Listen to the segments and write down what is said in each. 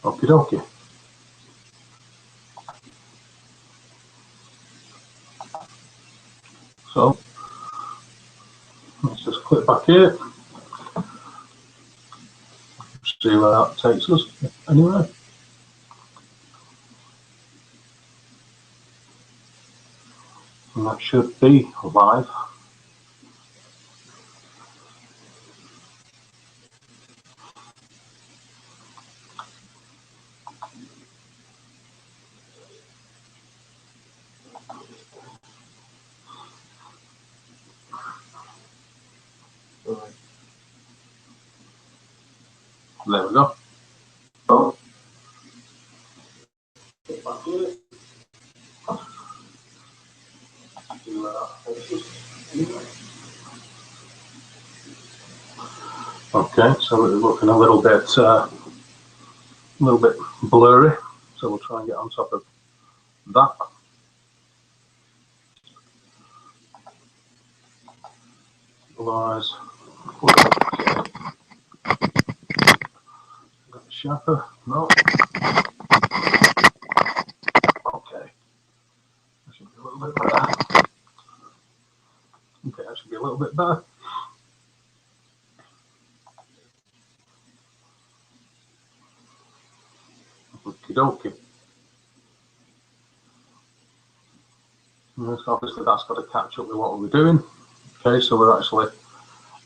Okie dokie. So let's just click back here. See where that takes us. Anyway. And that should be live. There we go. Oh. Okay, so it's looking a little bit blurry. So we'll try and get on top of that. Otherwise, sharper. No. Okay. That should be a little bit better. Okay, that should be a little bit better. Okie dokie. Obviously, that's got to catch up with what we're doing. Okay, so we're actually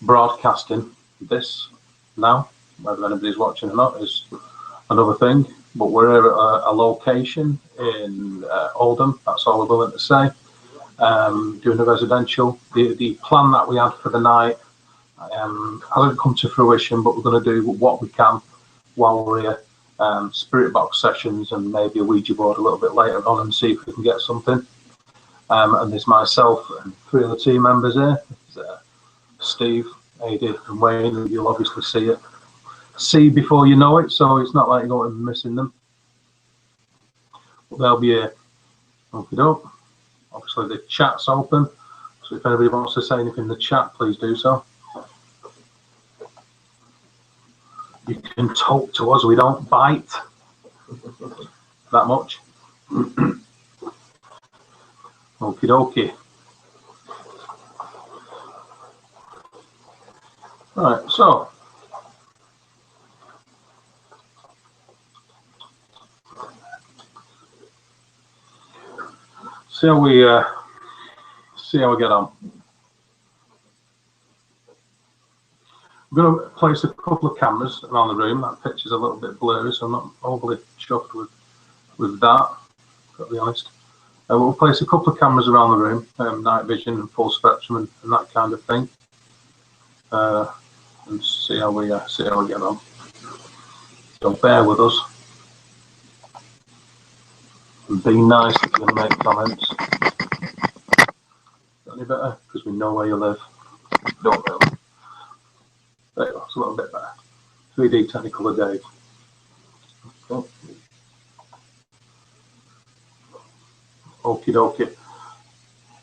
broadcasting this now. Whether anybody's watching or not is another thing. But we're at a location in Oldham. That's all we're willing to say. Doing a residential. The plan that we had for the night hasn't come to fruition, but we're going to do what we can while we're here. Spirit box sessions and maybe a Ouija board a little bit later on and see if we can get something. And there's myself and 3 other team members here. Steve, AD and Wayne, and you'll obviously see before you know it, so it's not like you're going to be missing them. But they'll be here. Okie doke. Obviously the chat's open, so if anybody wants to say anything in the chat, please do so. You can talk to us, we don't bite that much. Okie dokie. Right, so see how we get on. I'm going to place a couple of cameras around the room. That picture's a little bit blurry, so I'm not overly chuffed with that, to be honest. We'll place a couple of cameras around the room, night vision and full spectrum and that kind of thing, and see how we get on. So bear with us and be nice if you're going to make comments. Any better? Because we know where you live. Don't really. There you go. It's a little bit better. 3D Technicolor Dave. Okay. Okie dokie.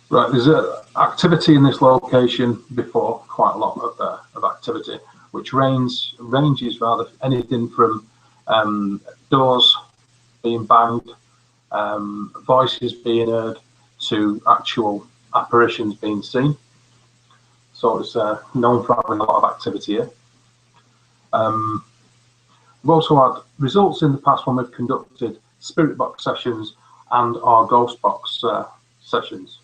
Right, there's activity in this location before, quite a lot of activity, which ranges rather anything from doors being banged, voices being heard, to actual apparitions being seen. So it's known for having a lot of activity here. We've also had results in the past when we've conducted spirit box sessions and our ghost box sessions,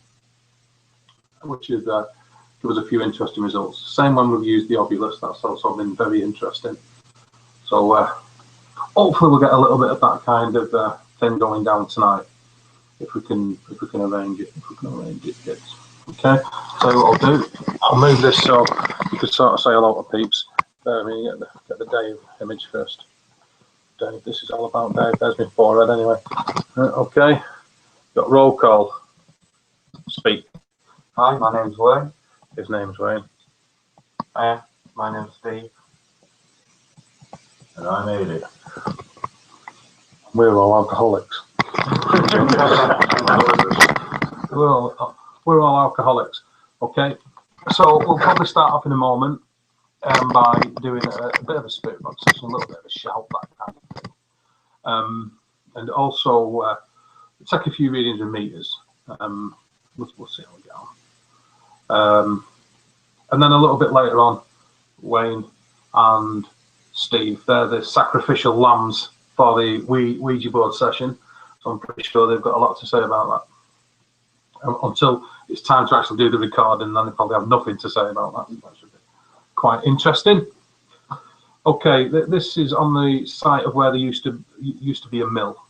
which is give us a few interesting results. Same when we've used the Obulus, that's also been very interesting. So hopefully we'll get a little bit of that kind of thing going down tonight, if we can arrange it. Kids. Okay, so what I'll do, I'll move this so you can sort of say hello to peeps. Let me get the Dave image first. Dave, this is all about Dave. There's my forehead anyway. Okay, got roll call. Speak. Hi, my name's Wayne. His name's Wayne. Hi, my name's Steve. And I'm Adie. We're all alcoholics. We're all alcoholics. Okay, so we'll probably start off in a moment by doing a bit of a spirit box session, a little bit of a shout, that kind of thing. And also take a few readings in meters. We'll see how we get on. And then a little bit later on, Wayne and Steve, they're the sacrificial lambs for the Ouija board session. So I'm pretty sure they've got a lot to say about that. Until it's time to actually do the recording, then they probably have nothing to say about that. That should be quite interesting. Okay, this is on the site of where there used to be a mill.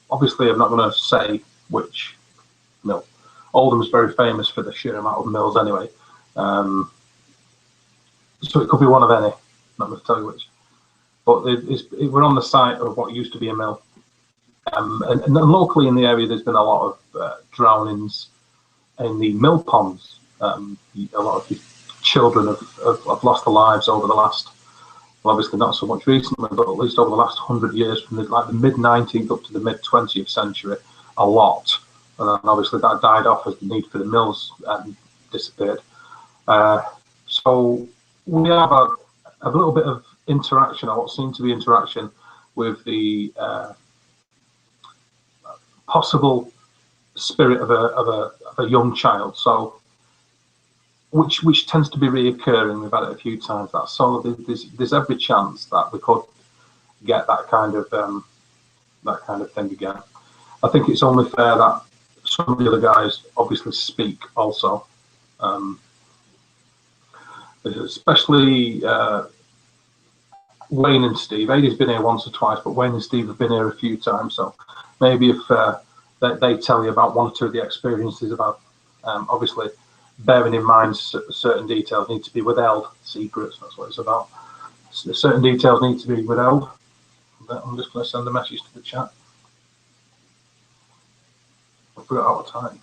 Obviously, I'm not going to say which mill. Oldham's very famous for the sheer amount of mills anyway. So it could be one of any. I'm not going to tell you which. But we're on the site of what used to be a mill. And locally in the area, there's been a lot of drownings in the mill ponds. A lot of the children have lost their lives over the last, well, obviously not so much recently, but at least over the last 100 years, from the mid-19th up to the mid-20th century, a lot. And then obviously that died off as the need for the mills disappeared. So we have a little bit of interaction, or what seemed to be interaction, with the possible spirit of a young child. So which tends to be reoccurring. We've had it a few times. That so there's every chance that we could get that kind of thing again. I think it's only fair that some of the other guys obviously speak also, especially Wayne and Steve. Aidy's been here once or twice, but Wayne and Steve have been here a few times. So maybe if they tell you about one or two of the experiences about, obviously, bearing in mind certain details need to be withheld, secrets, that's what it's about. Certain details need to be withheld. I'm just going to send a message to the chat. I forgot how to type.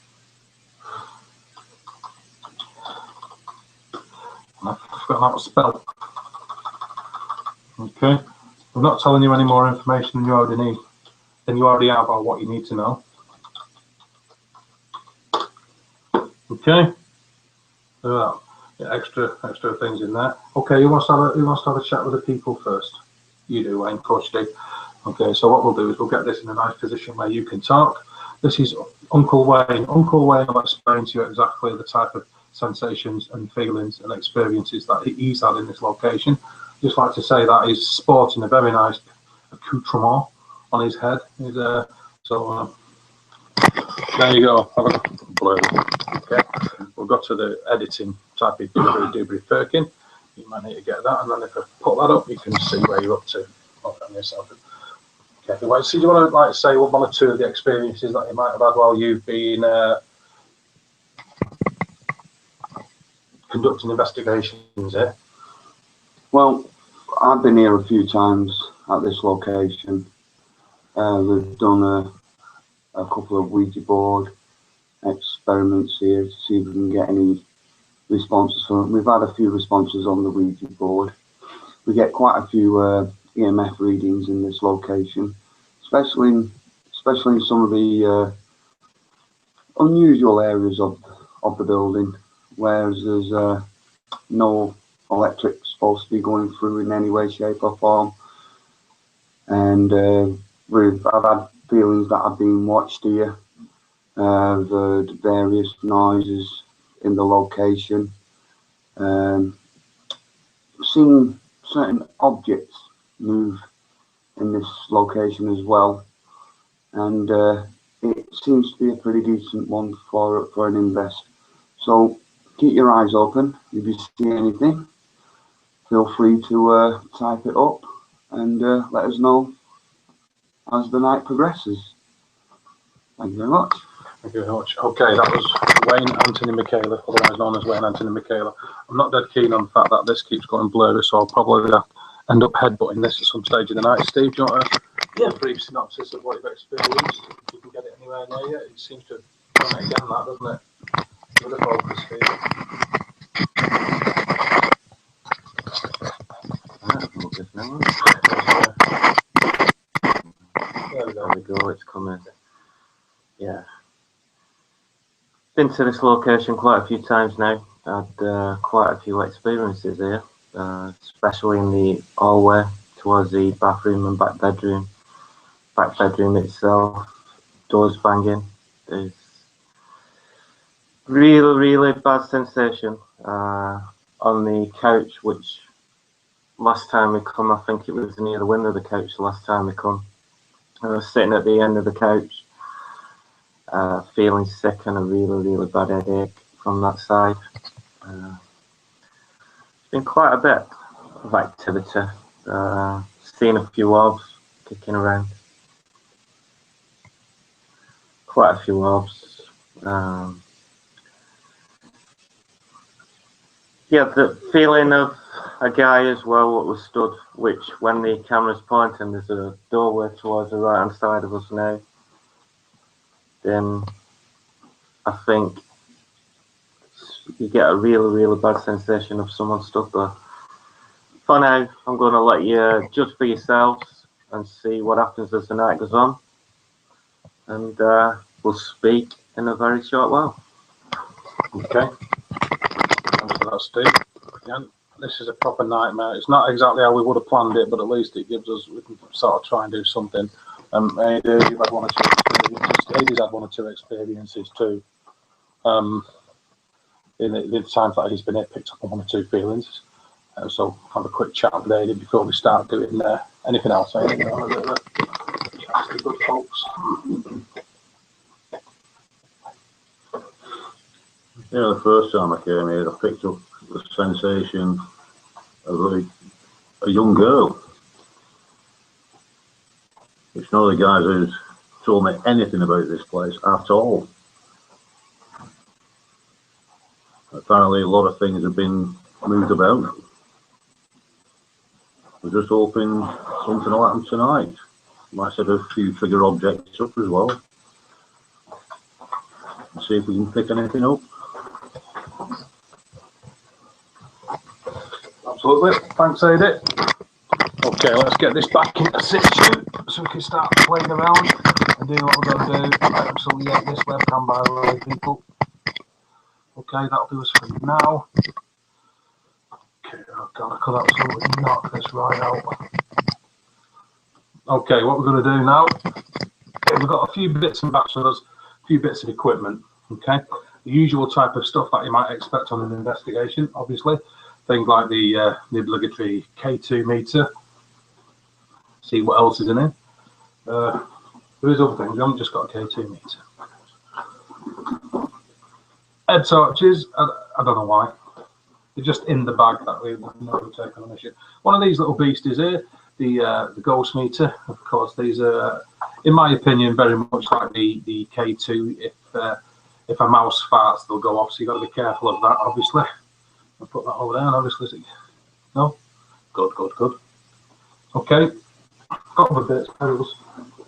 I forgot how to spell. Okay. I'm not telling you any more information than you already need, than you already have, or what you need to know. Okay. Yeah, extra things in there. Okay, who wants to have a chat with the people first? You do, Wayne. Of course you do. Okay, so what we'll do is we'll get this in a nice position where you can talk. This is Uncle Wayne. Uncle Wayne will explain to you exactly the type of sensations and feelings and experiences that he's had in this location. Just like to say that he's sporting a very nice accoutrement on his head. So there you go. Have a blur. Okay, we'll go to the editing. Type in doobry Firkin. You might need to get that, and then if I put that up, you can see where you're up to. Okay, yourself. Okay, well, so you want to say one or two of the experiences that you might have had while you've been conducting investigations here? Well, I've been here a few times at this location. We've done a couple of Ouija board experiments here to see if we can get any responses from them. We've had a few responses on the Ouija board. We get quite a few EMF readings in this location, especially in some of the unusual areas of the building, whereas there's no electric supposed to be going through in any way, shape or form. And I've had feelings that I've been watched here. I've heard various noises in the location. Seen certain objects move in this location as well, and it seems to be a pretty decent one for an invest. So keep your eyes open. If you see anything, feel free to type it up and let us know as the night progresses. Thank you very much. Thank you very much. Okay, that was Wayne Anthony Michaela, otherwise known as Wayne Anthony Michaela. I'm not dead keen on the fact that this keeps going blurry, so I'll probably end up headbutting this at some stage of the night. Steve, do you want a brief synopsis of what you've experienced? If you can get it anywhere near you. It seems to have done it again, that, doesn't it? With a focus here. There we go, it's coming. Yeah. Been to this location quite a few times now. Had quite a few experiences here, especially in the hallway towards the bathroom and back bedroom. back bedroom itself, doors banging. There's really bad sensation on the couch, which last time we come, I think it was near the window of the couch the last time we come. I was sitting at the end of the couch, feeling sick and a really bad headache from that side. It's been quite a bit of activity. Seen a few orbs kicking around. Quite a few orbs. Yeah, the feeling of a guy as well what was stood, which when the camera's pointing, there's a doorway towards the right hand side of us now. Then I think you get a really bad sensation of someone stood there. For now, I'm going to let you judge for yourselves and see what happens as the night goes on. And we'll speak in a very short while. Okay. Thanks for that, Steve. Again, this is a proper nightmare. It's not exactly how we would have planned it, but at least it gives us, we can sort of try and do something. You've had one or two experiences. Eddie's had one or two experiences too. In the times that he's been here, picked up on one or two feelings. So have a quick chat with Eddie before we start doing anything else. Chat's the good folks. Yeah, the first time I came here, I picked up the sensation of a young girl. Which none of the guys has told me anything about this place at all. Apparently a lot of things have been moved about. We're just hoping something will happen tonight. Might set a few trigger objects up as well. And see if we can pick anything up. Absolutely. Thanks, Eddie. Okay, let's get this back into situ so we can start playing around and doing what we're going to do. I absolutely hate this webcam, by the way, people. Okay, that'll do us for now. Okay, oh God, I could absolutely knock this right out. Okay, what we're going to do now, we've got a few bits and bats with us, a few bits of equipment, okay? The usual type of stuff that you might expect on an investigation, obviously. Things like the obligatory K2 meter. See what else is in it. There is other things, we haven't just got a K2 meter. Head torches, I don't know why. They're just in the bag that we've never taken on this ship. One of these little beasties here, the ghost meter. Of course, these are, in my opinion, very much like the K2. If a mouse farts, they'll go off. So you've got to be careful of that, obviously. I'll put that over there, and obviously, no? Good. Okay, got other bits, pedals.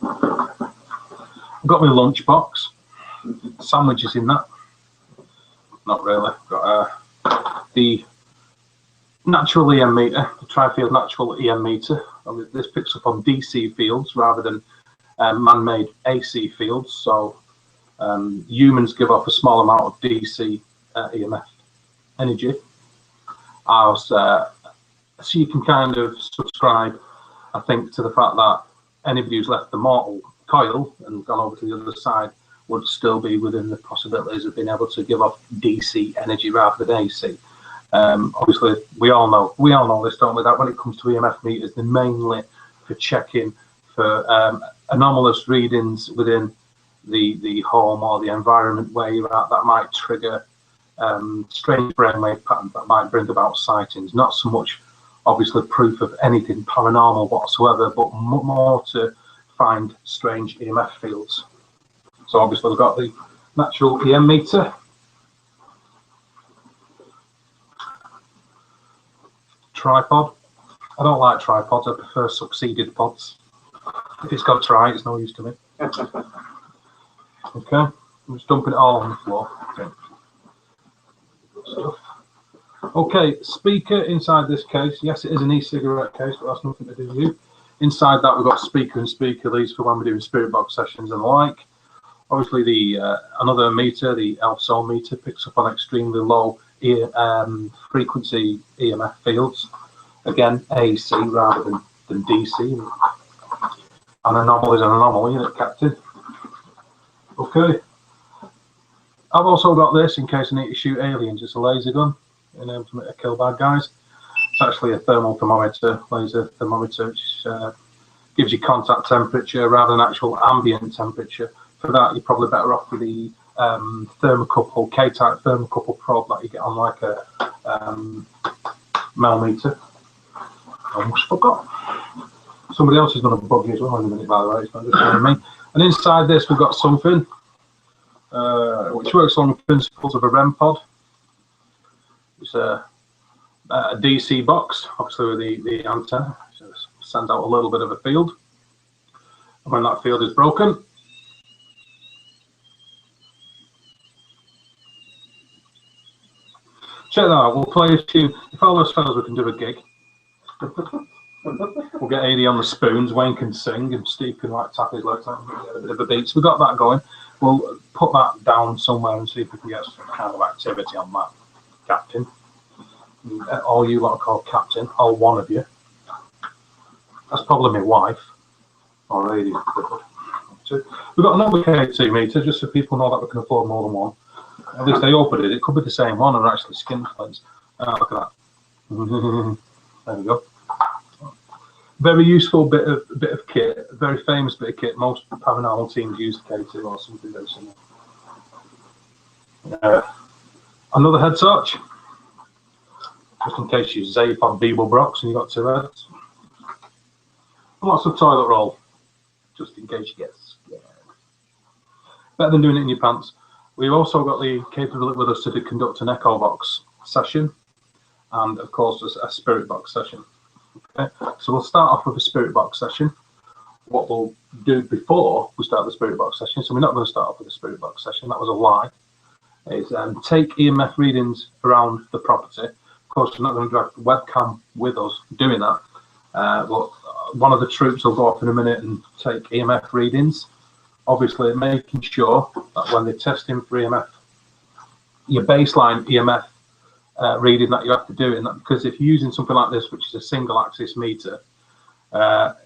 I've got my lunchbox. Sandwiches in that. Not really. Got the natural EM meter, the tri-field natural EM meter. This picks up on DC fields rather than man-made AC fields. So humans give off a small amount of DC EMF energy. So you can kind of subscribe, I think, to the fact that anybody who's left the mortal coil and gone over to the other side would still be within the possibilities of being able to give off DC energy rather than AC. Obviously, we all know this, don't we? That when it comes to EMF meters, they're mainly for checking for anomalous readings within the home or the environment where you're at that might trigger strange brainwave patterns that might bring about sightings. Not so much, obviously, proof of anything paranormal whatsoever, but more to find strange EMF fields. So obviously we've got the natural EM meter. Tripod. I don't like tripods, I prefer succeeded pods. If it's got a try, it's no use to me. Okay, I'm just dumping it all on the floor. Okay. Good stuff. Okay, speaker inside this case. Yes, it is an e-cigarette case, but that's nothing to do with you. Inside that we've got speaker and speaker leads for when we're doing spirit box sessions and the like. Obviously, the another meter, the ELF meter, picks up on extremely low frequency EMF fields. Again, AC rather than DC. An anomaly is an anomaly, isn't it, Captain? Okay. I've also got this in case I need to shoot aliens. It's a laser gun, able to kill bad guys. It's actually a thermal thermometer, laser thermometer, which gives you contact temperature rather than actual ambient temperature. For that, you're probably better off with the thermocouple, K-type thermocouple probe that you get on like a millimeter. I almost forgot. Somebody else is going to bug you as well in a minute, by the way. It's not just me. And inside this, we've got something which works on the principles of a REM pod. It's a DC box, obviously with the antenna. So it sends out a little bit of a field. And when that field is broken, check that out. We'll play a tune. If all those fellas, we can do a gig. We'll get AD on the spoons. Wayne can sing, and Steve can like tap his legs out and get a bit of a beat. So we've got that going. We'll put that down somewhere and see if we can get some kind of activity on that, Captain. All you lot are called Captain. All one of you. That's probably my wife. Already. We've got another K2 meter, just so people know that we can afford more than one. At least they opened it. It could be the same one, or actually skin flints. Look at that. There we go. Very useful bit of kit. A very famous bit of kit. Most paranormal teams use K2 or something very similar. Another head torch, just in case you zape on Beeblebrox and you got two heads. And lots of toilet roll, just in case you get scared. Better than doing it in your pants. We've also got the capability with us to conduct an echo box session, and of course a spirit box session. Okay, so we'll start off with a spirit box session. What we'll do before we start the spirit box session, so we're not going to start off with a spirit box session, that was a lie, is take EMF readings around the property. Of course, we're not going to drag the webcam with us doing that, but one of the troops will go off in a minute and take EMF readings. Obviously, making sure that when they're testing for EMF, your baseline EMF reading that you have to do, and that because if you're using something like this, which is a single axis meter,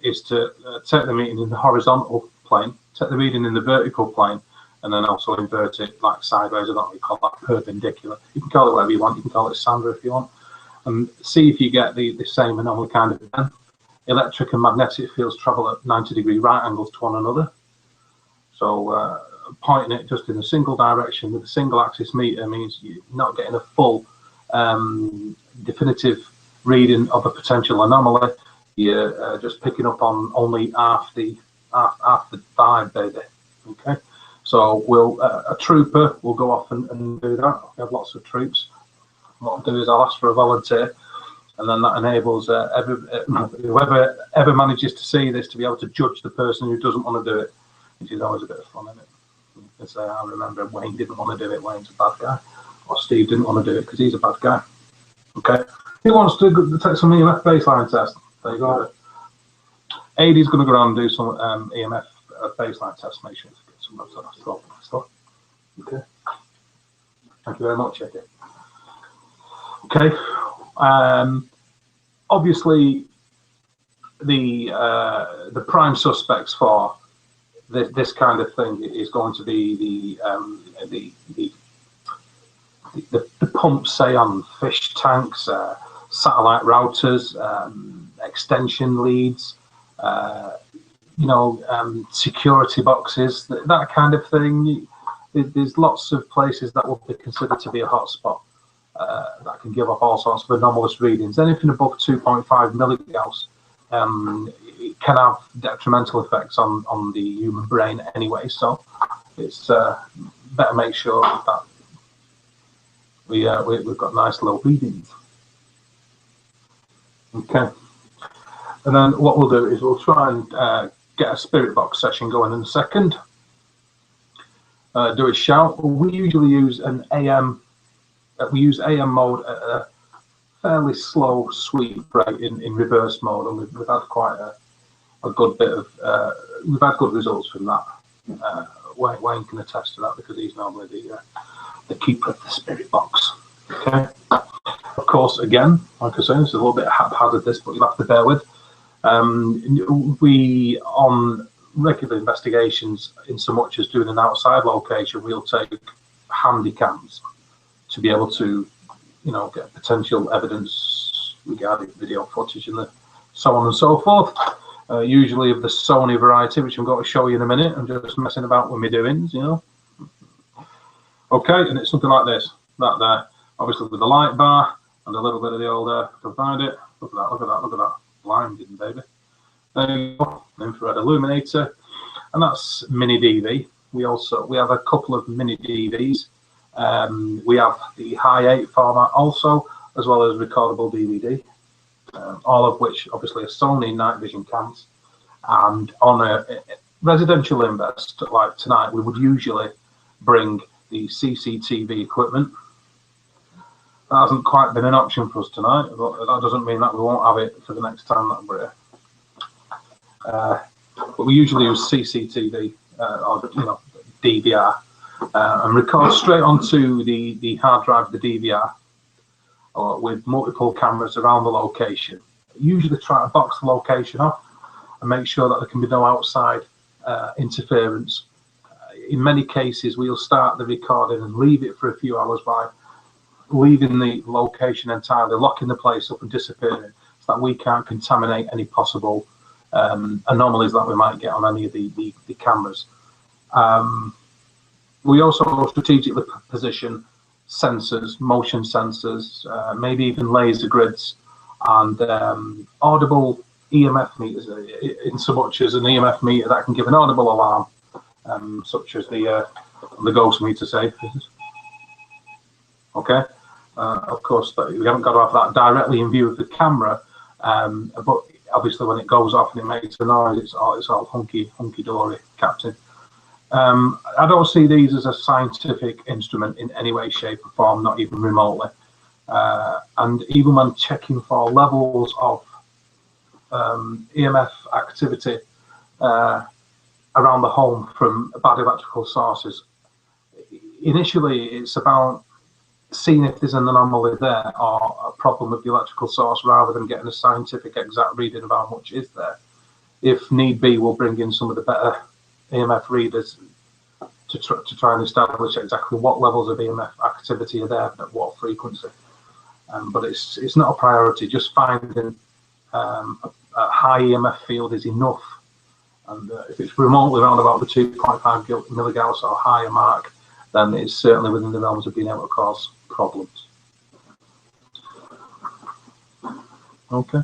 is to take the reading in the horizontal plane, take the reading in the vertical plane, and then also invert it like sideways. I don't know what you call that, perpendicular. You can call it whatever you want. You can call it Sandra if you want, and see if you get the same anomaly kind of event. Electric and magnetic fields travel at 90-degree right angles to one another. So pointing it just in a single direction with a single axis meter means you're not getting a full definitive reading of a potential anomaly. You're just picking up on only half the vibe, baby. Okay, so we'll a trooper will go off and do that. We have lots of troops. What I'll do is I'll ask for a volunteer, and then that enables whoever ever manages to see this to be able to judge the person who doesn't want to do it, which is always a bit of fun, isn't it? You can say, I remember Wayne didn't want to do it. Wayne's a bad guy. Or Steve didn't want to do it because he's a bad guy. Okay. Who wants to take some EMF baseline test? There you go. AD's going to go around and do some EMF baseline test. Make sure to get some of that stuff. Okay. Thank you very much, Eddie. Okay. Obviously, the prime suspects for this kind of thing is going to be the pumps, say on fish tanks, satellite routers, extension leads, security boxes, that kind of thing. There's lots of places that will be considered to be a hotspot that can give off all sorts of anomalous readings. Anything above 2.5 milligauss it can have detrimental effects on the human brain anyway. So it's better make sure that we've got nice low readings. Okay, and then what we'll do is we'll try and get a spirit box session going in a second. Do a shout. We usually use an AM. We use AM mode at a fairly slow sweep rate in reverse mode, and we've had quite a good bit of we've had good results from that. Wayne can attest to that because he's normally the keeper of the spirit box. Okay. Of course, again, like I say, it's a little bit haphazard this, but you'll have to bear with. We, on regular investigations, in so much as doing an outside location, we'll take handy cams to be able to, you know, get potential evidence regarding video footage and so on and so forth. Usually of the Sony variety, which I'm going to show you in a minute. I'm just messing about with my doings, you know. Okay, and it's something like this, that there, obviously with the light bar and a little bit of the old provide it. Look at that, look at that, look at that. Blinding, baby. There you go, infrared illuminator, and that's mini DV. We have a couple of mini DVs. We have the high 8 format also, as well as recordable DVD, all of which obviously are Sony night vision cams. And on a residential invest like tonight, we would usually bring the CCTV equipment. That hasn't quite been an option for us tonight, but that doesn't mean that we won't have it for the next time that we're here. But we usually use CCTV or, you know, DVR, and record straight onto the hard drive, the DVR, with multiple cameras around the location. Usually try to box the location off and make sure that there can be no outside interference. In many cases, we'll start the recording and leave it for a few hours by leaving the location entirely, locking the place up and disappearing, so that we can't contaminate any possible anomalies that we might get on any of the cameras. We also strategically position sensors, motion sensors, maybe even laser grids, and audible EMF meters, in so much as an EMF meter that can give an audible alarm, such as the ghost meter, say. Okay, of course, we haven't got to have that directly in view of the camera, but obviously when it goes off and it makes a noise, it's all hunky-dory, Captain. I don't see these as a scientific instrument in any way, shape or form, not even remotely. And even when checking for levels of EMF activity around the home from bad electrical sources, initially it's about seeing if there's an anomaly there or a problem with the electrical source, rather than getting a scientific exact reading of how much is there. If need be, we'll bring in some of the better EMF readers to try and establish exactly what levels of EMF activity are there at what frequency. But it's not a priority. Just finding a high EMF field is enough. And if it's remotely around about the 2.5 milligauss or higher mark, then it's certainly within the realms of being able to cause problems. Okay.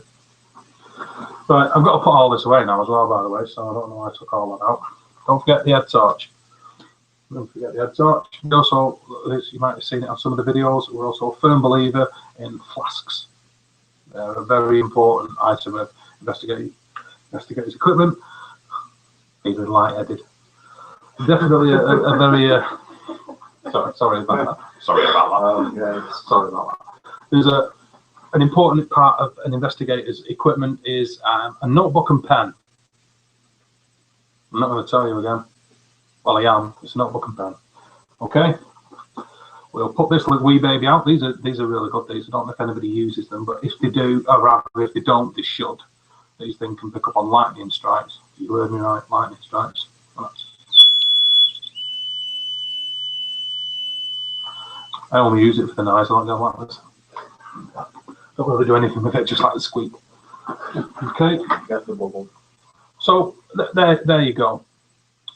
Right, I've got to put all this away now as well, by the way, so I don't know why I took all that out. Don't forget the head torch. Don't forget the head torch. We also, you might have seen it on some of the videos, we're also a firm believer in flasks. They're a very important item of investigators' equipment, even light-headed. Definitely a very... Sorry about that. Sorry about that. Okay. Sorry about that. There's an important part of an investigator's equipment is a notebook and pen. I'm not going to tell you again. Well, I am. It's a notebook and pen. Okay. We'll put this wee baby out. These are really good. These, I don't know if anybody uses them, but if they do, or rather if they don't, they should. These things can pick up on lightning strikes. You heard me right, lightning strikes. I only use it for the noise. I don't go like this. Don't really do anything with it, just like the squeak. Okay. Get the bubble. So there you go.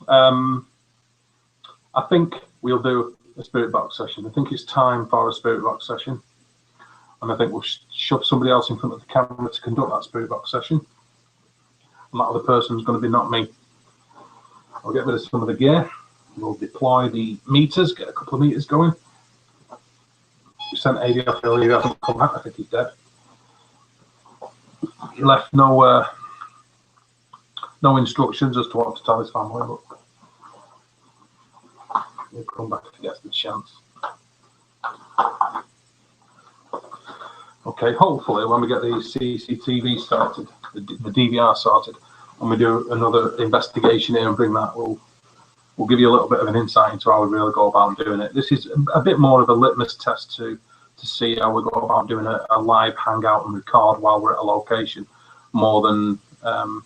I think we'll do a spirit box session. I think it's time for a spirit box session, and I think we'll shove somebody else in front of the camera to conduct that spirit box session. And that other person is going to be not me. I'll get rid of some of the gear. We'll deploy the meters, get a couple of meters going. We sent AD off earlier, he hasn't come back, I think he's dead. He left no instructions as to what to tell his family, but he'll come back if he gets the chance. Okay, hopefully when we get the CCTV started, the DVR sorted, and we do another investigation here and bring that, we'll give you a little bit of an insight into how we really go about doing it. This is a bit more of a litmus test to see how we go about doing a live hangout and record while we're at a location, more than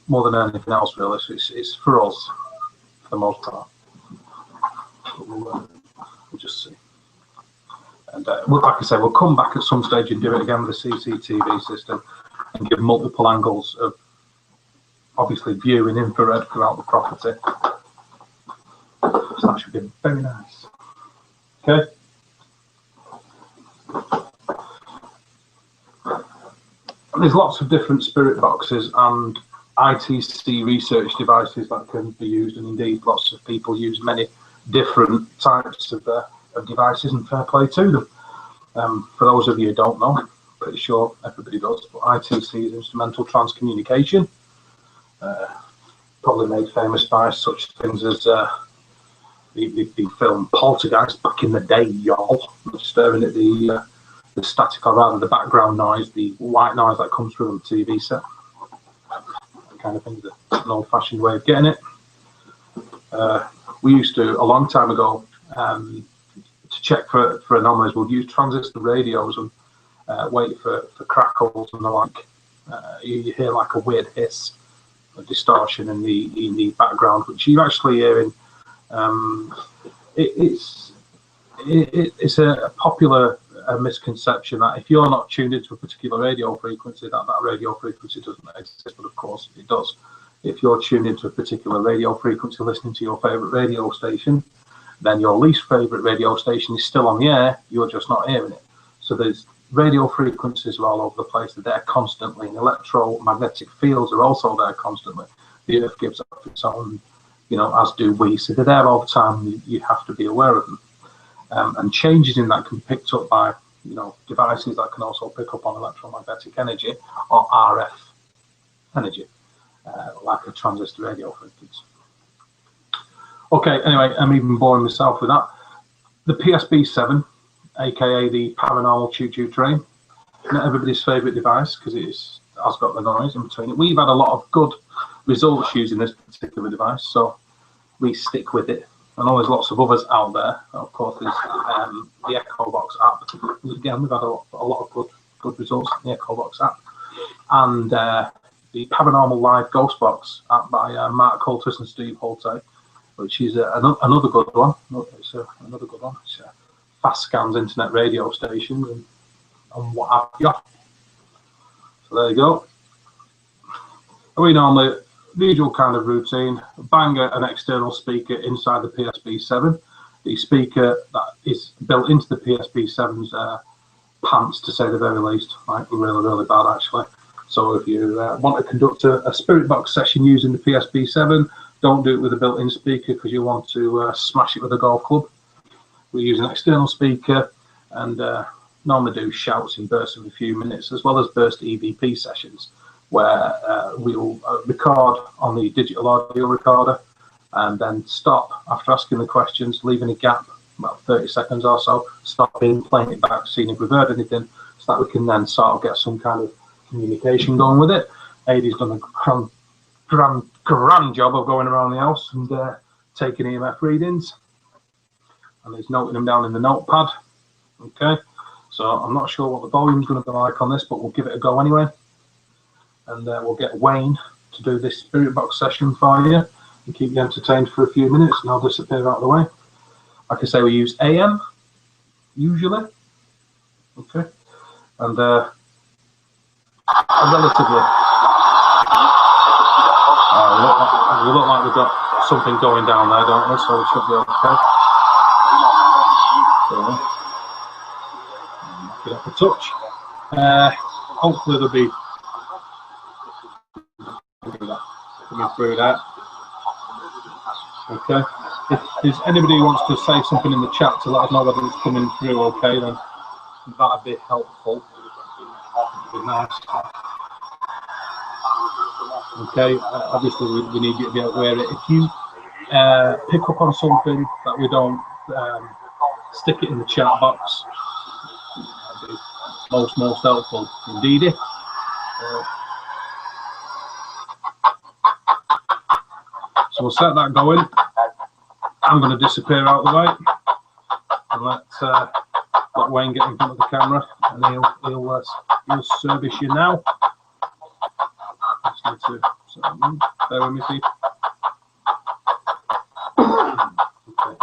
more than anything else, really. So it's for us, for the most part. But we'll just see. And like I say, we'll come back at some stage and do it again with the CCTV system and give multiple angles of obviously view in infrared throughout the property. So that should be very nice. Okay. There's lots of different spirit boxes and ITC research devices that can be used, and indeed lots of people use many different types of devices, and fair play to them. For those of you who don't know, I'm pretty sure everybody does, but ITC is instrumental transcommunication, probably made famous by such things as the film Poltergeist back in the day, y'all. Staring at the static, or rather the background noise, the white noise that comes through on the TV set. That kind of thing is an old-fashioned way of getting it. We used to, a long time ago, to check for anomalies, we'd use transistor radios and wait for crackles and the like. You hear like a weird hiss, a distortion in the background, which you actually hear in. It's a popular misconception that if you're not tuned into a particular radio frequency, that radio frequency doesn't exist, but of course it does. If you're tuned into a particular radio frequency listening to your favourite radio station, then your least favourite radio station is still on the air, you're just not hearing it. So there's radio frequencies are all over the place, they're there constantly, and electromagnetic fields are also there constantly. The Earth gives off its own, as do we, so they're there all the time, you have to be aware of them. And changes in that can be picked up by, devices that can also pick up on electromagnetic energy or RF energy, like a transistor radio, for instance. Okay, anyway, I'm even boring myself with that. The PSB-7, aka the Paranormal Choo-Choo Train, not everybody's favourite device because it has got the noise in between it. We've had a lot of good results using this particular device, so we stick with it. I know there's lots of others out there. Of course, there's the Echo Box app. Again, we've had a lot of good results in the Echo Box app. And the Paranormal Live Ghost Box app by Mark Coulter and Steve Holte, which is another good one. It's another good one. It's fast scans internet radio stations and what have you. So there you go. We normally, the usual kind of routine, bang an external speaker inside the PSB-7. The speaker that is built into the PSB-7's pants, to say the very least, like really, really bad actually. So if you want to conduct a spirit box session using the PSB-7, don't do it with a built-in speaker because you want to smash it with a golf club. We use an external speaker and normally do shouts in bursts of a few minutes, as well as burst EVP sessions, where we'll record on the digital audio recorder and then stop after asking the questions, leaving a gap, about 30 seconds or so, stopping, playing it back, seeing if we've heard anything, so that we can then sort of get some kind of communication going with it. Adie's done a grand job of going around the house and taking EMF readings, and he's noting them down in the notepad. Okay, so I'm not sure what the volume's going to be like on this, but we'll give it a go anyway. And we'll get Wayne to do this spirit box session for you and keep you entertained for a few minutes, and I'll disappear out of the way. Like I say, we use AM usually. Okay, and a relatively. We look like we've got something going down there, don't we? So we should be okay. So, get up a touch. Hopefully there'll be coming through that. Okay. If there's anybody who wants to say something in the chat to let us know whether it's coming through okay, then that'd be helpful. That'd be nice. Okay, obviously we need you to be aware of it. If you pick up on something that we don't, stick it in the chat box. That'd be most helpful indeed. So we'll set that going. I'm going to disappear out of the way and let Wayne get in front of the camera, and he'll service you now. Just need to Bear with me, Steve. Okay.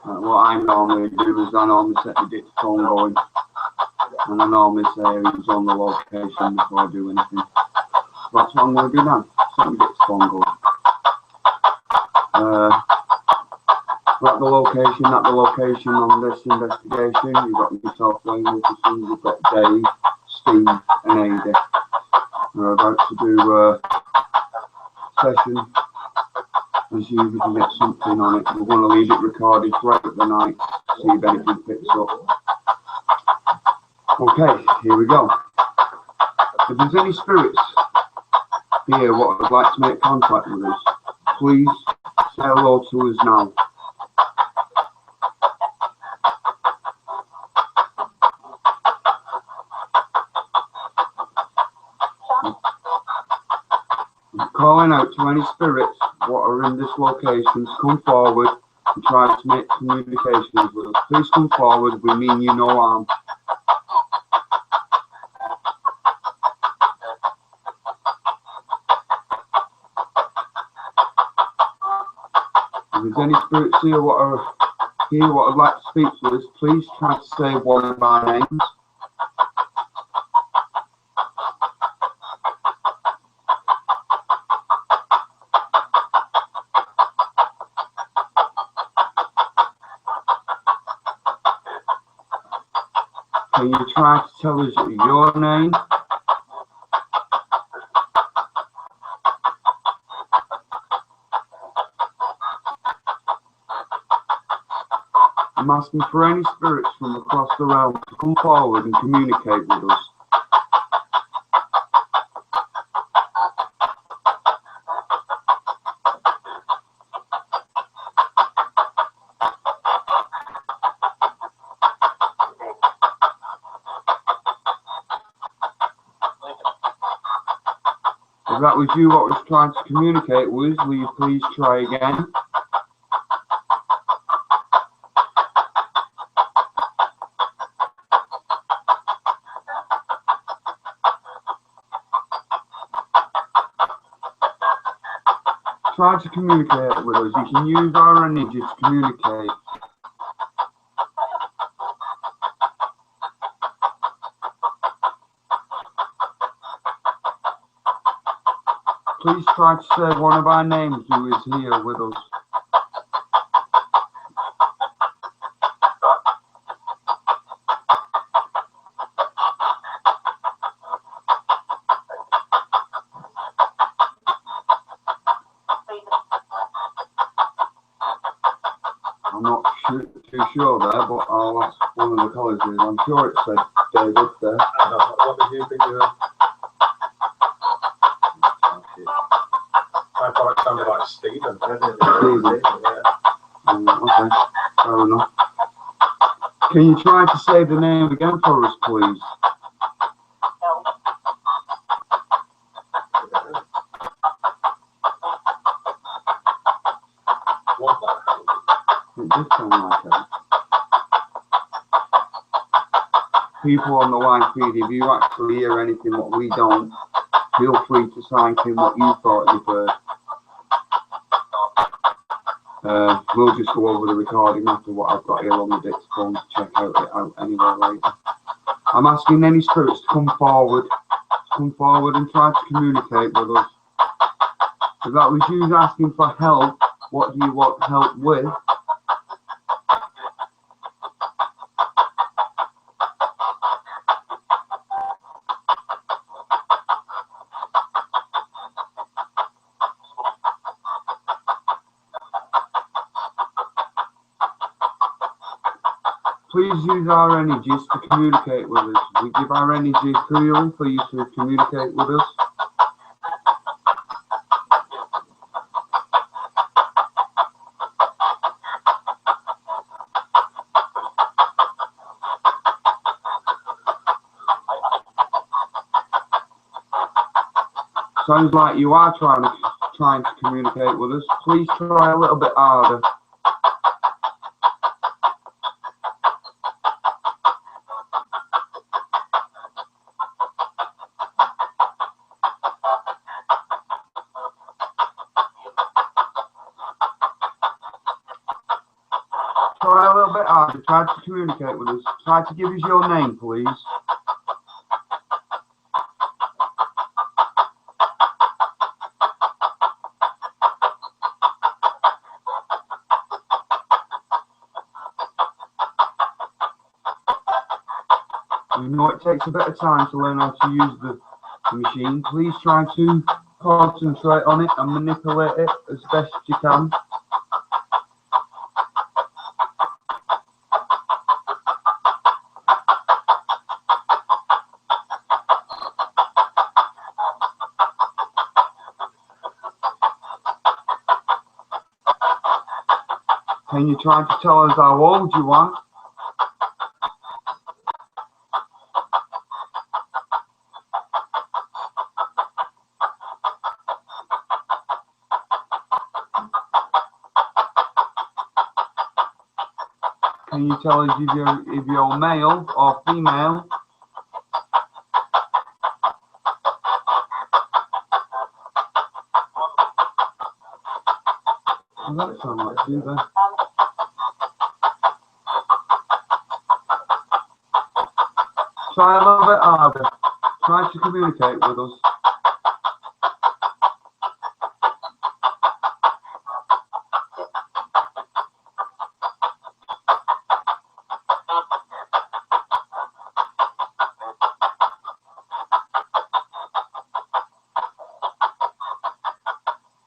What I normally do is I normally set the dictaphone going, and I normally say who's on the location before I do anything. That's what I'm going to do now. Set the dictaphone going. At the location on this investigation, you've got yourself Wayne Wilkinson, you've got Dave, Steve, and Ada. We're about to do a session. As usual, we can get something on it. We're going to leave it recorded throughout the night, see if anything picks up. Okay, here we go. If there's any spirits here what would like to make contact with us, please say hello to us now. I'm calling out to any spirits what are in this location to come forward and try to make communications with us. Please come forward, we mean you no harm. If there's any spirits here what are here what would like to speak to us, please try to say one of our names. Can you try to tell us your name? I'm asking for any spirits from across the realm to come forward and communicate with us. If that was you what was trying to communicate with, will you please try again? Try to communicate with us. You can use our energy to communicate. Please try to say one of our names who is here with us. I'm not too sure there, but I'll ask one of the colleges. I'm sure it said David there. What did you think you heard? I thought it sounded like Stephen. Stephen. Yeah. Okay, fair enough. Can you try to say the name again for us, please? It did sound like that. People on the live feed, if you actually hear anything what we don't, feel free to sign in what you thought you've heard. We'll just go over the recording after what I've got here on the dictaphone to check it out anyway later. I'm asking any spirits to come forward and try to communicate with us. If that was you asking for help, what do you want help with? Please use our energies to communicate with us. We give our energy freely for you to communicate with us. Sounds like you are trying trying to communicate with us. Please try a little bit harder. Try a little bit harder. Try to communicate with us. Try to give us your name, please. We know it takes a bit of time to learn how to use the machine. Please try to concentrate on it and manipulate it as best you can. Can you try to tell us how old you are? Can you tell us if you're male or female? Well, that sounds like you then. Try a little bit harder. Try to communicate with us.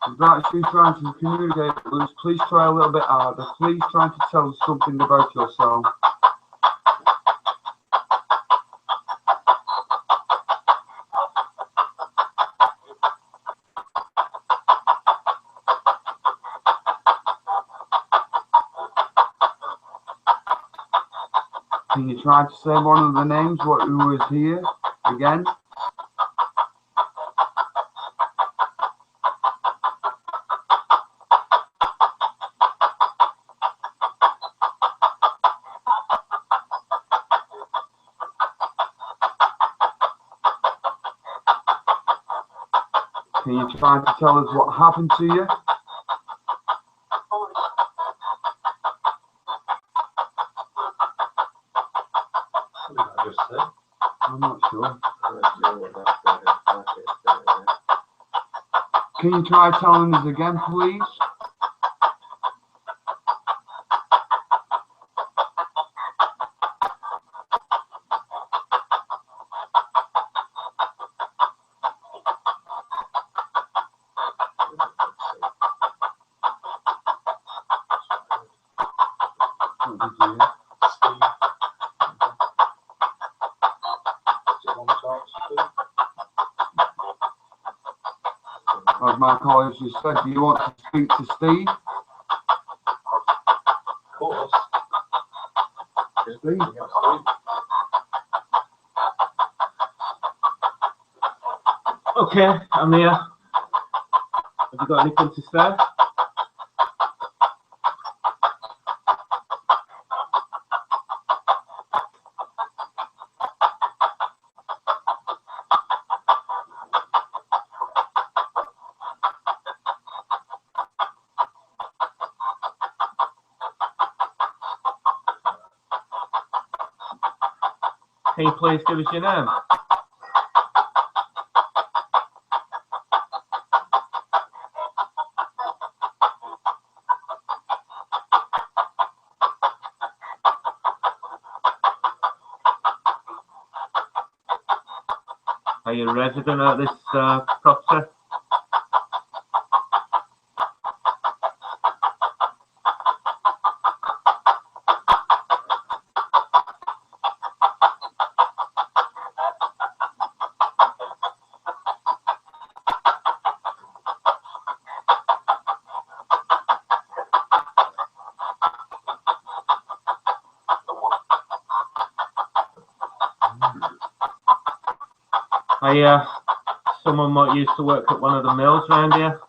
If you're actually trying to communicate with us, please try a little bit harder. Please try to tell us something about yourself. Can you try to say one of the names, who was here again? Can you try to tell us what happened to you? I'm not sure. Can you try telling us again, please? What did you hear? As my colleague just said, do you want to speak to Steve? Of course. Steve? Okay, I'm here. Have you got anything to say? Can you please give us your name? Are you a resident at this property? Someone might used to work at one of the mills around here.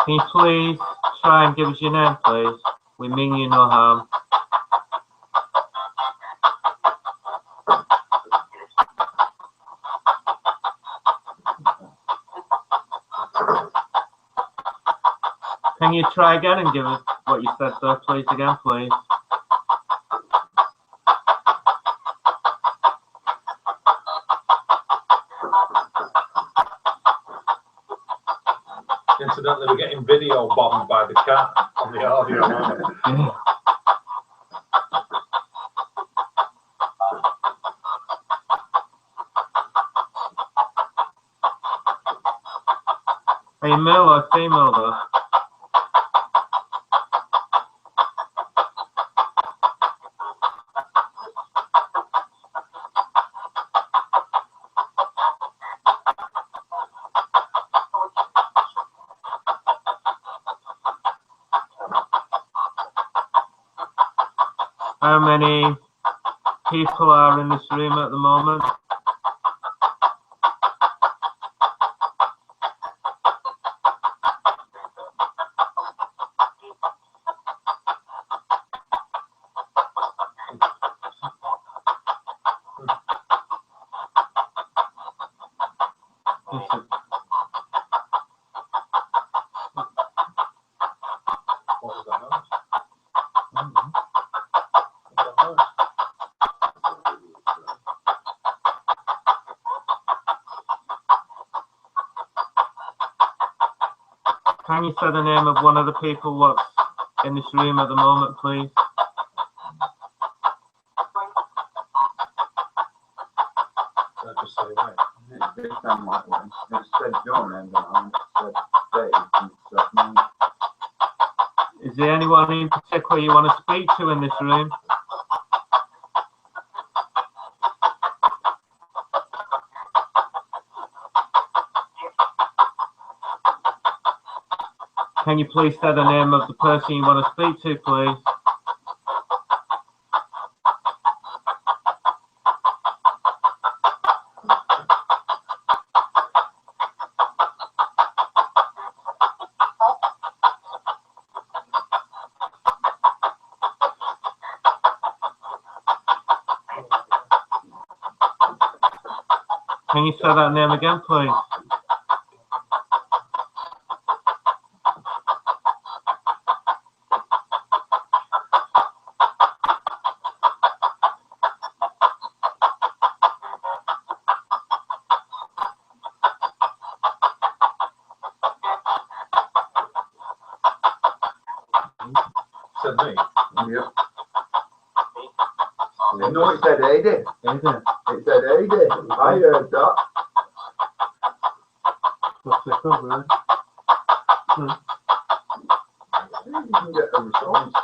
Can you please try and give us your name, please? We mean you no harm. Can you try again and give us what you said there, please, again, please? Incidentally, we're getting video bombed by the cat on the audio. Yeah. Are you male or female though? How many people are in this room at the moment? Can you say the name of one of the people what's in this room at the moment, please? Just say right. It did sound like one. It said your name, and it said Dave, and it said mine. Is there anyone in particular you want to speak to in this room? Can you please say the name of the person you want to speak to, please? Can you say that name again, please? Said me. Yep. No, it said Adi. Is it? It said Adi. I heard that. What's it called, really? You can get a response.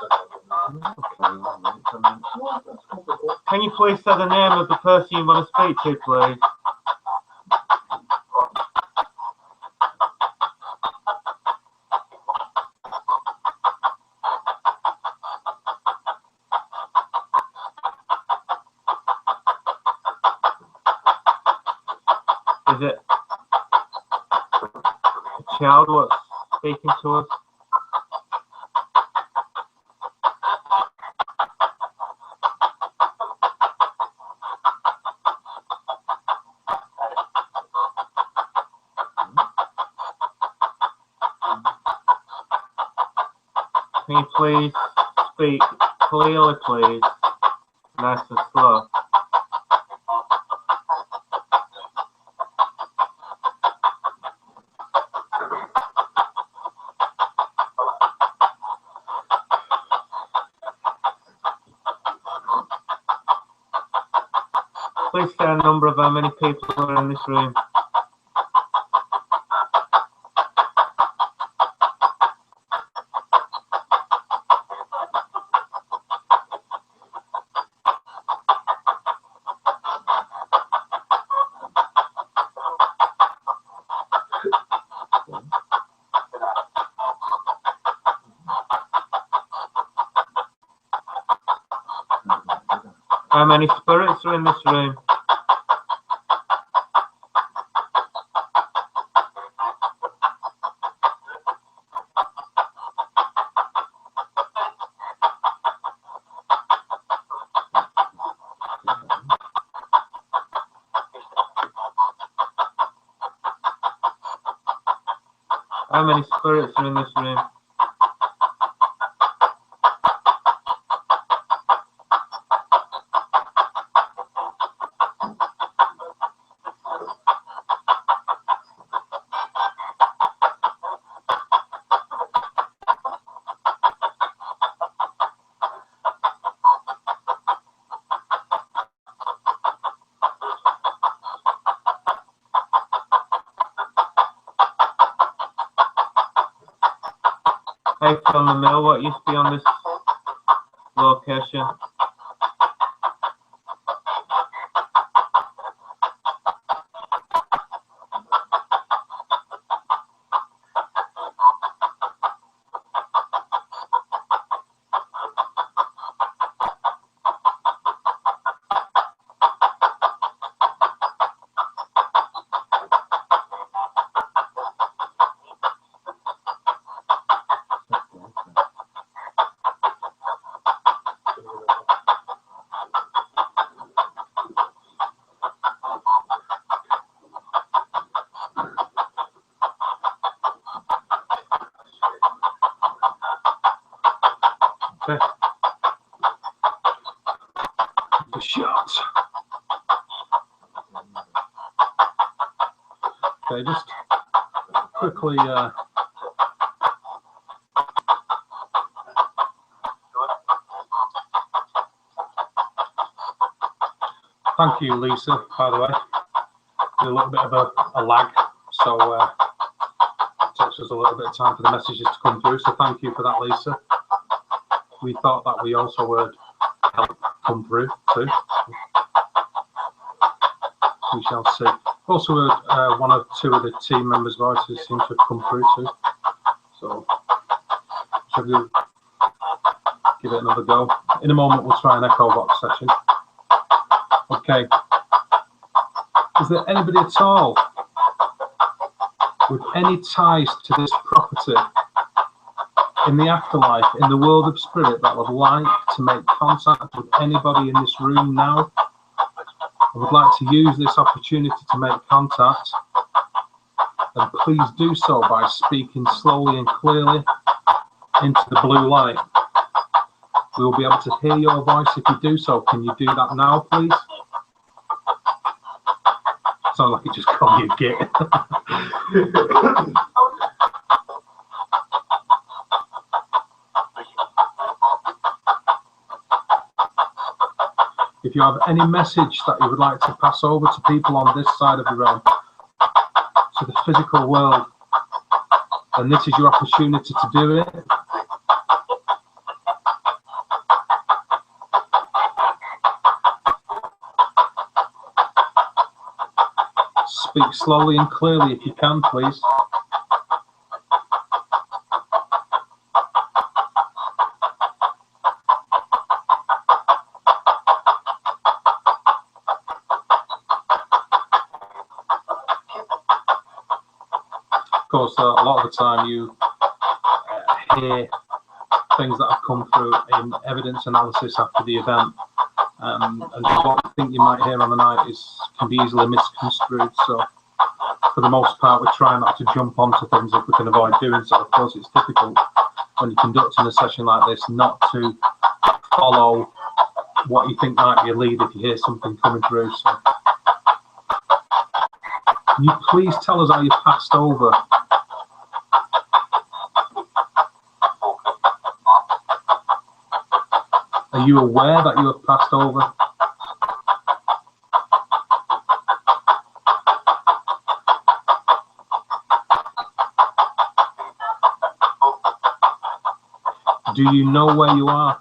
Can you please say the name of the person you want to speak to, please? Is it a child what's speaking to us? Can you please speak clearly, please? Nice and slow. Please say a number of how many people are in this room. How many spirits are in this room? How many spirits are in this room? Out on the mill, what used to be on this location? Okay. The shots. Okay, just quickly. Thank you, Lisa, by the way. There's a little bit of a lag, so it takes us a little bit of time for the messages to come through. So thank you for that, Lisa. We thought that we also heard help come through too. We shall see. Also heard one or two of the team members' voices seem to have come through too. So shall we give it another go? In a moment we'll try an echo box session. Okay. Is there anybody at all with any ties to this property in the afterlife, in the world of spirit, that would like to make contact with anybody in this room now? I would like to use this opportunity to make contact, and please do so by speaking slowly and clearly into the blue light. We will be able to hear your voice if you do so. Can you do that now, please? Sound like it just called you git. If you have any message that you would like to pass over to people on this side of the realm, to the physical world, then this is your opportunity to do it. Speak slowly and clearly if you can, please. Of course, a lot of the time you hear things that have come through in evidence analysis after the event. And what you think you might hear on the night can be easily misconstrued. So, for the most part, we try not to jump onto things if we can avoid doing so. Of course, it's difficult when you're conducting a session like this not to follow what you think might be a lead if you hear something coming through. So, can you please tell us how you passed over? Are you aware that you have passed over? Do you know where you are?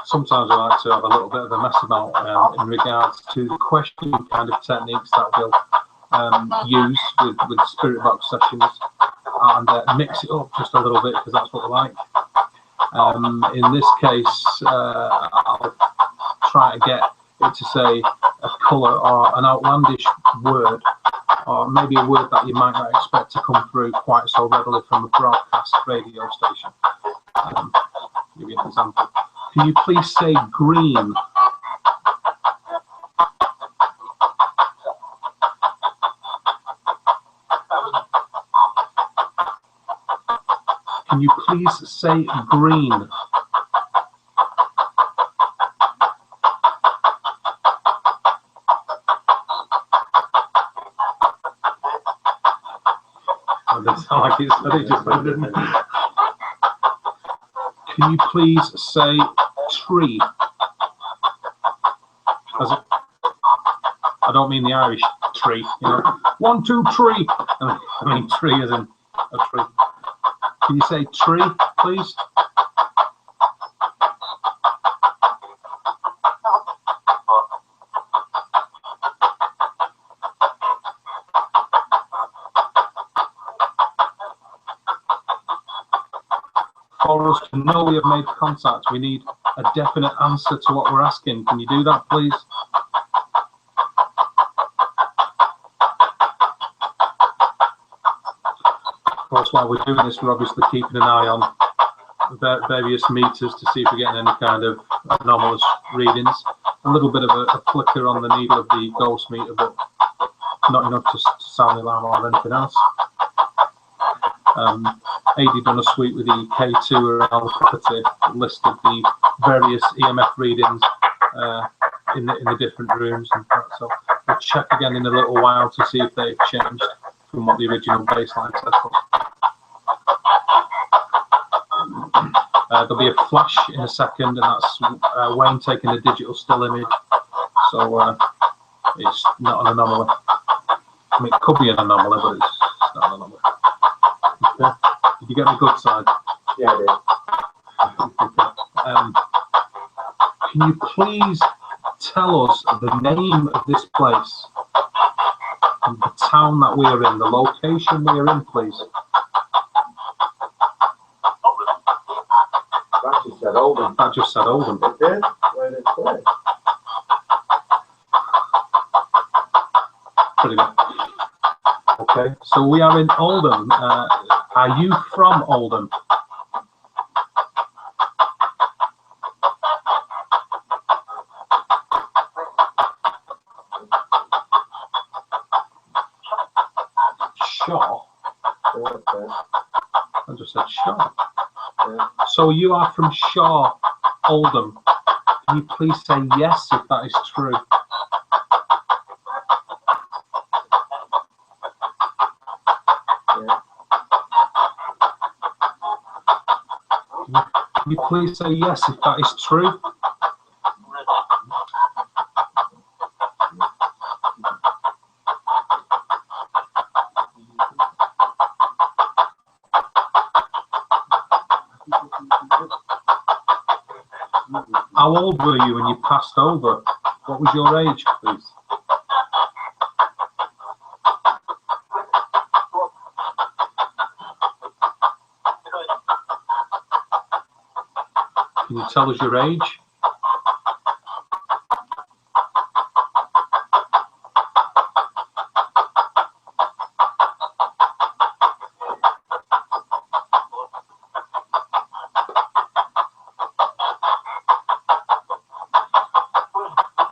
Sometimes I like to have a little bit of a mess about in regards to the questioning kind of techniques that we'll use with spirit box sessions, and mix it up just a little bit because that's what we like. In this case, I'll try to get it to say a colour or an outlandish word or maybe a word that you might not expect to come through quite so readily from a broadcast radio station. Give you an example. Can you please say green? Can you please say green? Oh, that sound like it said it just then, didn't it? Can you please say tree? I don't mean the Irish tree, you know. 1, 2, 3. I mean tree as in a tree. Can you say tree, please? For us to know we have made contact, we need a definite answer to what we're asking. Can you do that, please? Of course, while we're doing this, we're obviously keeping an eye on various meters to see if we're getting any kind of anomalous readings. A little bit of a flicker on the needle of the ghost meter, but not enough to sound the alarm or anything else. AD done a sweep with the K2 around the property, listed the various EMF readings in the different rooms, and so we'll check again in a little while to see if they've changed from what the original baseline test was. There'll be a flash in a second, and that's Wayne taking a digital still image, so it's not an anomaly. I mean, it could be an anomaly, but it's not an anomaly. Okay. Did you get the good side? Yeah, I did. Okay. Can you please tell us the name of this place, and the town that we are in, the location we are in, please? That just said Oldham. That just said Oldham. It did? Where did it play? Pretty good. Okay, so we are in Oldham. Are you from Oldham? Shaw? I just said Shaw. Yeah. So you are from Shaw, Oldham. Can you please say yes if that is true? Can you please say yes if that is true? How old were you when you passed over? What was your age, please? Can you tell us your age?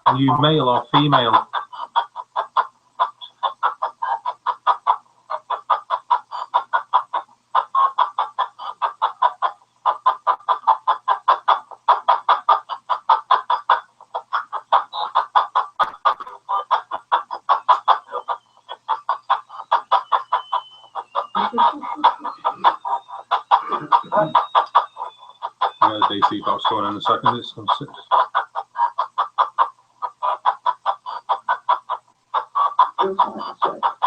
Are you male or female? Yeah, the DC box going in a second. It's on 6.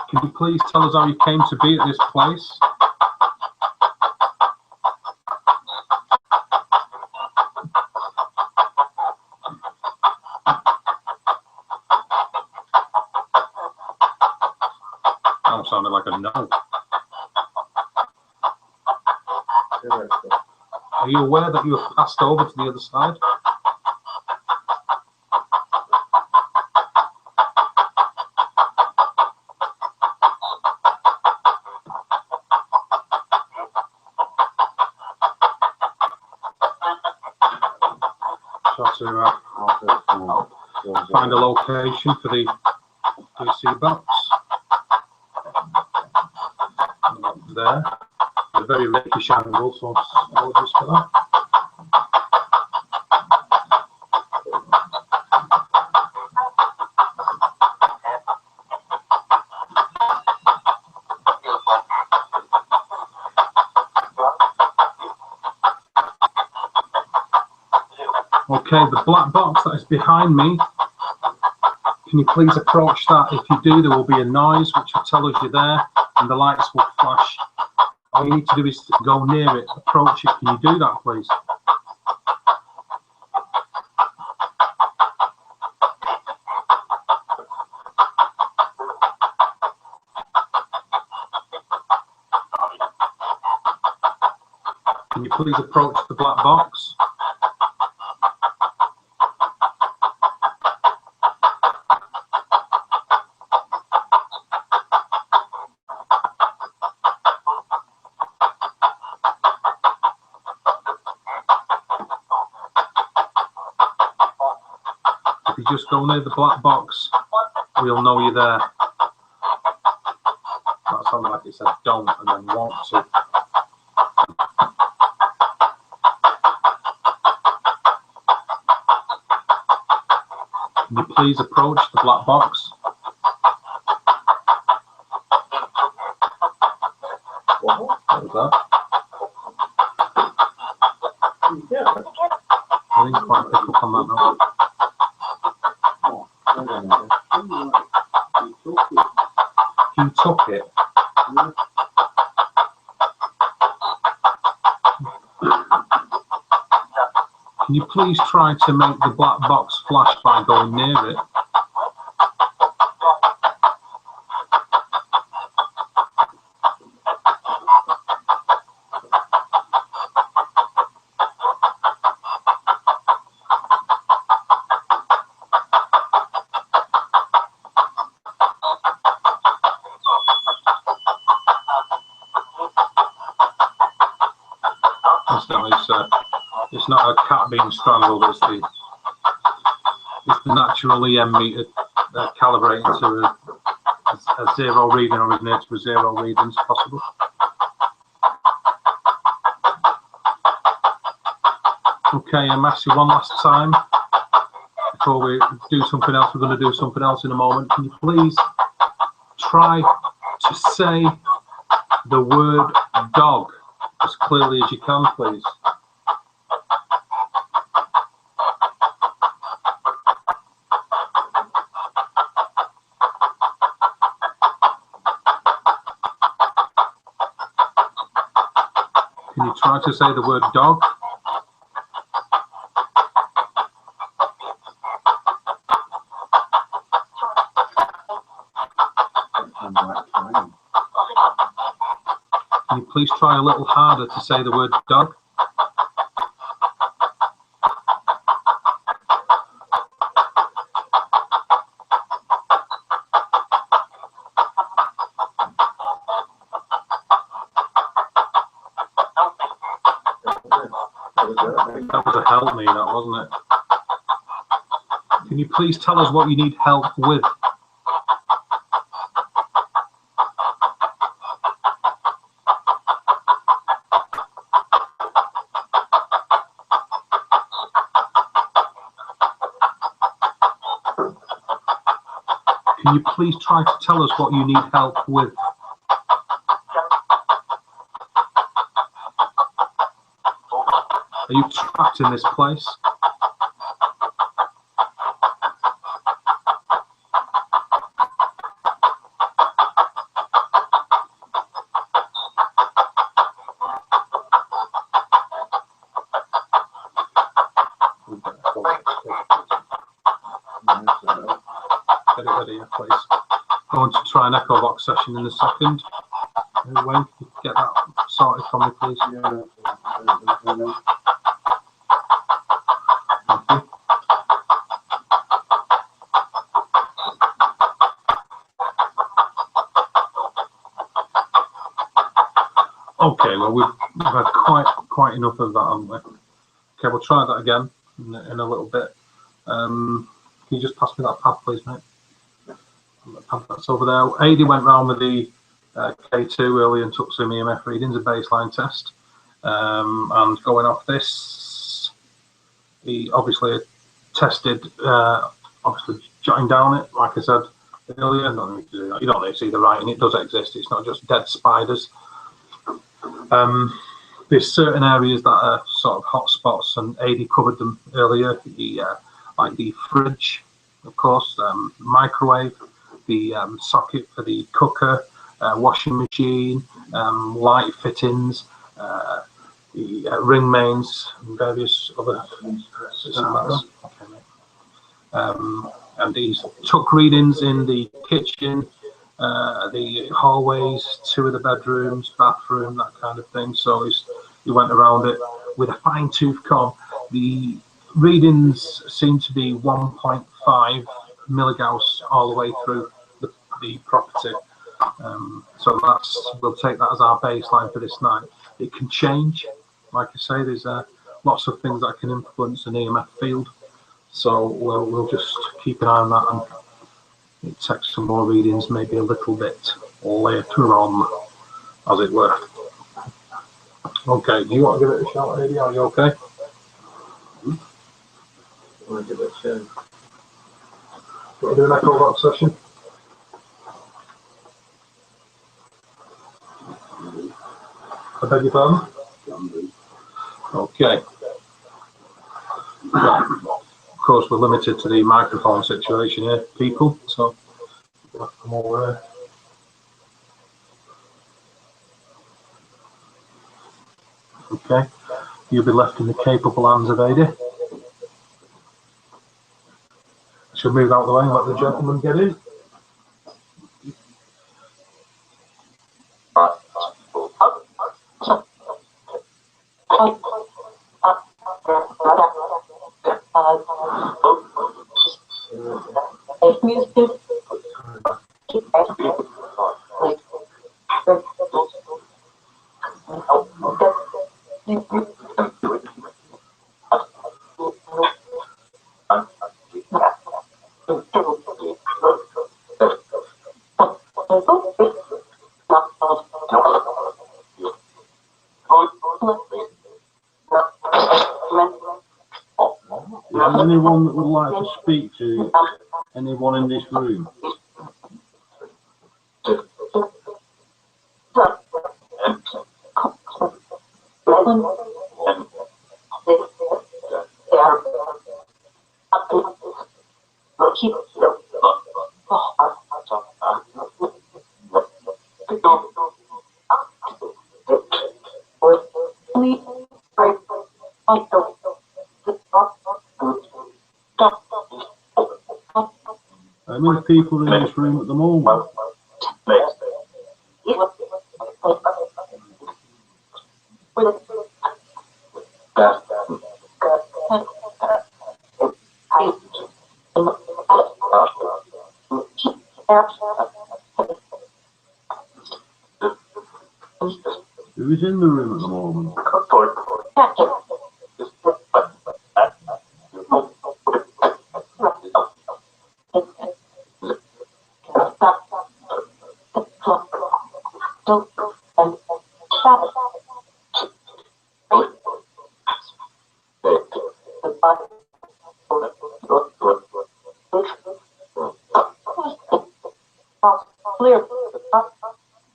Can you please tell us how you came to be at this place? That sounded like a no. Are you aware that you have passed over to the other side? try to find a location for the DC box. There, a very rakish angle, so apologies for that. Okay, the black box that is behind me, can you please approach that? If you do, there will be a noise which will tell us you're there, and the lights will flash. All you need to do is go near it, approach it. Can you do that, please? Can you please approach the black box? If you just go near the black box, we'll know you're there. That sounded like it said don't and then want to. Can you please approach the black box? What was that? I didn't quite pick up on that now. You took it. Can you please try to make the black box flash by going near it? It's not a cat being strangled, it's the natural EM meter calibrating to a zero reading, or as near to a zero reading as possible. Okay, I'm asking you one last time before we do something else. We're going to do something else in a moment. Can you please try to say the word dog as clearly as you can, please? Can you try to say the word dog? Can you please try a little harder to say the word dog? That was a help me, that wasn't it? Can you please tell us what you need help with? Can you please try to tell us what you need help with? Are you trapped in this place? Get it ready, please. I want to try an echo box session in a second. Wayne, can you get that sorted for me, please? Yeah. Thank you. Okay, well we've had quite enough of that, haven't we? Okay, we'll try that again. in a little bit. Can you just pass me that pad, please, mate? That's over there. AD went round with the K2 early and took some EMF readings, a baseline test. And going off this, he obviously tested, obviously jotting down it, like I said earlier. You don't need to see the writing, it does exist, it's not just dead spiders. There's certain areas that are sort of hot spots, and AD covered them earlier. Like the fridge, of course, microwave, the socket for the cooker, washing machine, light fittings, the ring mains, and various other systems. And these took readings in the kitchen, the hallways, 2 of the bedrooms, bathroom, that kind of thing. So he went around it with a fine-tooth comb. The readings seem to be 1.5 milligauss all the way through the property. So we'll take that as our baseline for this night. It can change. Like I say, there's lots of things that can influence an EMF field. So we'll just keep an eye on that and take some more readings, maybe a little bit later on, as it were. Okay, do you want to give it a shot, AD? Are you okay? I want to give it a shot. Do you want to do an echo box session? I beg your pardon? Okay. Of course, we're limited to the microphone situation here, people, so we'll have to come over here. Okay, you'll be left in the capable hands of AD. Should move out of the way and let the gentleman get in. Is there anyone that would like to speak to anyone in this room? How many people in this room at the moment? Who is in the room at the moment?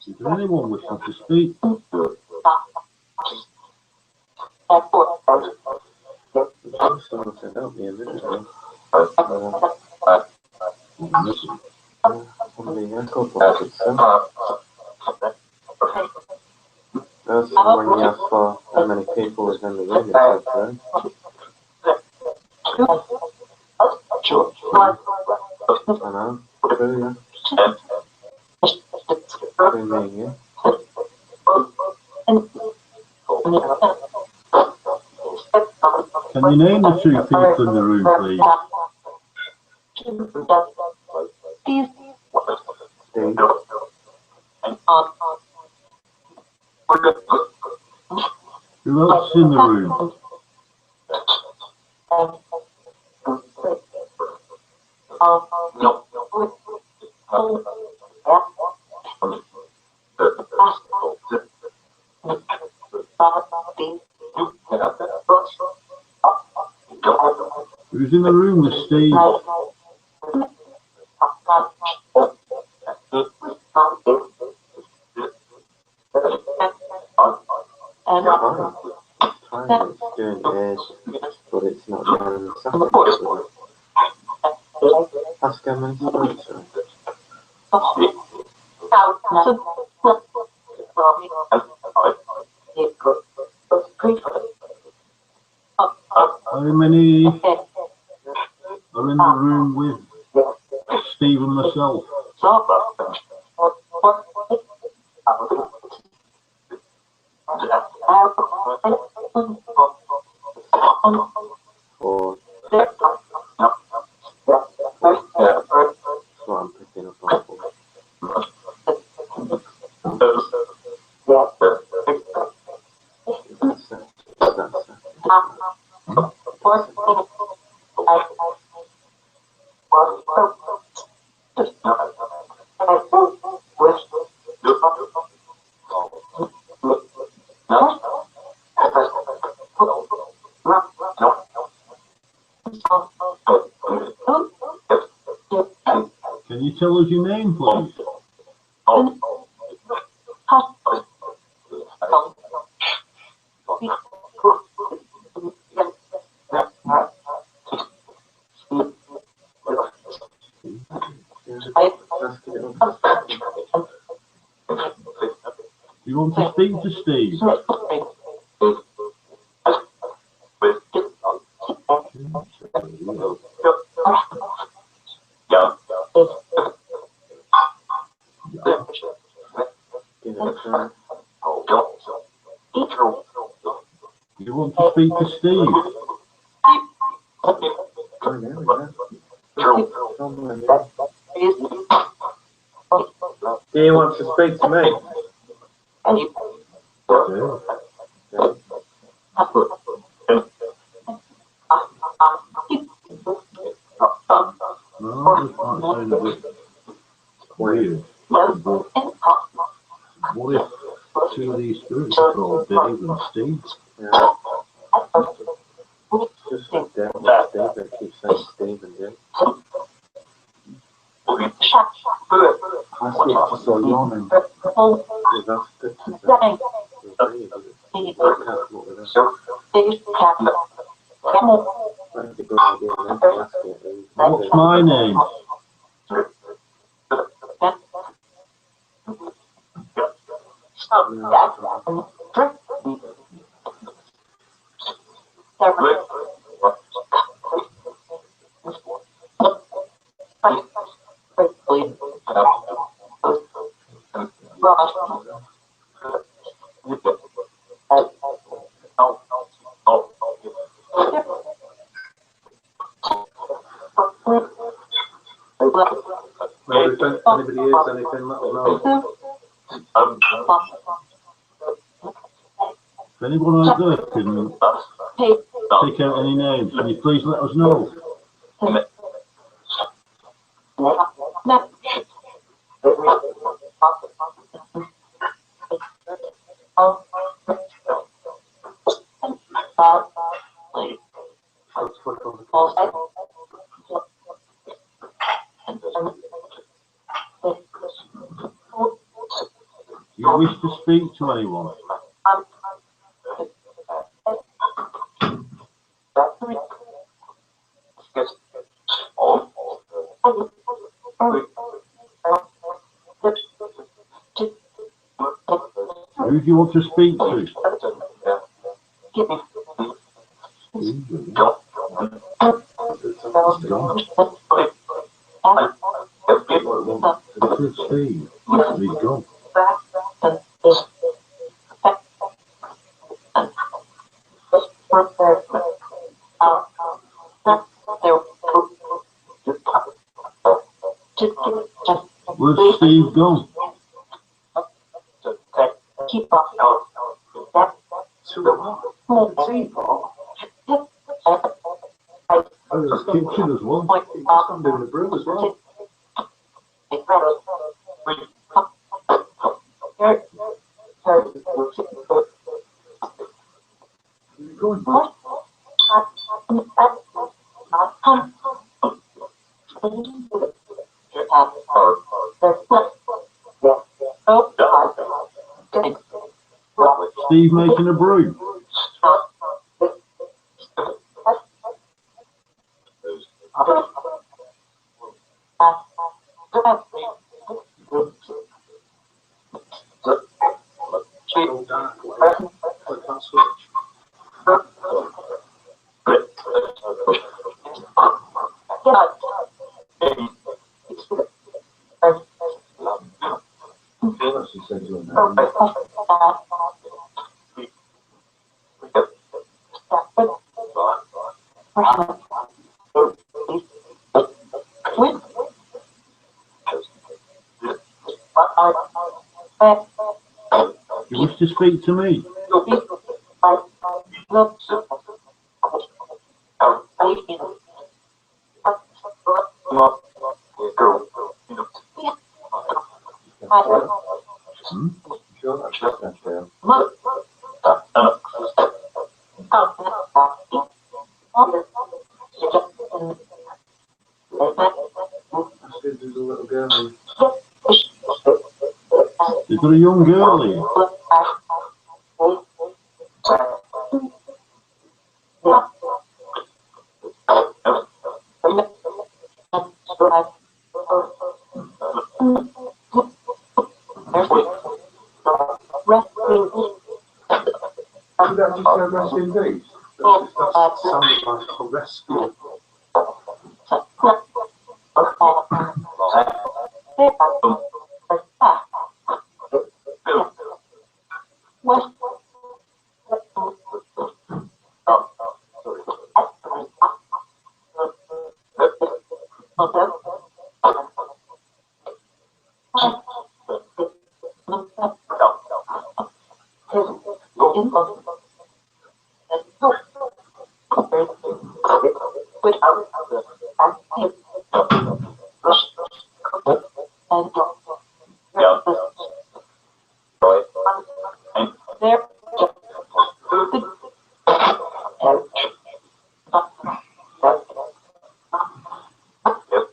Is there anyone wishing to speak? Someone said help me a minute ago. Somebody had a couple of it, so. That's when you asked for how many people was in the room, it said there. I know, true, yeah. Between me and you. Can you name the 2 people in the room, please? Steve. Who else is in the room? Who's in the room with Steve? It's doing days, but it's not doing the Saturday. Ask how many sponsors. How many are in the room with Steve and myself? Or that's what I'm picking up on. Can you tell us your name, please? You want to speak to Steve? You want to speak to Steve? Do you want to speak to me? No, this might sound a bit weird. But what if two of these spirits are called Dave and Steve? Yeah. Just like Dave and Steve, they keep saying Steve and Dave. I speak to so your name. We've asked it to say. We've agreed with it. We can't come up with that. That'd be a good idea then to ask it. What's my name? Maybe if anybody hears anything, let us know. If anyone out there can pick out any names, can you please let us know? Do you wish to speak to anyone? Who do you want to speak to? Steve. He's gone. Where's Steve gone? Oh, there's a kitchen as well. I'm doing a brew as well. Going. Steve making a brew. Go dark light. Click that switch. She said you're not. You wish to speak to me? Sure, that's just that there. I said there's a little girl here. You've got a young girl here. Did that just say rest in peace? That sounded like a rescue.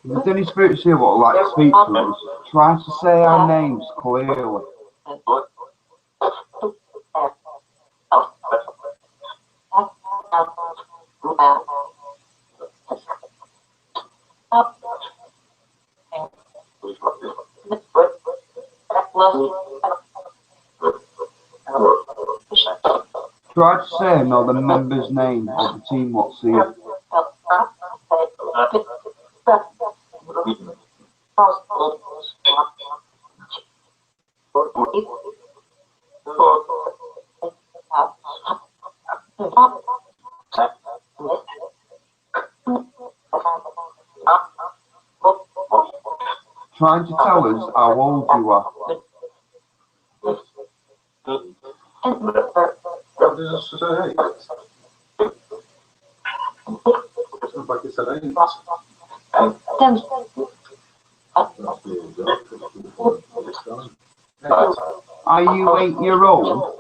If there's any spirits here what would like to speak to us, try to say our names clearly. Try to say another member's name of the team what's here. Trying to tell us how old you are. What does it say? Sounds like it said 8. Are you 8-year-old?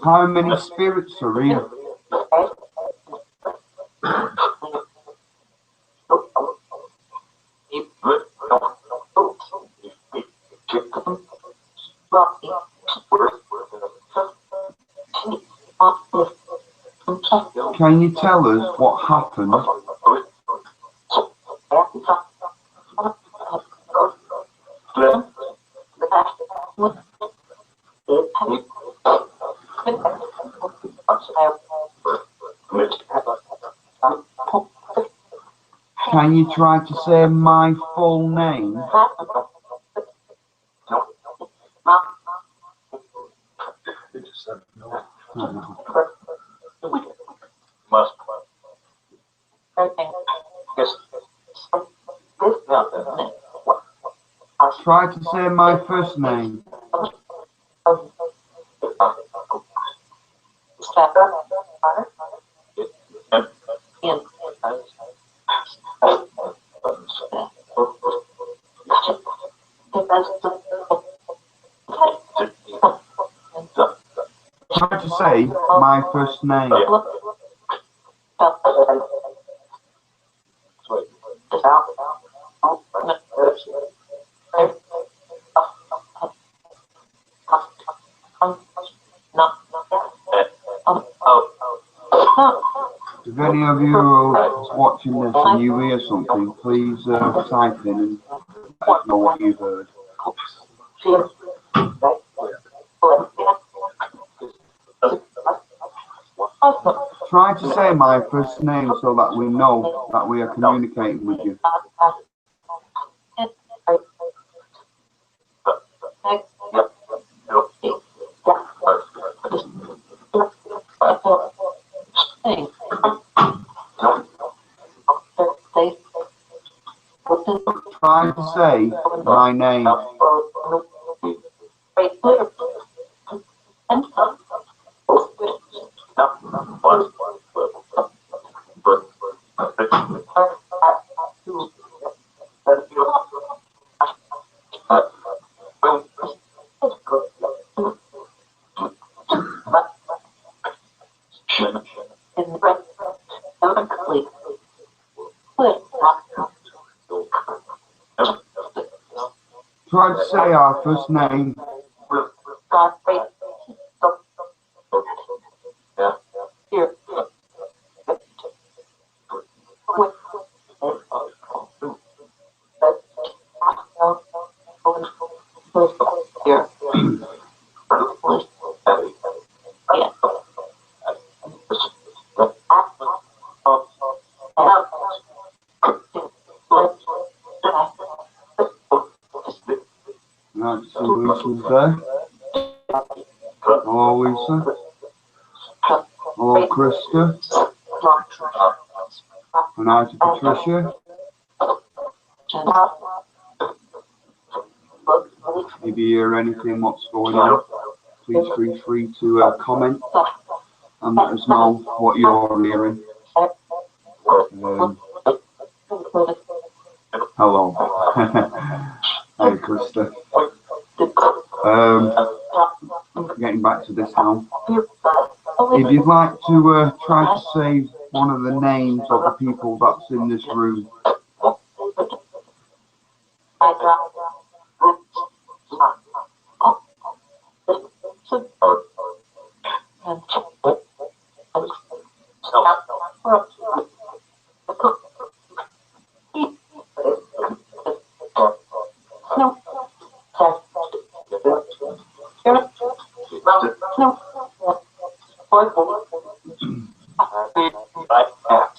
How many spirits are here? Can you tell us what happened? Can you try to say my full name? It just said no. Try to say my first name. Try to say my first name. If any of you are watching this and you hear something, please type in and let us know what you've heard. Try to say my first name so that we know that we are communicating with you. Try to say my name. Try to say our first name. Right, so Lisa's there. Hello, Lisa. Hello, Krista. And hi to Patricia. If you hear anything, what's going on, please feel free to comment and let us know what you're hearing. Hello. Hey, Krista. Getting back to this now. If you'd like to try to say one of the names of the people that's in this room.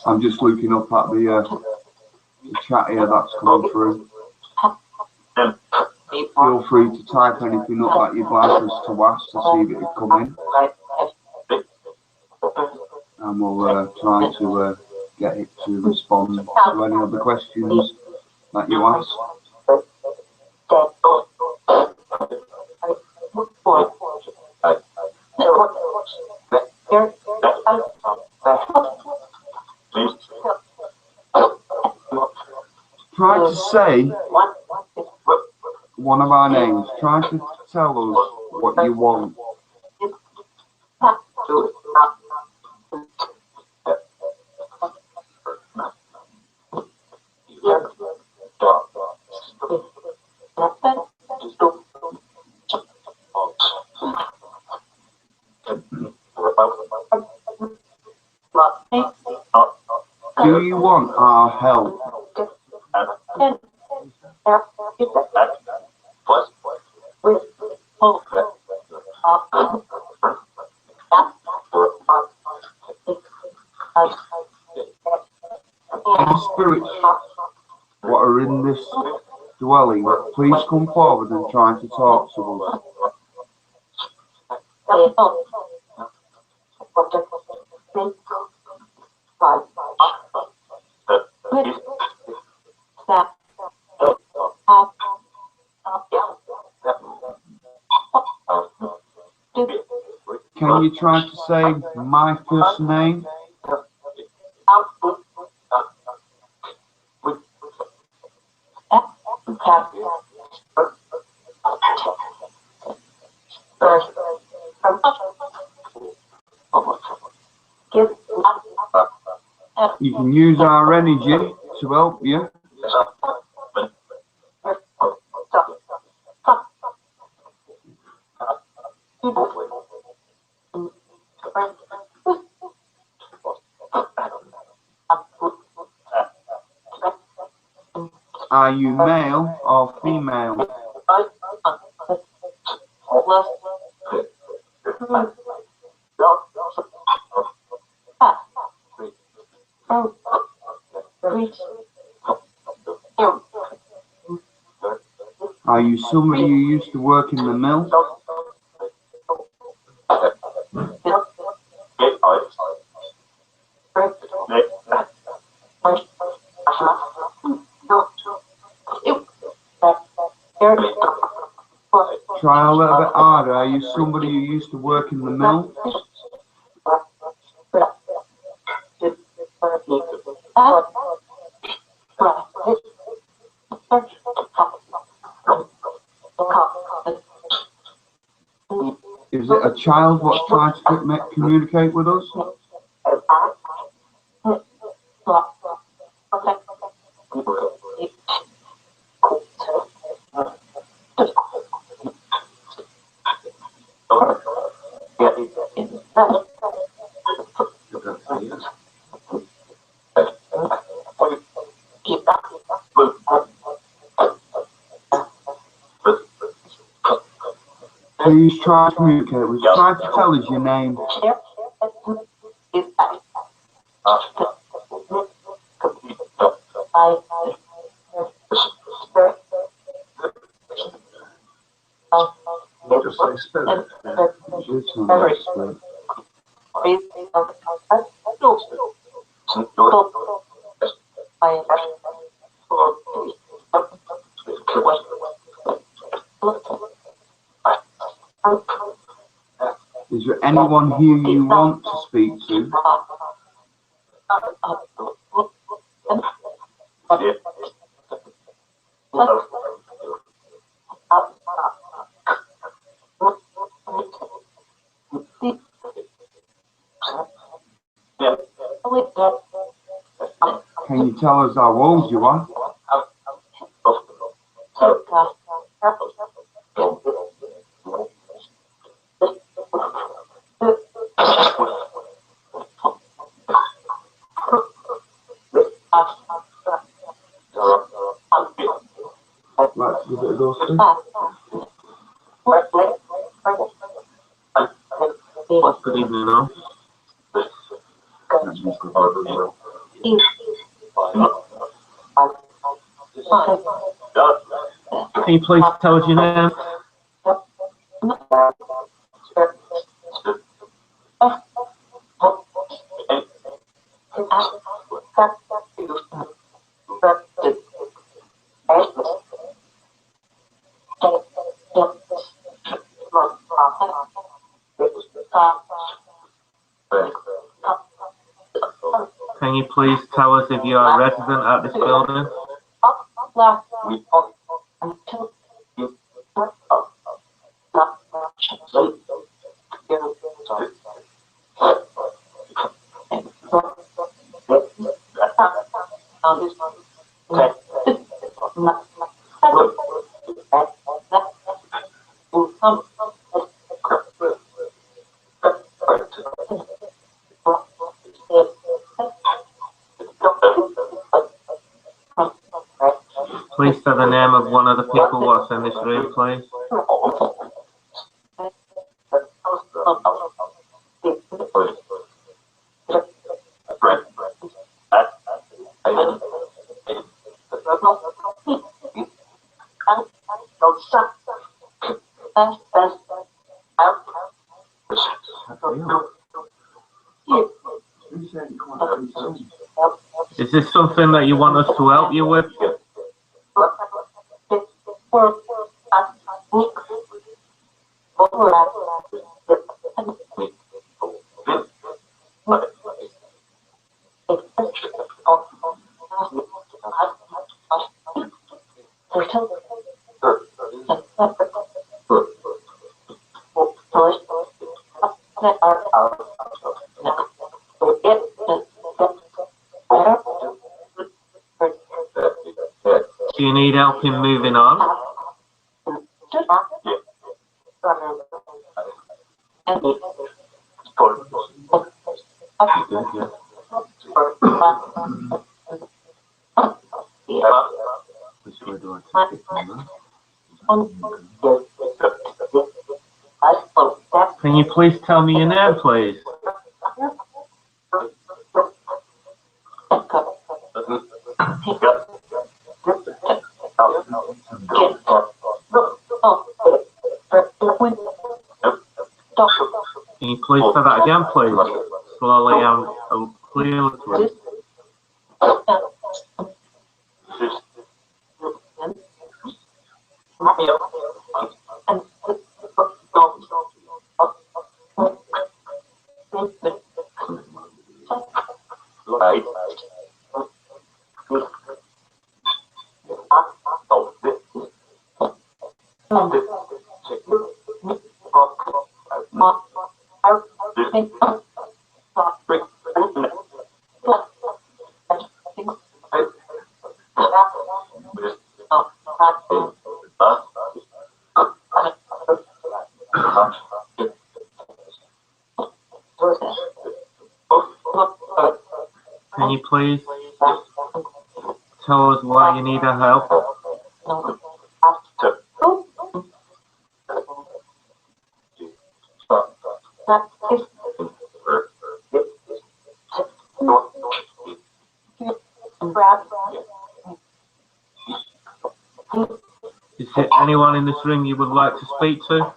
I'm just looking up at the chat here that's coming through. Feel free to type anything up that you'd like us to ask to see if it would come in. And we'll try to get it to respond to any of the questions that you ask. Try to say one of our names. Try to tell us what you want. Do you want our help? Any spirits what are in this dwelling, please come forward and try to talk to us. Can you try to say my first name? You can use our energy to help you. Are you male or female? Are you somebody who used to work in the mill? Try a little bit harder. Are you somebody who used to work in the mill? Is it a child what's trying to communicate with us? Please try to communicate with us. Try to tell us your name. Just say spirit. Is there anyone here you want to speak to? Can you tell us how old you are? Let's give it a go, sir. Good evening, all. Can you please tell us your name? Can you please tell us if you are a resident at this building? Please say the name of one of the people what's in this room, please. Is this something that you want us to help you with? Do you need help in moving on? Which way do I take it from there? Can you please tell me your name, please? Can you please say that again, please? Slowly and clearly, please. Can you please tell us why you need our help? Is there anyone in this room you would like to speak to?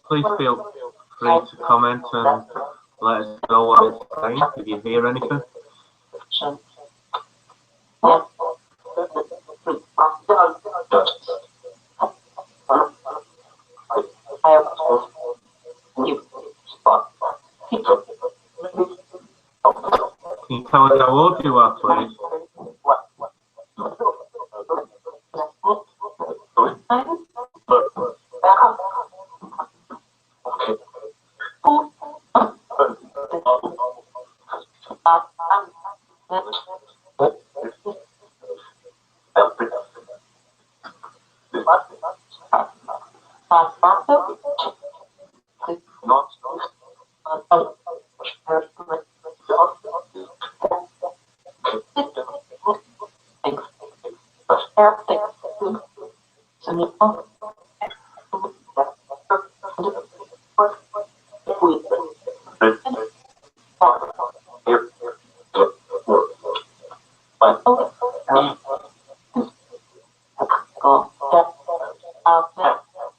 Please feel free to comment and let us know what it's saying if you hear anything. Can you tell us how old you are, please?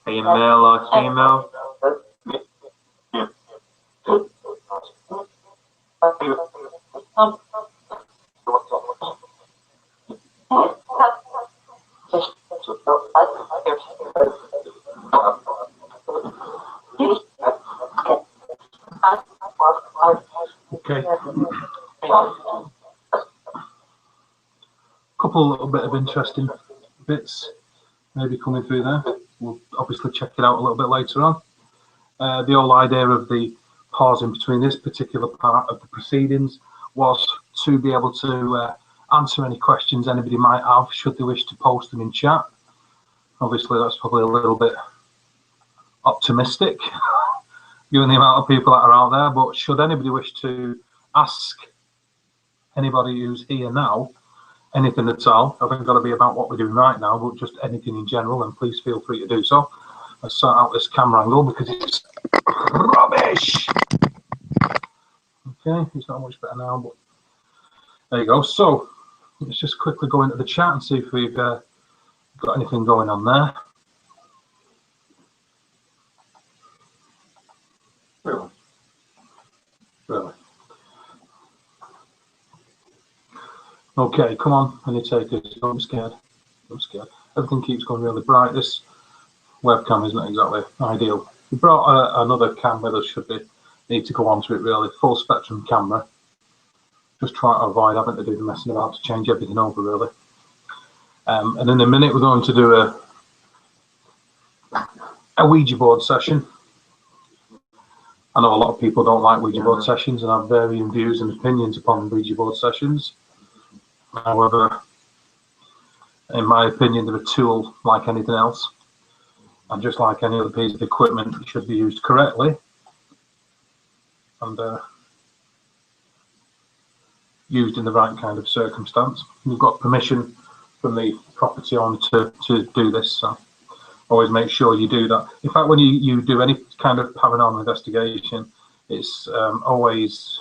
Are you male or female? Okay. Couple little bit of interesting bits maybe coming through there. We'll obviously check it out a little bit later on. The whole idea of the pause in between this particular part of the proceedings was to be able to answer any questions anybody might have should they wish to post them in chat. Obviously that's probably a little bit optimistic given the amount of people that are out there, but should anybody wish to ask anybody who's here now anything at all, I think it's got to be about what we're doing right now, but just anything in general, and please feel free to do so. Let's sort out this camera angle because it's rubbish. Okay, it's not much better now, but there you go. So let's just quickly go into the chat and see if we've got anything going on there. Really? Okay, come on, any takers. Don't be scared. Don't be scared. everything keeps going really bright. This webcam isn't exactly ideal. We brought another cam with us, need to go onto it really, full spectrum camera. Just try to avoid having to do the messing about to change everything over really. And in a minute we're going to do a Ouija board session. I know a lot of people don't like Ouija board sessions and have varying views and opinions upon Ouija board sessions. However, in my opinion, they're a tool like anything else. And just like any other piece of equipment, it should be used correctly. And used in the right kind of circumstance. You've got permission from the property owner to do this, so always make sure you do that. In fact, when you do any kind of paranormal investigation, it's always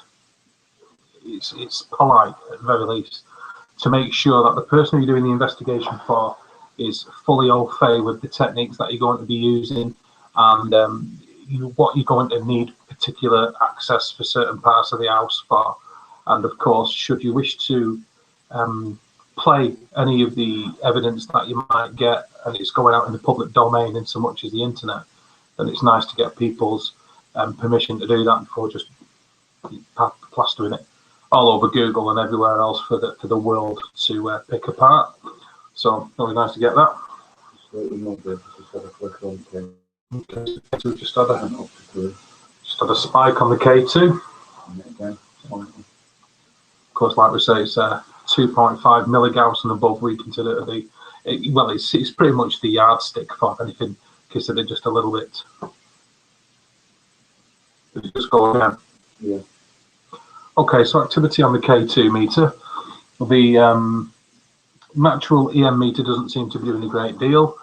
it's polite at the very least to make sure that the person you're doing the investigation for is fully au fait with the techniques that you're going to be using, and what you're going to need particular access for certain parts of the house for. And of course, should you wish to play any of the evidence that you might get and it's going out in the public domain in so much as the internet, then it's nice to get people's permission to do that before just plastering it all over Google and everywhere else for the world to pick apart. So always nice to get that. Okay, so just had a spike on the K2. Of course, like we say, it's 2.5 mellagauss and above. We consider it to be, it's pretty much the yardstick for anything considered just a little bit. Did it just go again? Yeah. Okay, so activity on the K2 meter. The natural EM meter doesn't seem to be doing a great deal.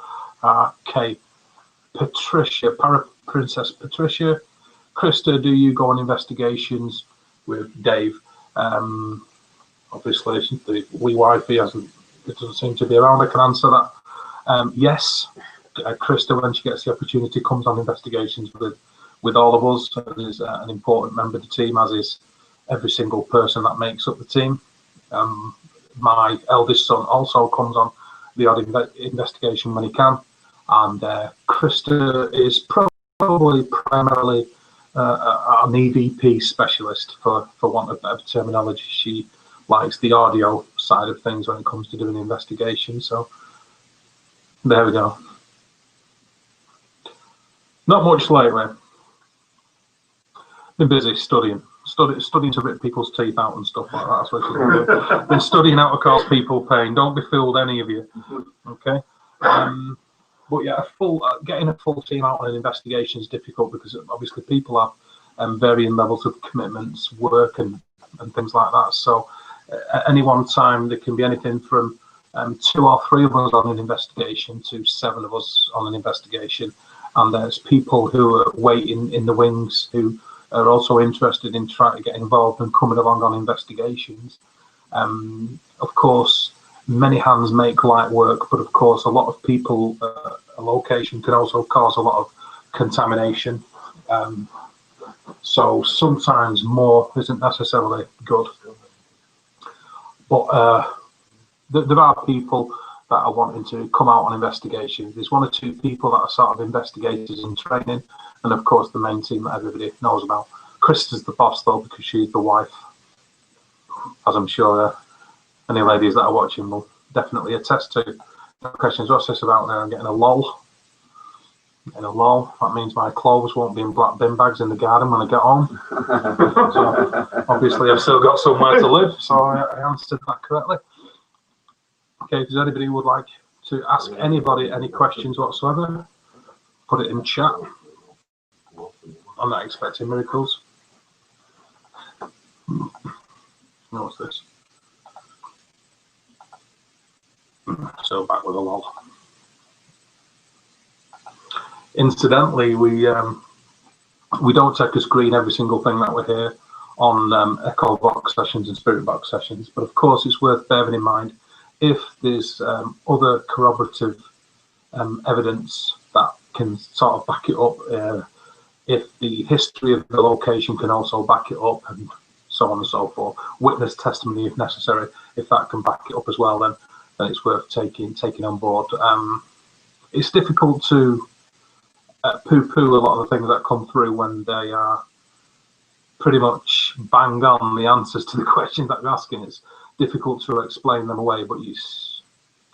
Patricia, Princess Patricia. Krista, do you go on investigations with Dave? Obviously, the wee wifey doesn't seem to be around. I can answer that. Yes, Krista, when she gets the opportunity, comes on investigations with all of us. Is an important member of the team, as is every single person that makes up the team. My eldest son also comes on the odd investigation when he can, and Krista is probably primarily an EVP specialist, for want of better terminology. She likes the audio side of things when it comes to doing the investigation. So there we go. Not much lately. Been busy studying to rip people's teeth out and stuff like that. That's what she's been doing. Been studying how to cause people pain. Don't be fooled, any of you. Okay. But yeah, getting a full team out on an investigation is difficult because obviously people have varying levels of commitments, work, and things like that. So at any one time, there can be anything from 2 or 3 of us on an investigation to 7 of us on an investigation. And there's people who are waiting in the wings who are also interested in trying to get involved and coming along on investigations. Of course, many hands make light work, but of course, a lot of people, a location can also cause a lot of contamination. So sometimes more isn't necessarily good. But there are people that are wanting to come out on investigations. There's 1 or 2 people that are sort of investigators in training, and of course the main team that everybody knows about. Krista's the boss though, because she's the wife, as I'm sure any ladies that are watching will definitely attest to. No questions. What's this about now? I'm getting a lol. Getting a lol. That means my clothes won't be in black bin bags in the garden when I get home. So obviously I've still got somewhere to live, so I answered that correctly. Okay, if there's anybody who would like to ask anybody any questions whatsoever, put it in chat. I'm not expecting miracles. What's this? So back with a lol. Incidentally, we don't take as green every single thing that we hear on echo box sessions and spirit box sessions, but of course it's worth bearing in mind if there's other corroborative evidence that can sort of back it up, if the history of the location can also back it up, and so on and so forth. Witness testimony if necessary, if that can back it up as well, then then it's worth taking on board. It's difficult to poo-poo a lot of the things that come through when they are pretty much bang on the answers to the questions that you're asking. It's difficult to explain them away, but it's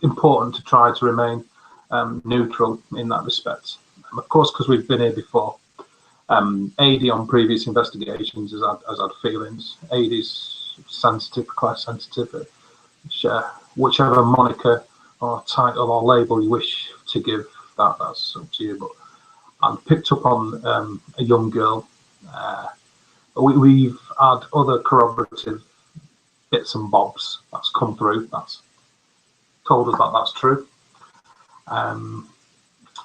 important to try to remain neutral in that respect. And of course, because we've been here before, AD on previous investigations has had feelings. AD is sensitive, quite sensitive, whichever moniker or title or label you wish to give, that's up to you. But I've picked up on a young girl. We've had other corroborative bits and bobs that's come through. That's told us that that's true.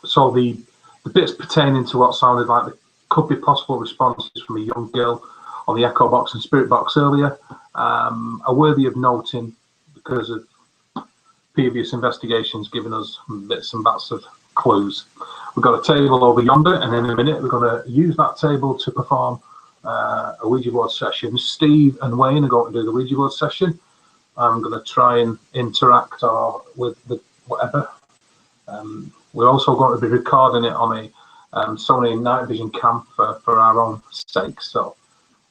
So the bits pertaining to what sounded like there could be possible responses from a young girl on the echo box and spirit box earlier are worthy of noting because of previous investigations giving us bits and bats of clues. We've got a table over yonder, and in a minute we're going to use that table to perform a Ouija board session. Steve and Wayne are going to do the Ouija board session. I'm going to try and interact with the whatever. We're also going to be recording it on a Sony night vision cam for our own sake. So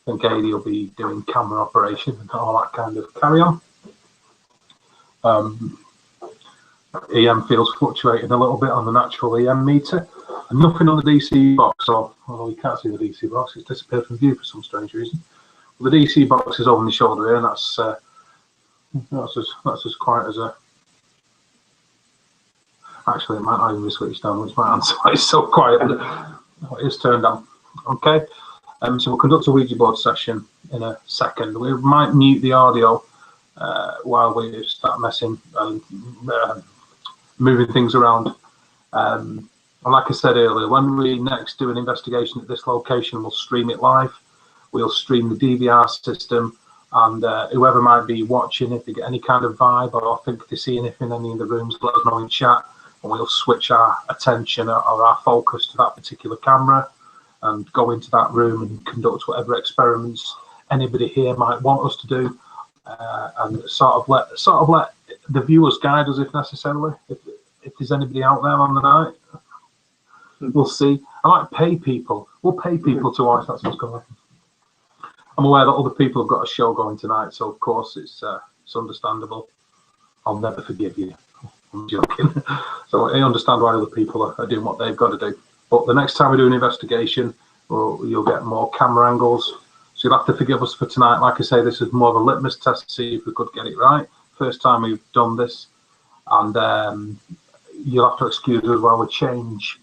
I think AD will be doing camera operation and all that kind of carry on. EM fields fluctuating a little bit on the natural EM meter. And nothing on the DC box, although you can't see the DC box, it's disappeared from view for some strange reason. Well, the DC box is over my shoulder here, and that's as quiet as a. Actually, it might not even be switched on, which might answer why it's so quiet. But it is turned on. Okay, so we'll conduct a Ouija board session in a second. We might mute the audio while we start messing and moving things around. And like I said earlier, when we next do an investigation at this location, we'll stream it live. We'll stream the DVR system, and whoever might be watching, if they get any kind of vibe or think they see anything in any of the rooms, let us know in chat, and we'll switch our attention or our focus to that particular camera and go into that room and conduct whatever experiments anybody here might want us to do, and sort of let the viewers guide us if necessary. If there's anybody out there on the night. We'll see. I might pay people. We'll pay people to watch. That's what's going on. I'm aware that other people have got a show going tonight, so of course it's understandable. I'll never forgive you. I'm joking. So I understand why other people are doing what they've got to do. But the next time we do an investigation, you'll get more camera angles. So you'll have to forgive us for tonight. Like I say, this is more of a litmus test to see if we could get it right. First time we've done this, and you'll have to excuse us while we change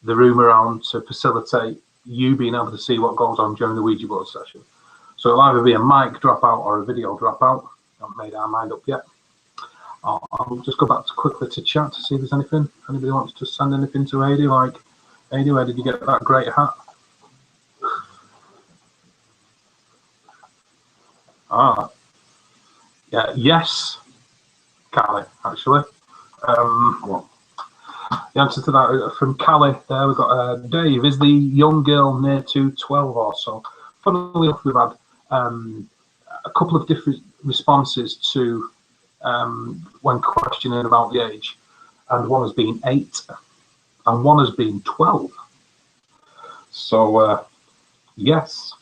the room around to facilitate you being able to see what goes on during the Ouija board session. So it'll either be a mic dropout or a video dropout. Haven't made our mind up yet. I'll just go back quickly to chat to see if there's anything. Anybody wants to send anything to AD, like, AD, where did you get that great hat? Yeah, yes, Callie, actually. The answer to that from Callie there, we've got Dave, is the young girl near to 12 or so? Funnily enough, we've had a couple of different responses to when questioning about the age, and one has been 8 and one has been 12. So yes,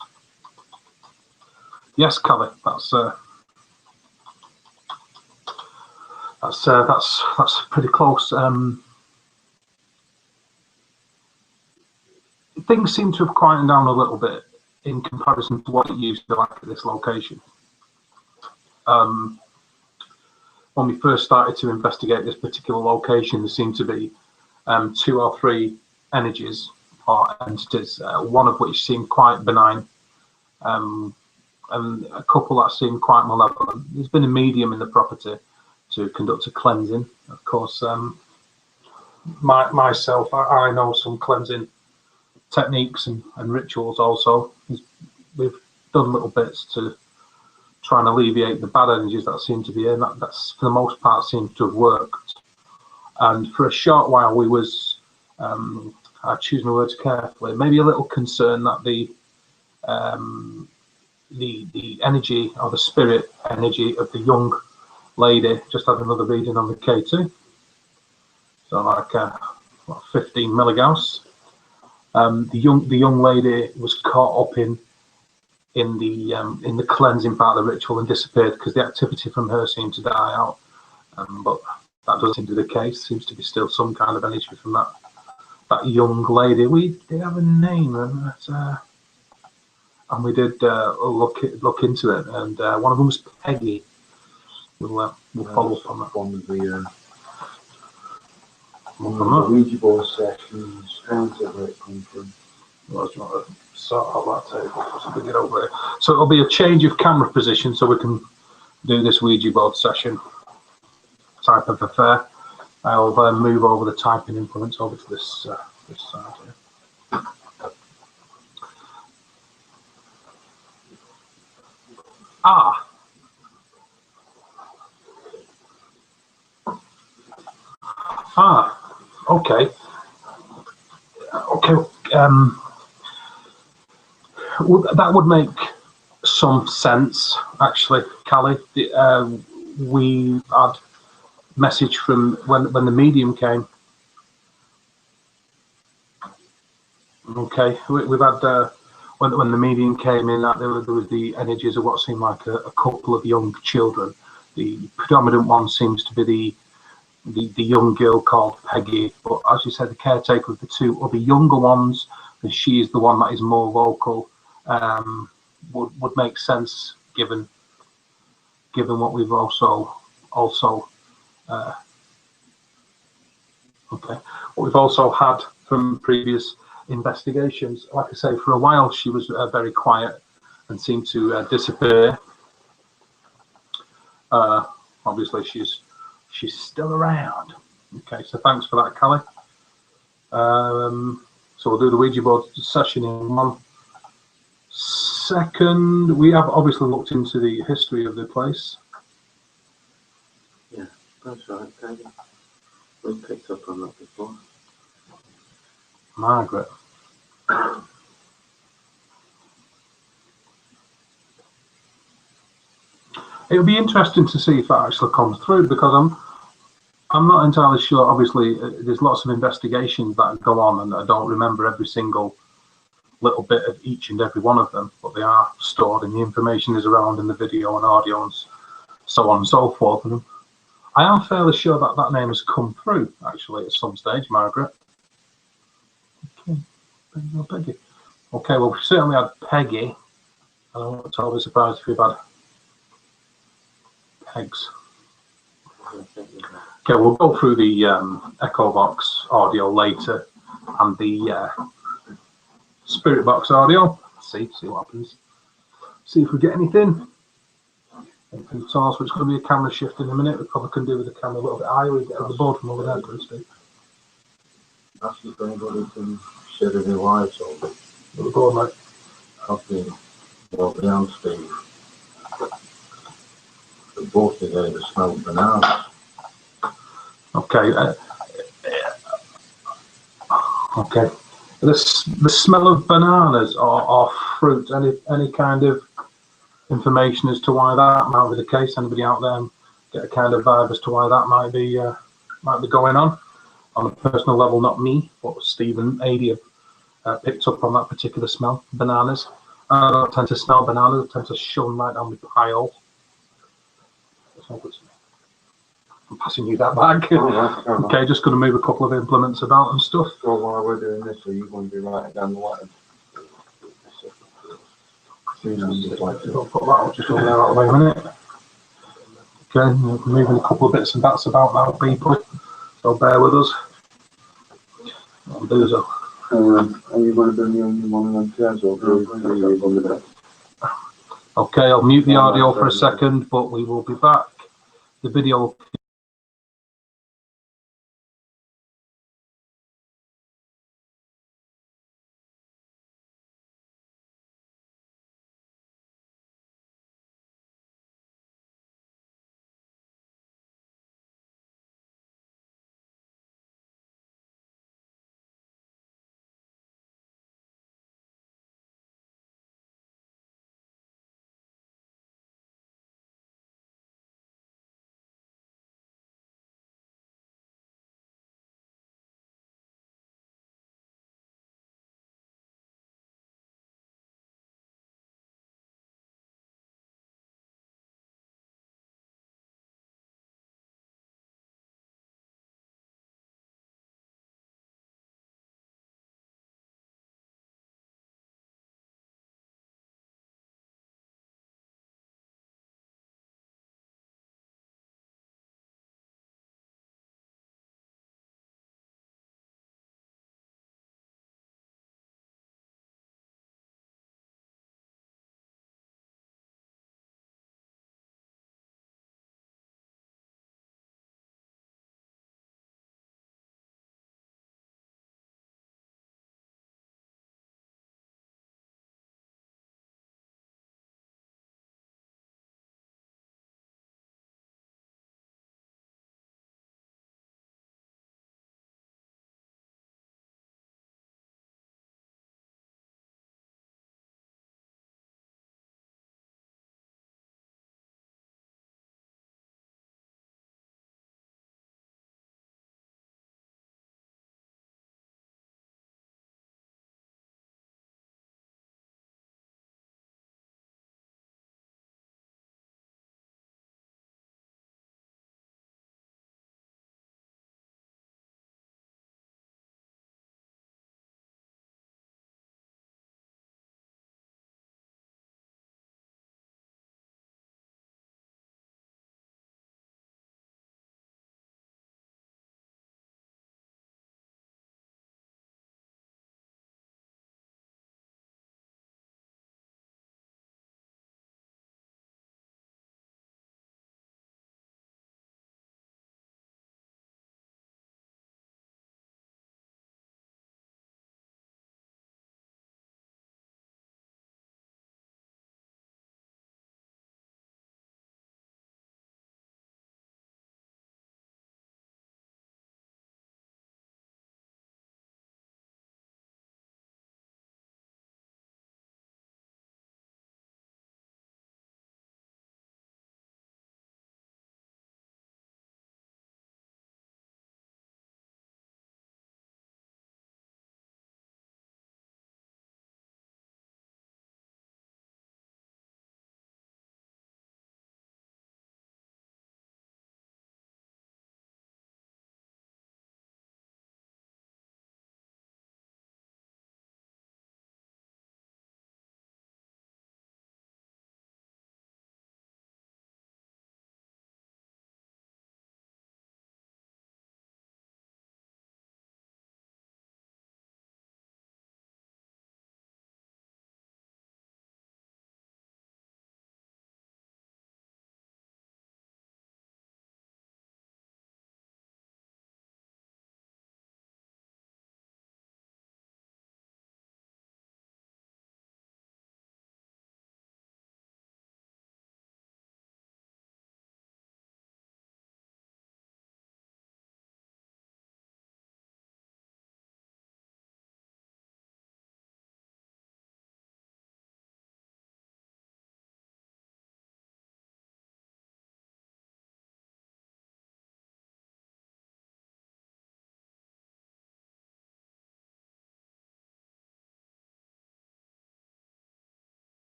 Callie, that's pretty close. Things seem to have quietened down a little bit in comparison to what it used to be like at this location. When we first started to investigate this particular location, there seemed to be 2 or 3 energies or entities, one of which seemed quite benign, and a couple that seemed quite malevolent. There's been a medium in the property to conduct a cleansing. Of course, myself, I know some cleansing techniques and rituals also. We've done little bits to try and alleviate the bad energies that seem to be in. That's for the most part seems to have worked. And for a short while we was, I choose my words carefully, maybe a little concerned that the energy or the spirit energy of the young lady just had another reading on the K2, so like 15 milligauss. The young lady was caught up in the cleansing part of the ritual and disappeared because the activity from her seemed to die out. But that doesn't seem to be the case. Seems to be still some kind of energy from that young lady. We did have a name, and we did look into it, and one of them was Peggy. We'll follow up on that. One of the Ouija board sessions, where it comes from. Well, do you want to sort out that table so we can get over it? So it'll be a change of camera position so we can do this Ouija board session type of affair. I'll move over the typing implements over to this side here. Okay. That would make some sense, actually, Callie. We had message from when the medium came. Okay, we've had when the medium came in, that there was the energies of what seemed like a couple of young children. The predominant one seems to be the young girl called Peggy, but as you said, the caretaker of the two other younger ones, and she is the one that is more vocal, would make sense given what we've also what we've also had from previous investigations. Like I say, for a while she was very quiet and seemed to disappear. Obviously she's still around. Okay, so thanks for that, Callie. So we'll do the Ouija board session in 1 second. We have obviously looked into the history of the place. Yeah, that's right, David. We picked up on that before. Margaret. It'll be interesting to see if that actually comes through, because I'm not entirely sure. Obviously, there's lots of investigations that go on, and I don't remember every single little bit of each and every one of them, but they are stored, and the information is around in the video and audio and so on and so forth. And I am fairly sure that that name has come through, actually, at some stage, Margaret. Okay, Peggy. Okay, well, we've certainly had Peggy. I'm not totally surprised if we've had Pegs. Okay, we'll go through the Echo Box audio later and the Spirit Box audio. See what happens. See if we get anything. Anything source, which is going to be a camera shift in a minute. We probably can do with the camera a little bit higher. We get the board from over there, couldn't Steve? Ask if anybody can shed any light on it. The board, mate. I've been walking down, Steve. The both of them smell bananas. Okay. Okay. The smell of bananas or fruit. Any kind of information as to why that might be the case? Anybody out there get a kind of vibe as to why that might be going on a personal level? Not me, but Stephen Adi picked up on that particular smell. Bananas. I don't tend to smell bananas. I tend to shun right down the pile. That's not good to me. I'm passing you that bag. Okay, just going to move a couple of implements about and stuff. So while we're doing this, are you going to be writing down the letter? I'll put that up just over there out of the way a minute. Okay, we're moving a couple of bits and bats about now, people. So bear with us. I'll do so. Are you going to bring me on one of them chairs or Okay, I'll mute the audio for a second, but we will be back. The video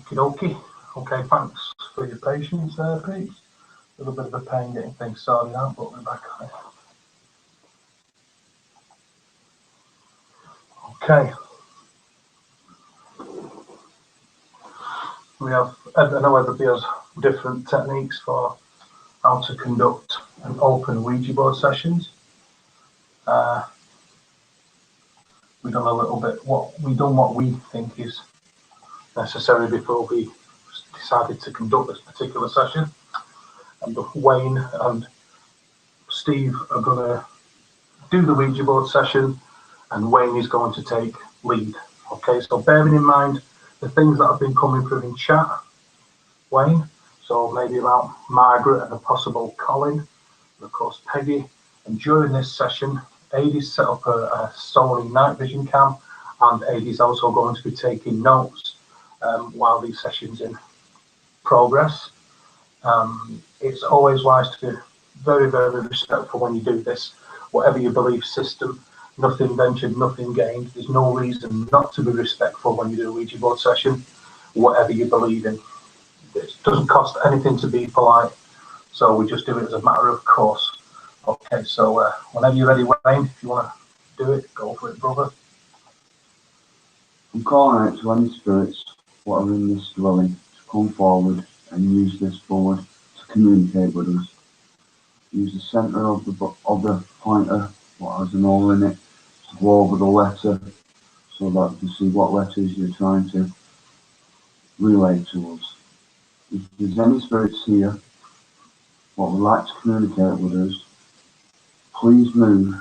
Okie dokie. Okay, thanks for your patience there, Pete. A little bit of a pain getting things sorted out, but we're back on it. Okay. We have, I know everybody has different techniques for how to conduct an open Ouija board sessions. We've done a little bit, what we think is necessary before we decided to conduct this particular session. And Wayne and Steve are going to do the Ouija board session, and Wayne is going to take lead. Okay, so bearing in mind the things that have been coming through in chat, Wayne, so maybe about Margaret and a possible Colin, and of course Peggy. And during this session, Adie's set up a Sony night vision cam, and Adie's also going to be taking notes while these sessions in progress. It's always wise to be very, very respectful when you do this. Whatever your belief system, nothing ventured, nothing gained. There's no reason not to be respectful when you do a Ouija board session, whatever you believe in. It doesn't cost anything to be polite, so we just do it as a matter of course. Okay, so whenever you're ready, Wayne, if you want to do it, go for it, brother. I'm calling out to any spirits what are in this dwelling to come forward and use this board to communicate with us. Use the centre of the pointer, what has an hole in it, to go over the letter so that you can see what letters you're trying to relay to us. If there's any spirits here what would like to communicate with us, please move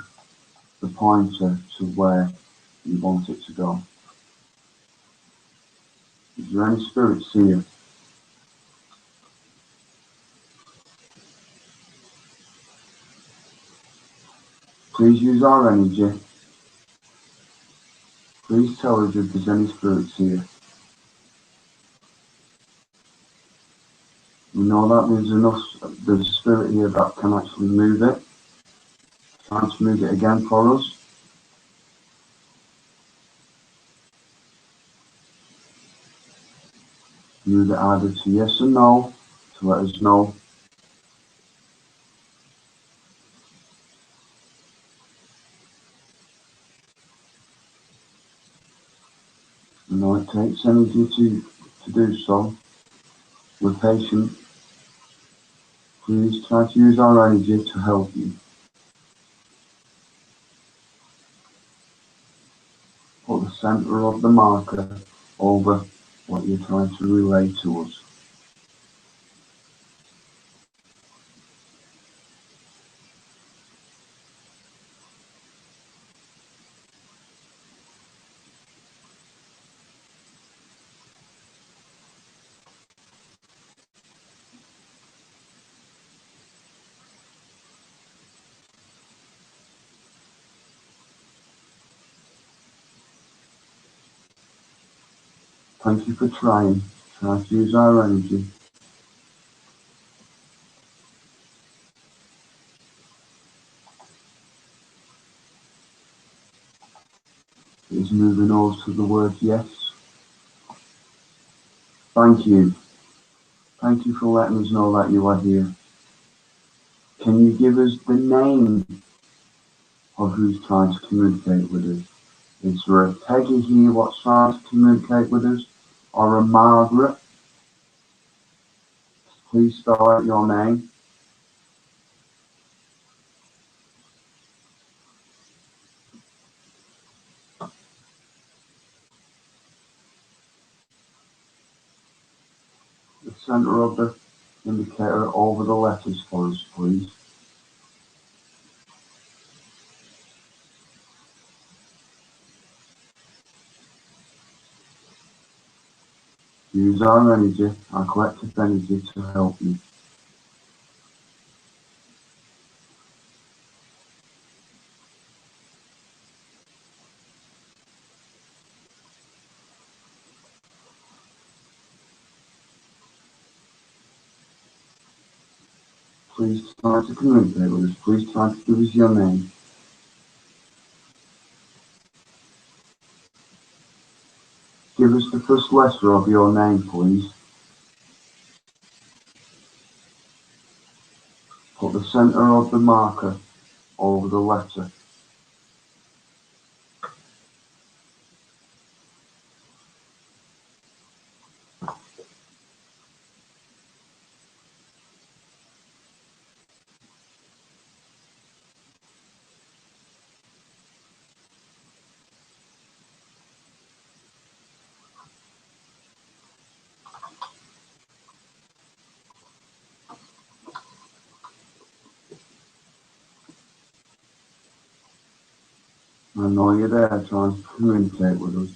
the pointer to where you want it to go. Is there any spirits here? Please use our energy. Please tell us if there's any spirits here. We know that there's a spirit here that can actually move it. Trying to move it again for us. Move it either to yes or no to let us know. I know it takes energy to do so. We're patient. Please try to use our energy to help you. Put the centre of the marker over what you're trying to relay to us. Thank you for trying. Try to use our energy. It is moving over to the word yes. Thank you. Thank you for letting us know that you are here. Can you give us the name of who's trying to communicate with us? Is there a Peggy here what's trying to communicate with us? Or a Margaret? Please spell out your name. The centre of the indicator over the letters for us, please. Use our energy, our collective energy to help you. Please try to communicate with us. Please try to give us your name. give us the first letter of your name, please. Put the centre of the marker over the letter. I know you're there trying to communicate with us.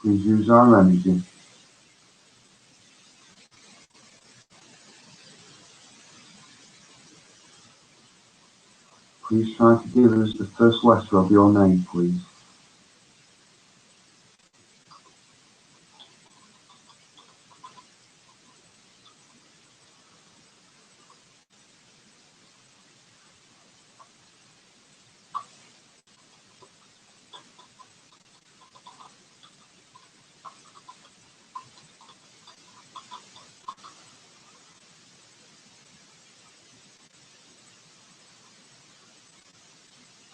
Please use our energy. Please try to give us the first letter of your name, please.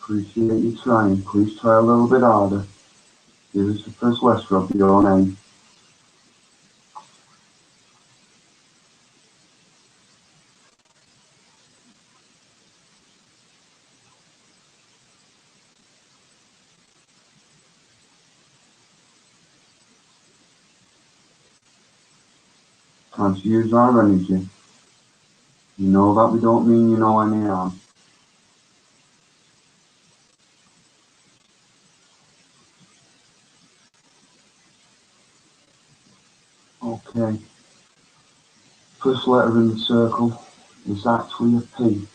Appreciate you trying. Please try a little bit harder. Give us the first letter of your name. Trying to use our energy. You know that we don't mean you know any harm. Okay. First letter in the circle is actually a P.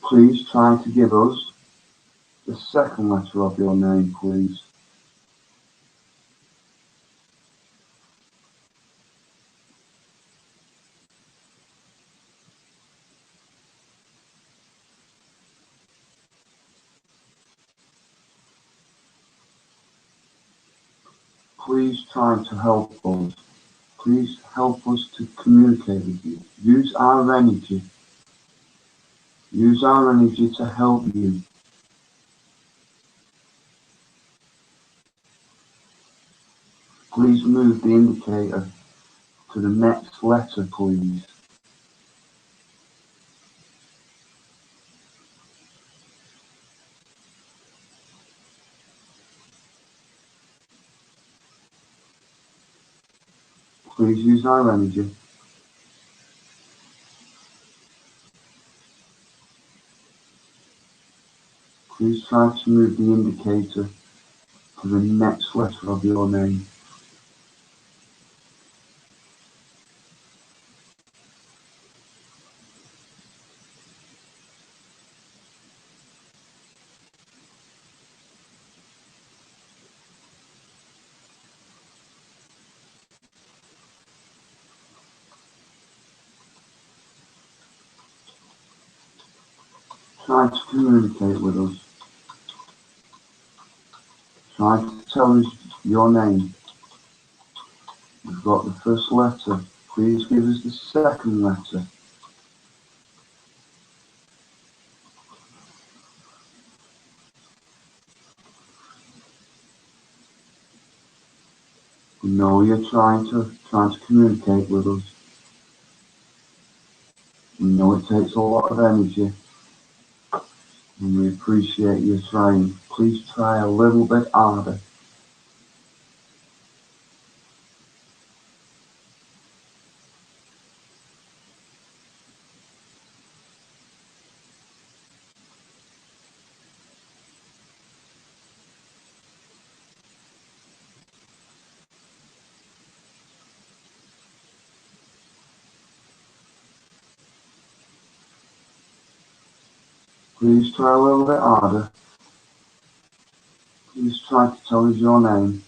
Please try to give us the second letter of your name, please. Please try to help us. Please help us to communicate with you. Use our energy. Use our energy to help you. Please move the indicator to the next letter, please. Please use our energy. Please try to move the indicator to the next letter of your name. Try to communicate with us. Try to tell us your name. We've got the first letter. Please give us the second letter. We know you're trying to communicate with us. We know it takes a lot of energy. And we appreciate you trying. Please try a little bit harder. Please try a little bit harder. Please try to tell us your name.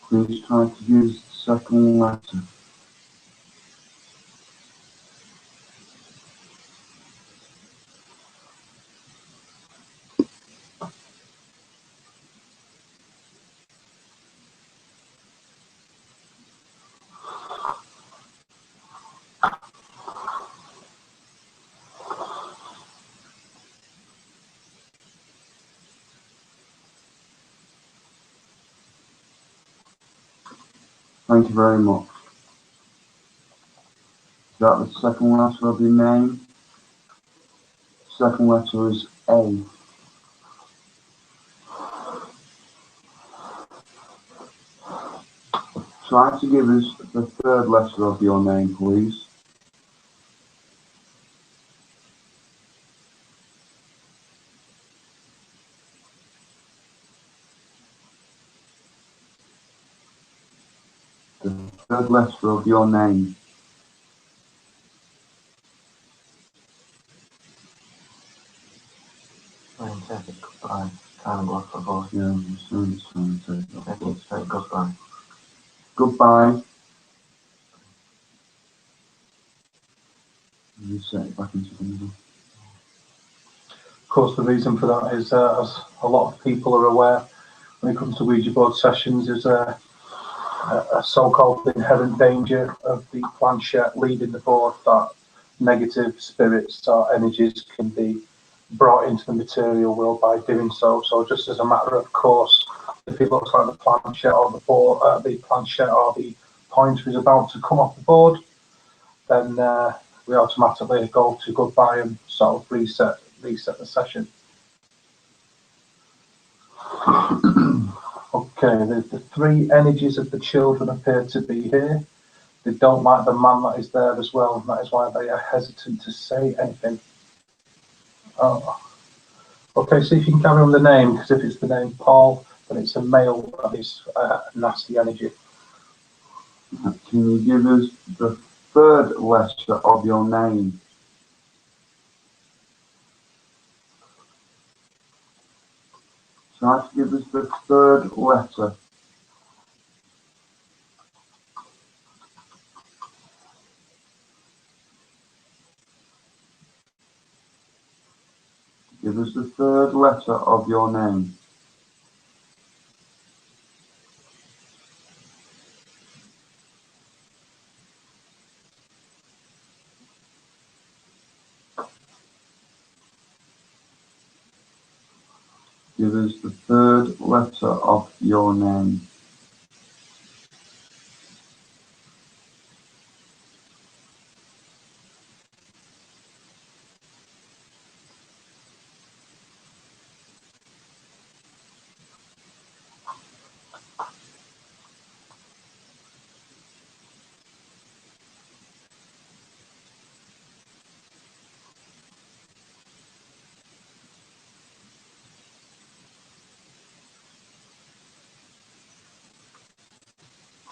Please try to use the second letter. Thank you very much. Is that the second letter of your name? Second letter is A. Try to give us the third letter of your name, please. The third letter of your name. Goodbye. Time and for both. Yeah, I'm trying to Thank you. Say goodbye. Goodbye. You set it back into the middle. Of course, the reason for that is, as a lot of people are aware, when it comes to Ouija board sessions, is a so-called inherent danger of the planchette leading the board, that negative spirits or energies can be brought into the material world by doing so. So just as a matter of course, if it looks like the planchette or the board, the planchette or the pointer is about to come off the board, then we automatically go to goodbye and sort of reset the session. Okay, the three energies of the children appear to be here. They don't like the man that is there as well. That is why they are hesitant to say anything. Oh. Okay, see if you can carry on the name, because if it's the name Paul, then it's a male that is nasty energy. Can you give us the third letter of your name? Try to give us the third letter. Give us the third letter of your name. Give us the third letter of your name.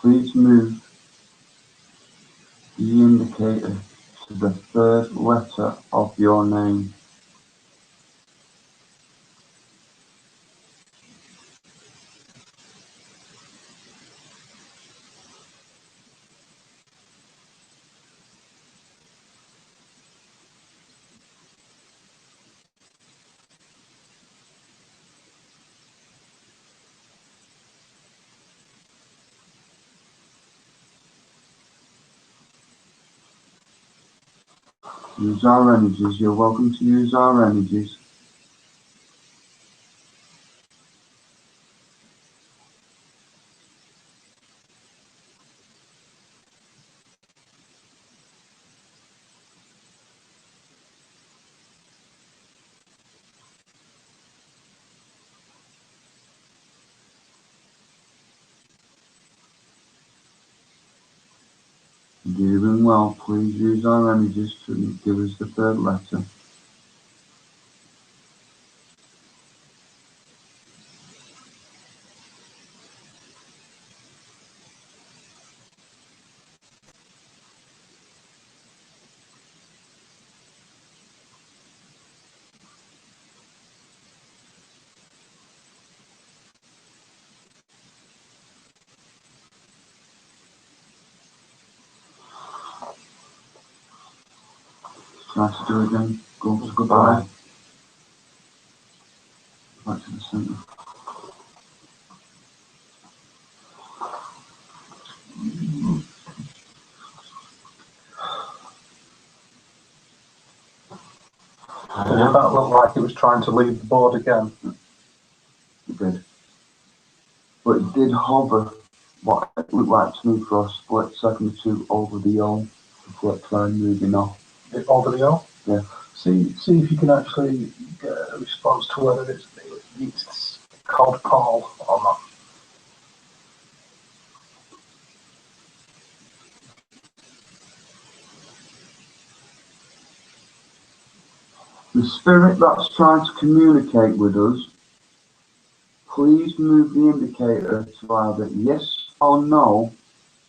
Please move the indicator to the third letter of your name. Use our energies. You're welcome to use our energies. You're doing well. Please use our energies to give us the third letter. Try to do again. Go to goodbye. Back to the centre. Did that look like it was trying to leave the board again? It did. But it did hover what it looked like to me for a split second or two over the O before it tried moving off. Over the O? Yeah. See if you can actually get a response to whether it's called Paul or not. The spirit that's trying to communicate with us, please move the indicator to either yes or no.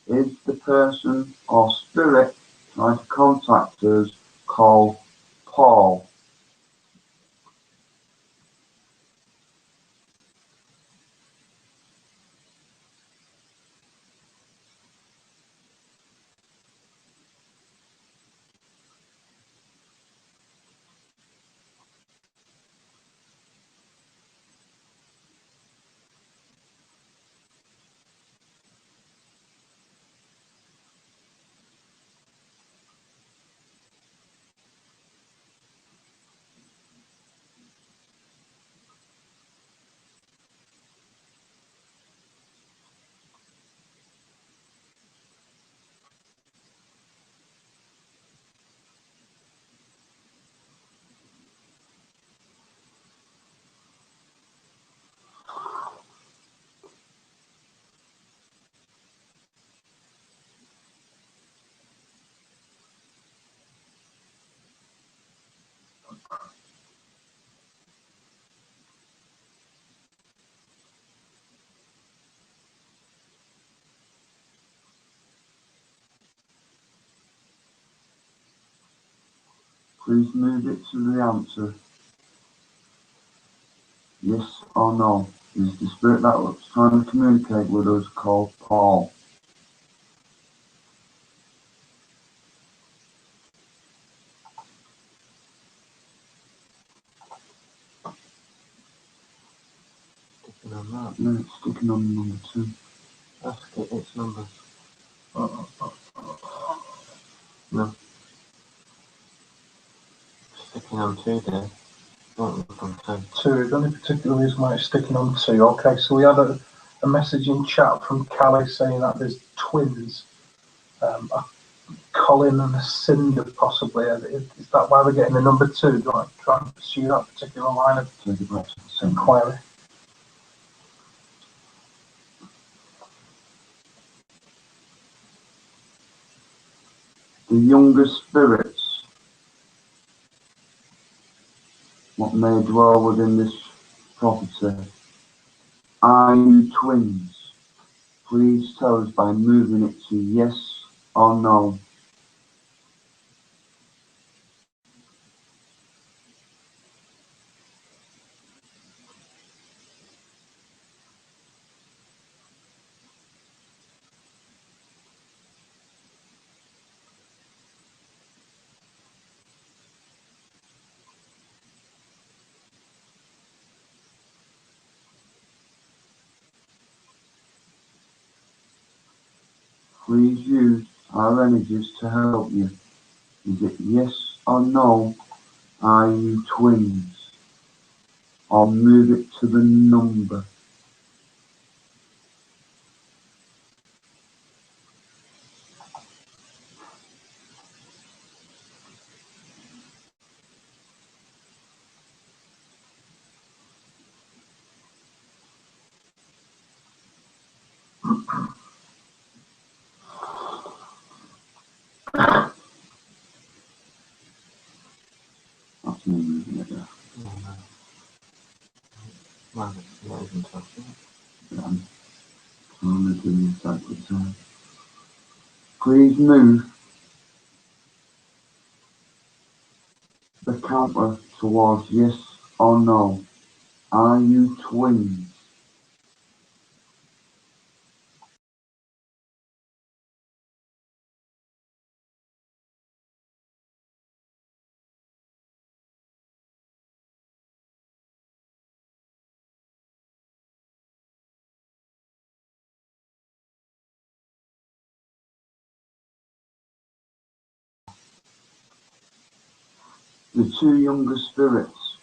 Is the person or spirit trying to contact us called Paul? Please move it to the answer. Yes or no. Is the spirit that was trying to communicate with us called Paul? Sticking on that. Yeah, it's sticking on number 2. Ask it its numbers. No. Sticking on 2 there. Don't look on 2. 2. Is there any particular reason why it's sticking on 2? Okay, so we had a message in chat from Callie saying that there's twins. A Colin and a Cinder possibly. Is that why we're getting the number 2? Do I try and pursue that particular line of inquiry? The younger spirits, what may dwell within this property, are you twins? Please tell us by moving it to yes or no. Please use our energies to help you. Is it yes or no? Are you twins? Or move it to the number. That's me moving it there. Well, it's not even touching it. Yeah, I'm only doing the side to side. Please move the counter towards yes or no. Are you twins? the two younger spirits,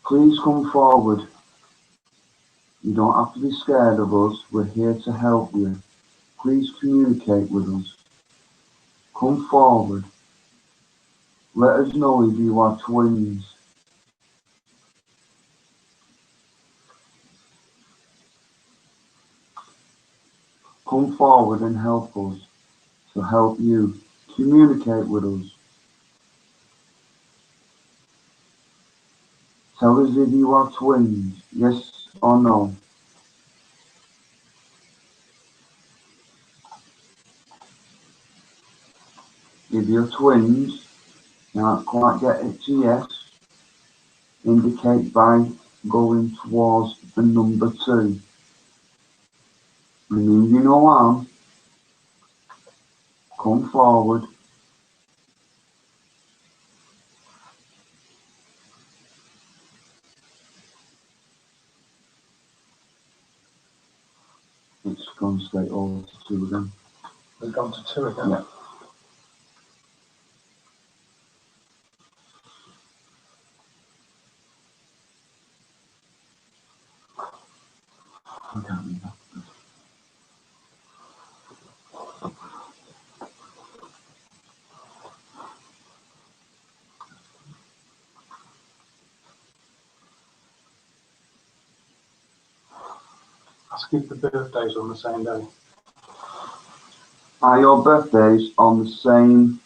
please come forward. You don't have to be scared of us. We're here to help you. Please communicate with us. Come forward. Let us know if you are twins. Come forward and help us to help you. Communicate with us. Tell us if you are twins, yes or no. If you're twins, you can't quite get it to yes, indicate by going towards the number 2. Removing no harm, come forward. It's gone straight over to 2 again. We've gone to 2 again. Yeah. I can't read that. Ask if the birthday's on the same day. Are your birthdays on the same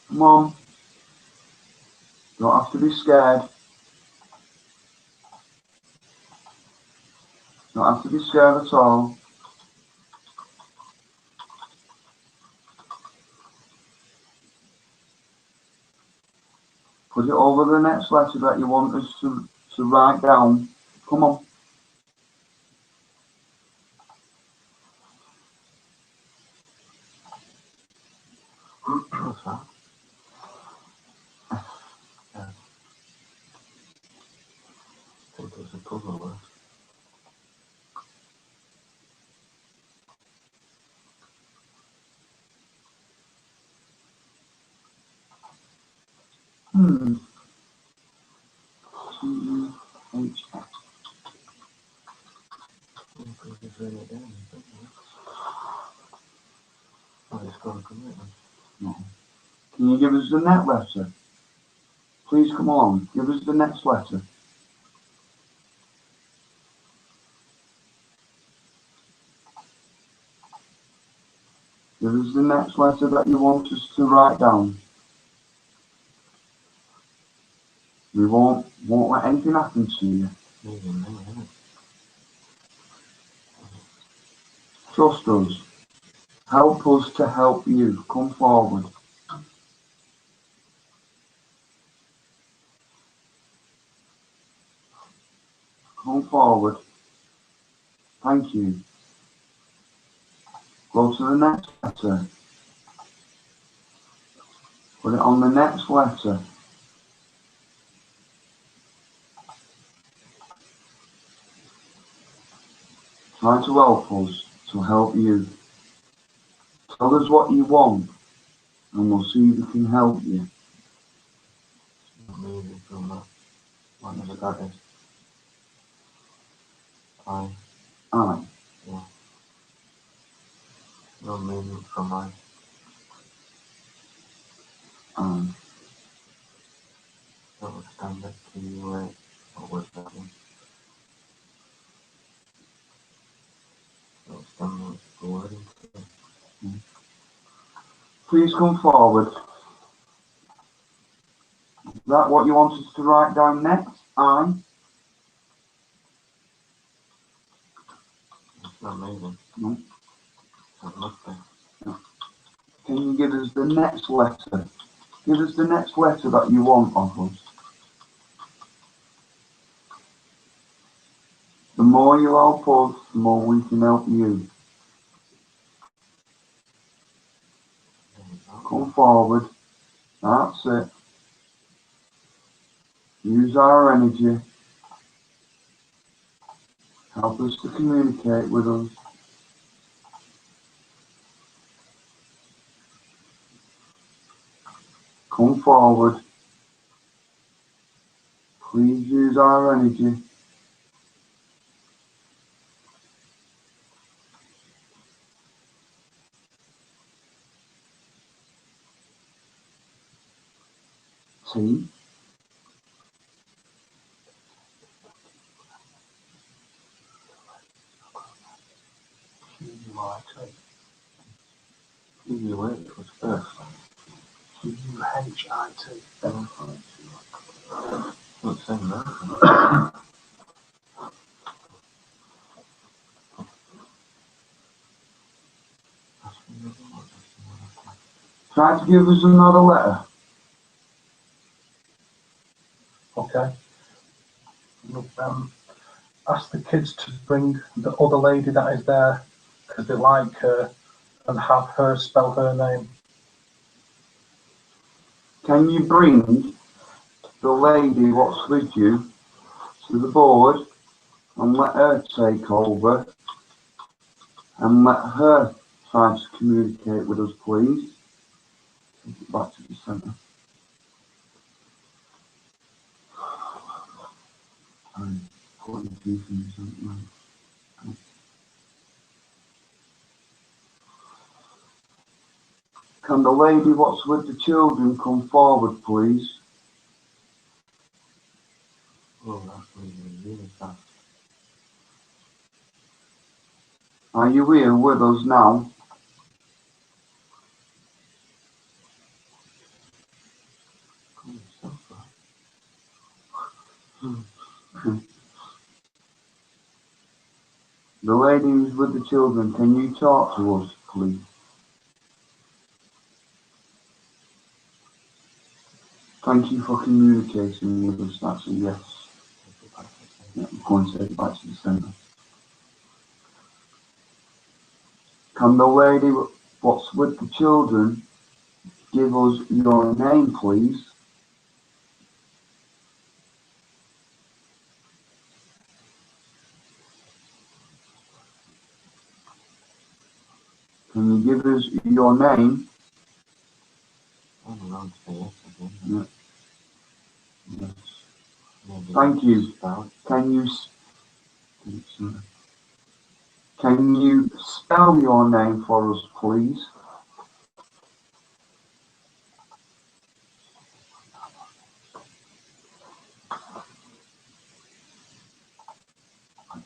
Come on. Don't have to be scared. Don't have to be scared at all. Put it over the next letter that you want us to write down. Come on. What's that? Yeah. I think it's a puzzle word. T-U-H-X. Just write it down. Oh, it's got a commitment. No. Can you give us the next letter? Please come on. Give us the next letter. Give us the next letter that you want us to write down. We won't let anything happen to you. Trust us. Help us to help you. Come forward. Come forward. Thank you. Go to the next letter. Put it on the next letter. Try to help us to help you. Tell us what you want and we'll see if we can help you. Not moving from that. Whatever that is. I. Yeah. No movement from I. That would stand up to you, what was that one? That would stand up to the word. Please come forward. Is that what you want us to write down next? I. It's not moving. No. It's nothing. No. Can you give us the next letter? Give us the next letter that you want of us. The more you help us, the more we can help you. Come forward. That's it. Use our energy. Help us to communicate with us. Come forward. Please use our energy. T. Q-U-I-T. Q-U-H was first. Q-U-H-I-T. Not saying that. Try to give us another letter. Okay. Look, ask the kids to bring the other lady that is there because they like her and have her spell her name. Can you bring the lady what's with you to the board and let her take over and let her try to communicate with us, please? Take it back to the centre. I'm putting two things on. Can the lady what's with the children come forward, please? Oh, that's moving really fast. Are you here with us now? The lady who's with the children, can you talk to us, please? Thank you for communicating with us. That's a yes. Yeah, go and take it back to the centre. Can the lady what's with the children give us your name, please? Can you give us your name? Yeah. Yes. Thank you. Can you spell your name for us, please?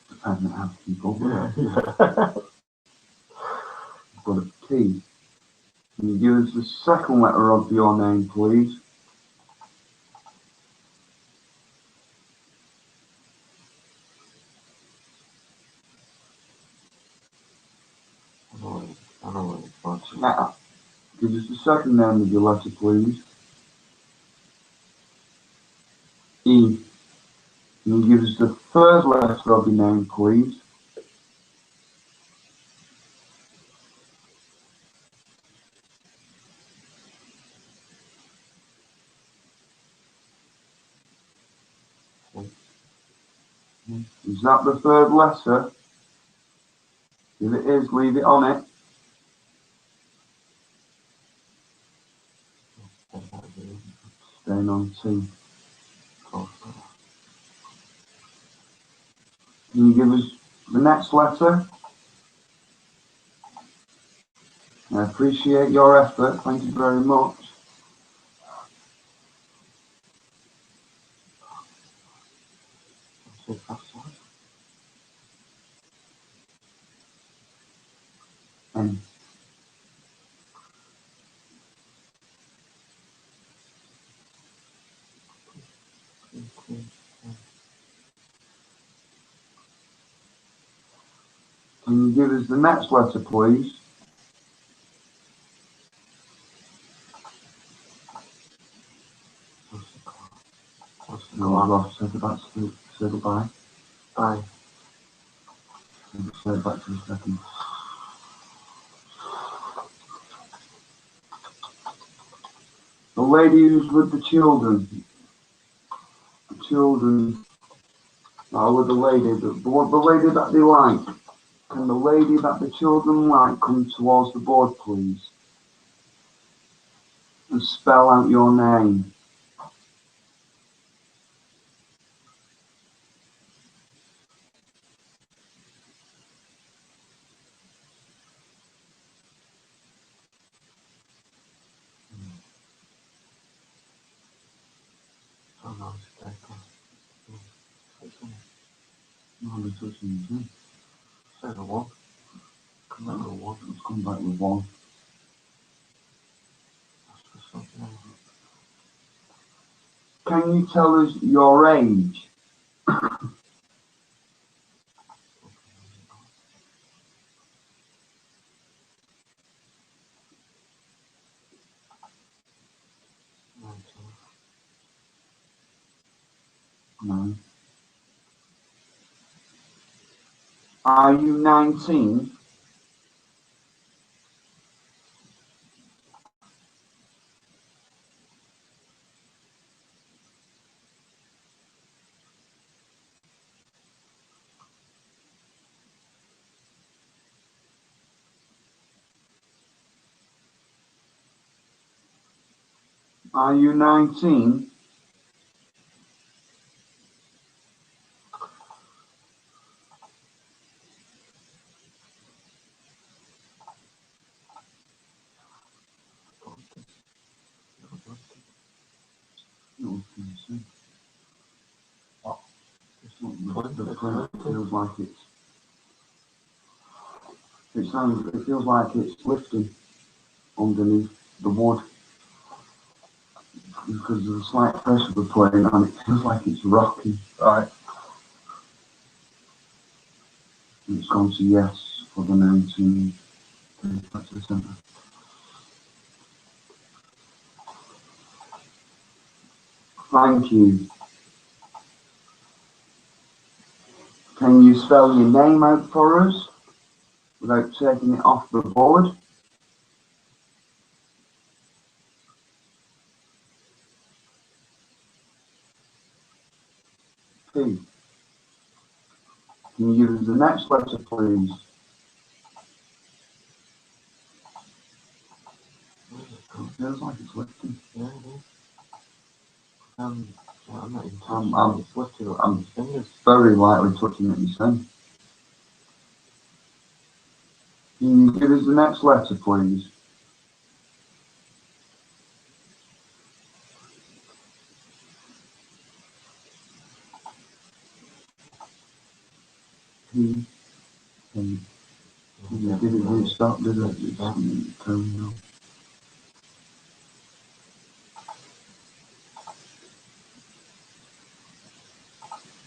Depending on how people got a T. Can you give us the second letter of your name, please? Letter. Give us the second name of your letter, please. E. Can you give us the third letter of your name, please? Is that the third letter? If it is, leave it on it. Staying on T. Can you give us the next letter? I appreciate your effort. Thank you very much. N. Can you give us the next letter, please? No, I've lost. Say goodbye. Say goodbye. Bye. Say it back to the second. The lady who's with the children. The children are with the lady. The lady that they like. Can the lady that the children like come towards the board, please? And spell out your name. No, they're touching you. Say the one. Come back with one. Let's come back with one. Can you tell us your age? No. Are you 19? Are you 19? No, it feels like it feels like it's lifting underneath the wood. because there's a slight pressure we're playing and it feels like it's rocking. Right. And it's gone to yes for the 19th. Back to the centre. Thank you. Can you spell your name out for us without taking it off the board? P. Can you use the next letter, please? It feels like it's lifting. Yeah, it is. I'm not even I'm- touching it. It's lifted up I'm- my fingers. Very lightly touching it, you say. Can you give us the next letter, please? P. Can you give it when it stopped, did it? It's turning off.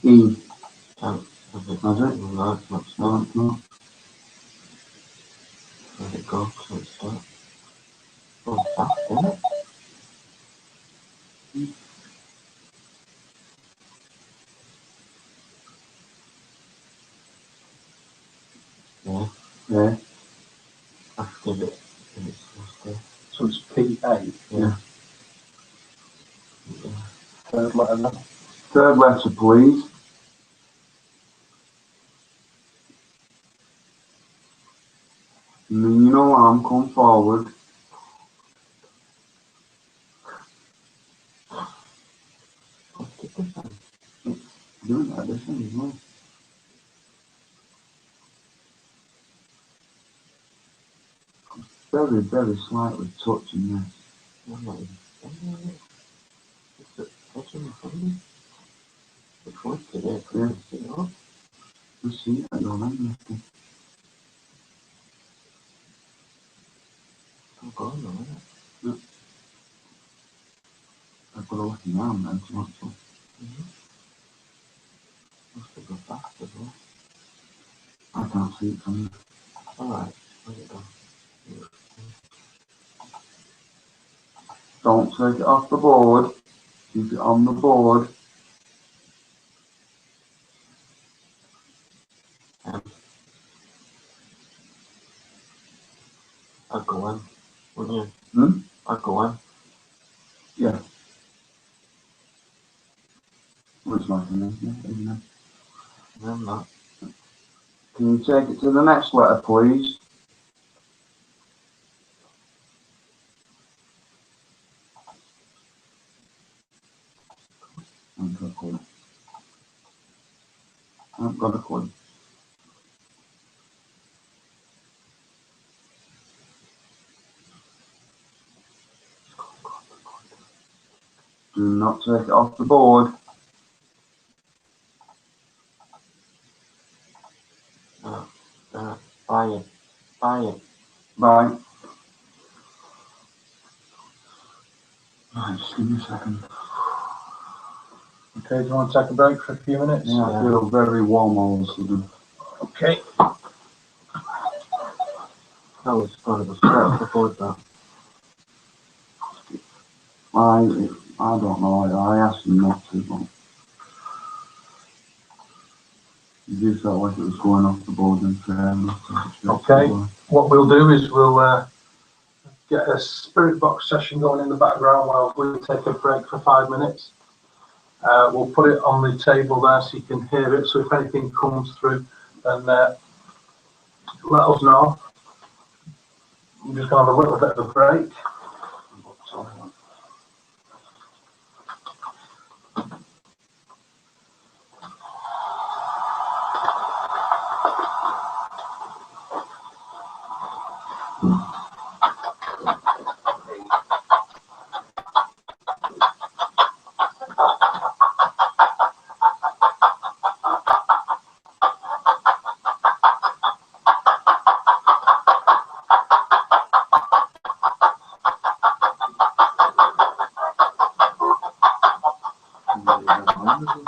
E. Has it? Has it? No, it's not No, stopped. it's not. Let it go, so it's stopped. Oh, it's fast, isn't it? Yeah, Yeah. I have to give it if it's supposed to. So it's PA. Yeah. Third letter then. Third letter, please. And then you know I'm come forward. What's the difference? Doing that this one as well. Very, very slightly touching this. I'm not even standing on it. It's touching my fingers. It's lifted it. I Yeah. can see it up. Just see it, I don't know. I'm going on it. I've got a lucky arm now, so much fun. Must have gone fast as well. I can't see it from here. Alright, let it go. Don't take it off the board. Keep it on the board. I'd go in, wouldn't you? Hmm? I'd go in. Yeah. Looks like an yeah, isn't it? No, I'm not. Can you take it to the next letter, please? I've got a clue. I've got a clue. Do not take it off the board. Buy it. Buy it. Bye. Right, just give me a second. Okay, do you want to take a break for a few minutes? Yeah, I feel very warm all of a sudden. Okay. That was kind of a stretch before that. I don't know. I asked him not to, but it did feel like it was going off the board and fair enough. Okay. What we'll do is we'll get a spirit box session going in the background while we take a break for 5 minutes. We'll put it on the table there so you can hear it. So if anything comes through, then let us know. I'm just going to have a little bit of a break. Wonderful.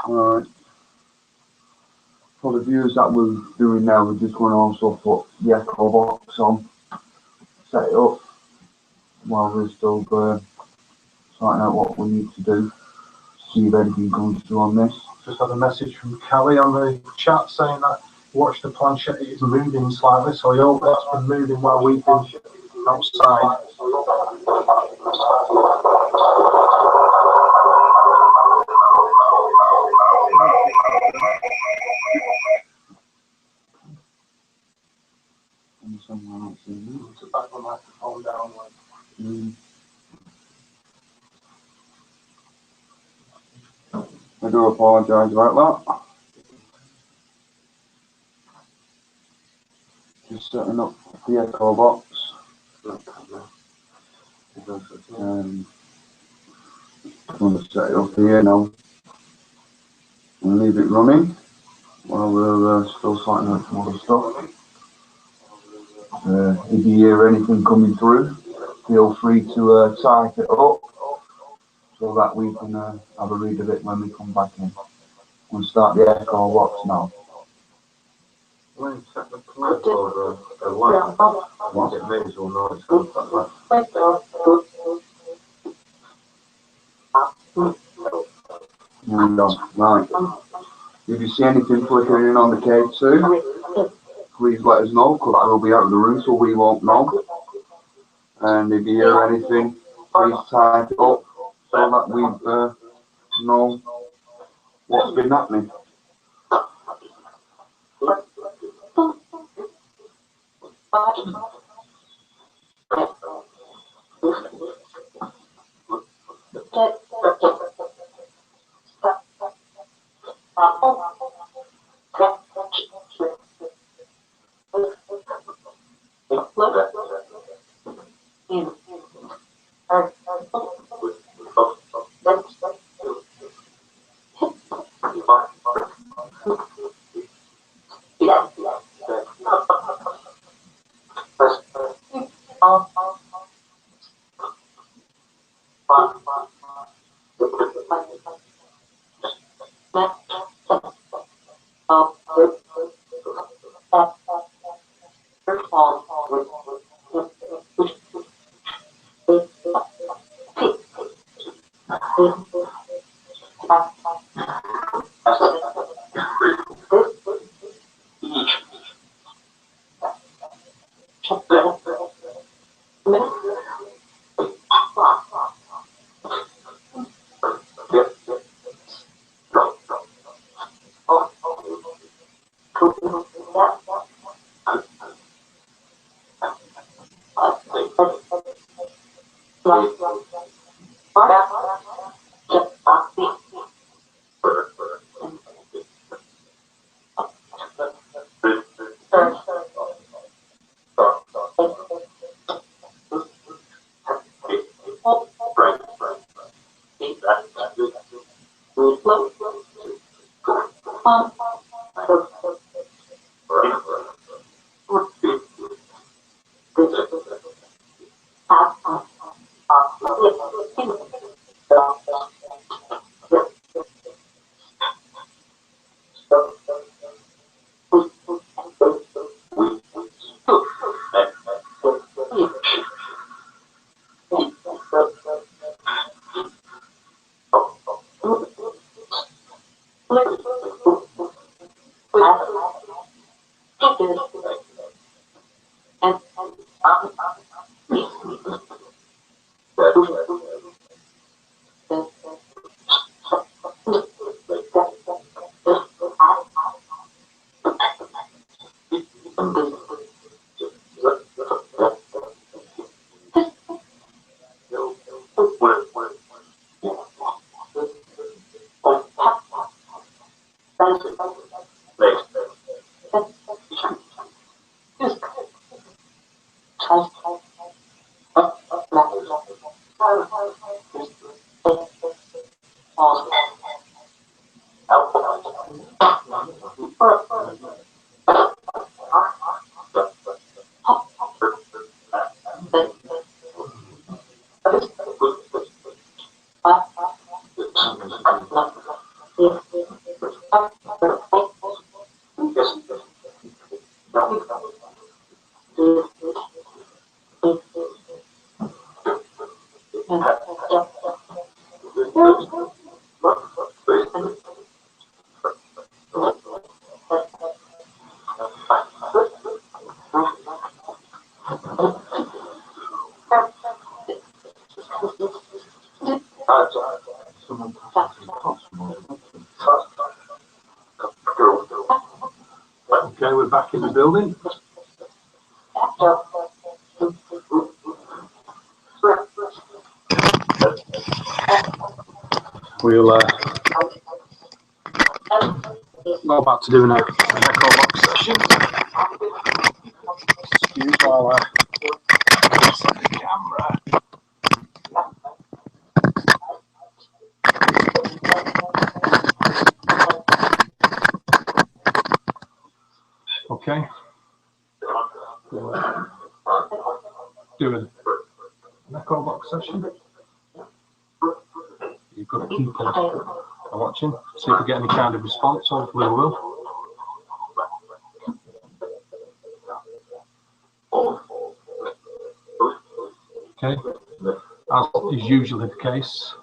Alright. For the viewers that we're doing now, we're just going to also put the echo box on, set it up while we're still sorting out what we need to do. See if anything comes through on this. Just had a message from Kelly on the chat saying that watch the planchette, it's moving slightly, so I hope that's been moving while we've been outside. To back the microphone down. I do apologise about that. Just setting up the echo box. I'm going to set it up here now and leave it running while we're still sorting out some other stuff. If you hear anything coming through, feel free to type it up so that we can have a read of it when we come back in. We'll start the echo box now. When set the plug or a light, once it moves, we'll know it's going to Right. If you see anything flickering on the K2, please let us know, because we'll be out of the room so we won't know. And if you hear anything, please type it up so that we know what's been happening. Okay, we're back in the building. We'll go back to doing a echo box session. Excuse while I set the camera. Okay. We'll do an echo box session. You've got to keep watching, see if we get any kind of response. Hopefully we will. Okay, as is usually the case,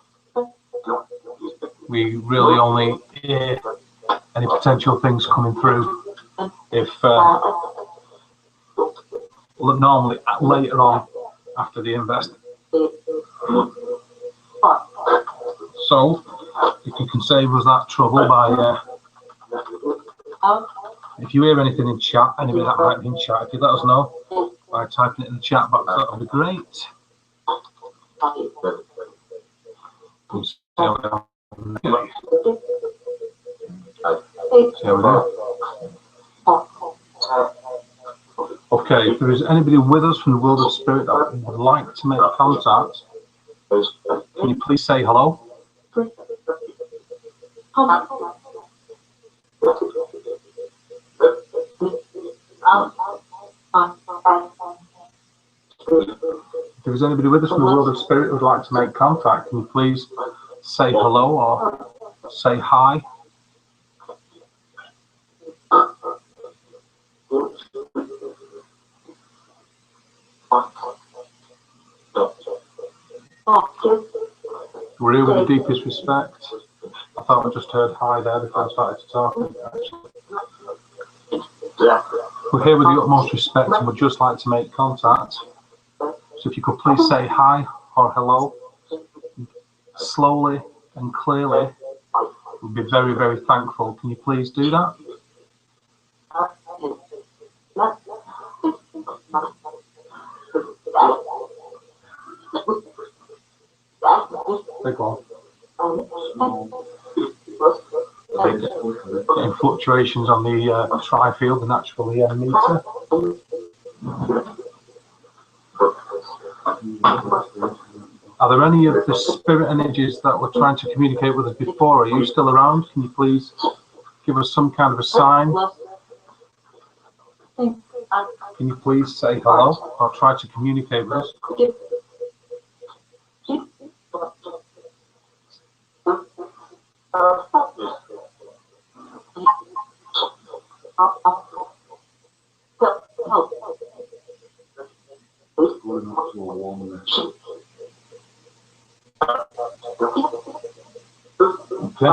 we really only hear any potential things coming through if normally later on after the invest. So if you can save us that trouble by if you hear anything in chat, anybody that might be in chat, if you let us know by typing it in the chat box, that would be great. Okay, if there is anybody with us from the world of spirit that would like to make contact, can you please say hello? If there is anybody with us from the world of spirit who would like to make contact, can you please say hello or say hi? We're here with the deepest respect. I thought I just heard hi there before I started to talk. We're here with the utmost respect and would just like to make contact. So if you could please say hi or hello, slowly and clearly, we'd be very, very thankful. Can you please do that? Big one. Getting fluctuations on the tri-field, the natural meter. Are there any of the spirit energies that were trying to communicate with us before? Are you still around? Can you please give us some kind of a sign? Can you please say hello or try to communicate with us? Okay.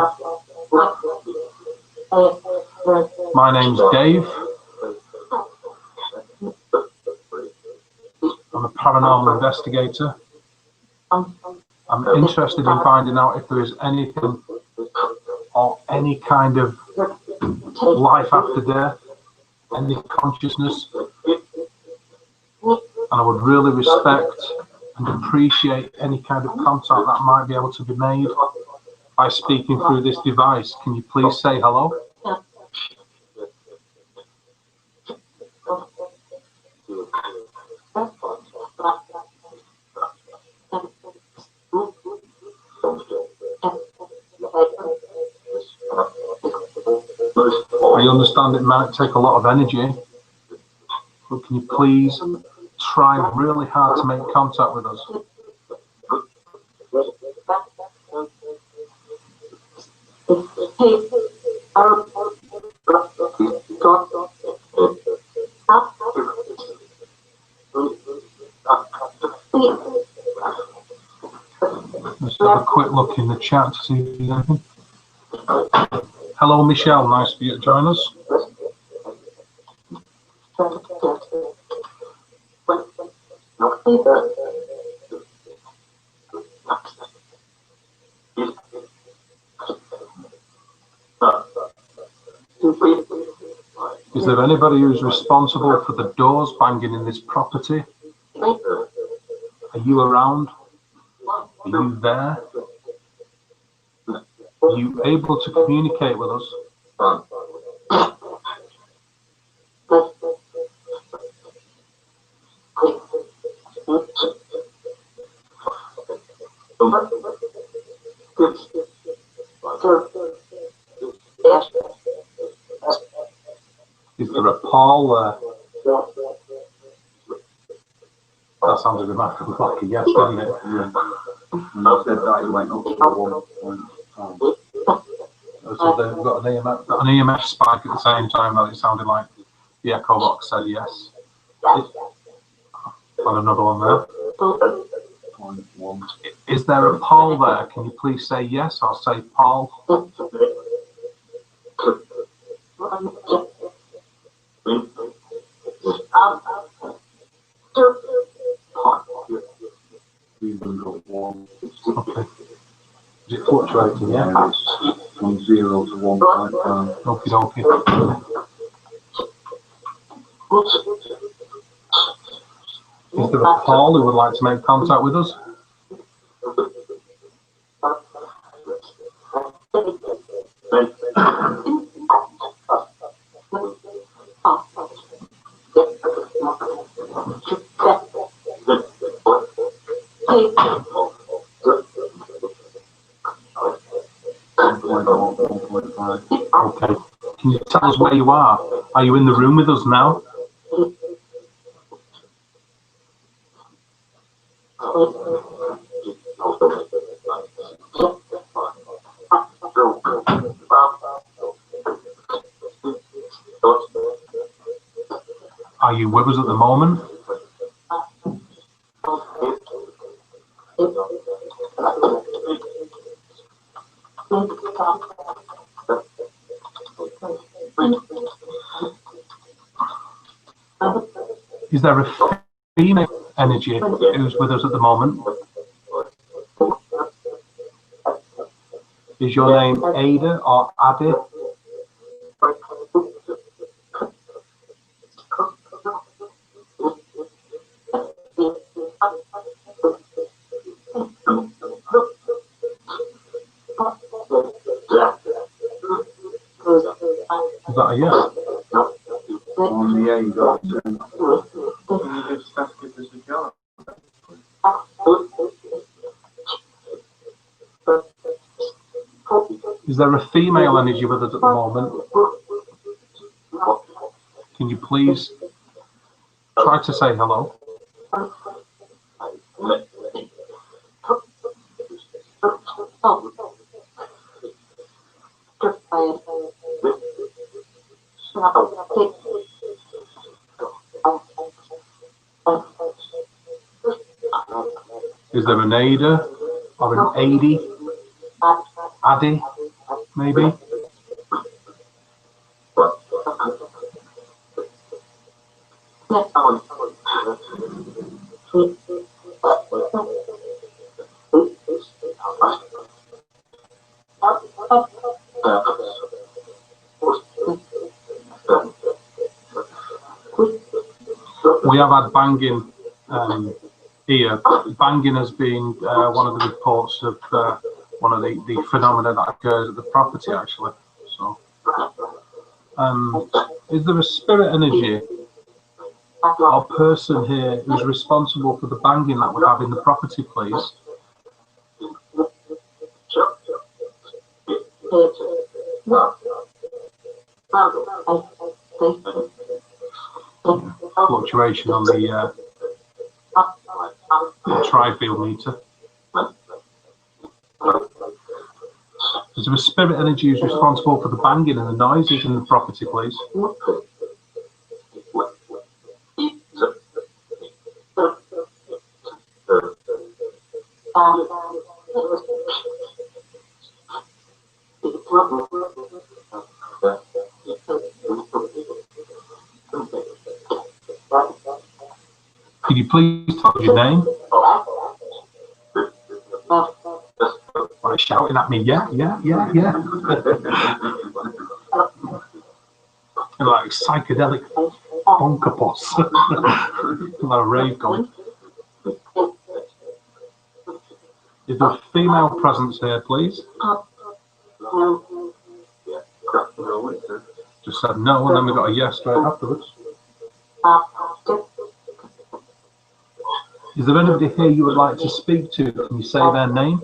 My name's Dave. I'm a paranormal investigator. I'm interested in finding out if there is anything or any kind of life after death, any consciousness, and I would really respect and appreciate any kind of contact that might be able to be made by speaking through this device. Can you please say hello? I understand it might take a lot of energy, but can you please try really hard to make contact with us? quick look in the chat to see if there's anything. Hello, Michelle. Nice for you to join us. Is there anybody who's responsible for the doors banging in this property? Are you around? Are you there? Are you able to communicate with us? Is there a Paul there? That sounded remarkably like a yes, didn't it? Yeah. And I said that it went up to 1.5. So they've got an EMF spike at the same time that it sounded like the echo box said yes. And another one there. 0.1. Is there a Paul there? Can you please say yes or say Paul? Okay. Is it fluctuating, yeah? It's from 0 to 1.5. Okie dokie. Is there a Paul who would like to make contact with us? Okay. Can you tell us where you are? Are you in the room with us now? Are you with us at the moment? Is there a female energy who's with us at the moment? Is your name Ada or Adi? Is that a yes? On the A, you got to. Is there a female energy with us at the moment? Can you please try to say hello? Is there an Ada or an Adi? Adi, maybe? We have had banging here. Banging has been one of the reports of one of the phenomena that occurred at the property, actually. So, is there a spirit energy or person here who's responsible for the banging that we have in the property, please? Fluctuation on the tri-field meter. Is there a spirit energy who's responsible for the banging and the noises in the property, please? Could you please tell us your name? Like shouting at me, yeah. And like psychedelic bonkapos. Like a rave going. Is there a female presence here, please? Just said no, and then we got a yes straight afterwards. Is there anybody here you would like to speak to? Can you say their name?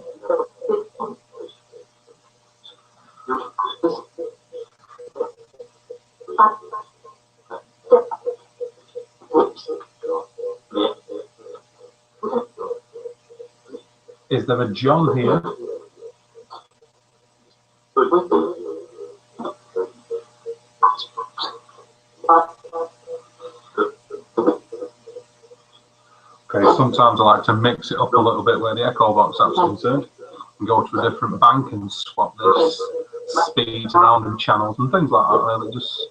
Is there a John here? Okay, sometimes I like to mix it up a little bit where the echo box app's concerned and go to a different bank and swap the speeds around and channels and things like that. Really, just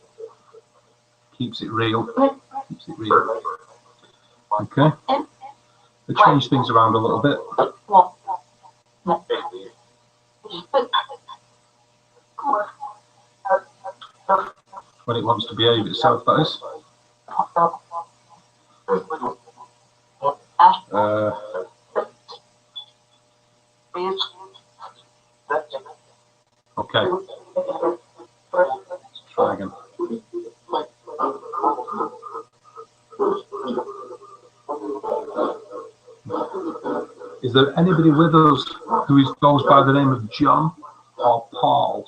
keeps it real. Okay, we change things around a little bit. When it wants to behave itself, that is. Okay. Let's try again. Is there anybody with us who goes by the name of John or Paul?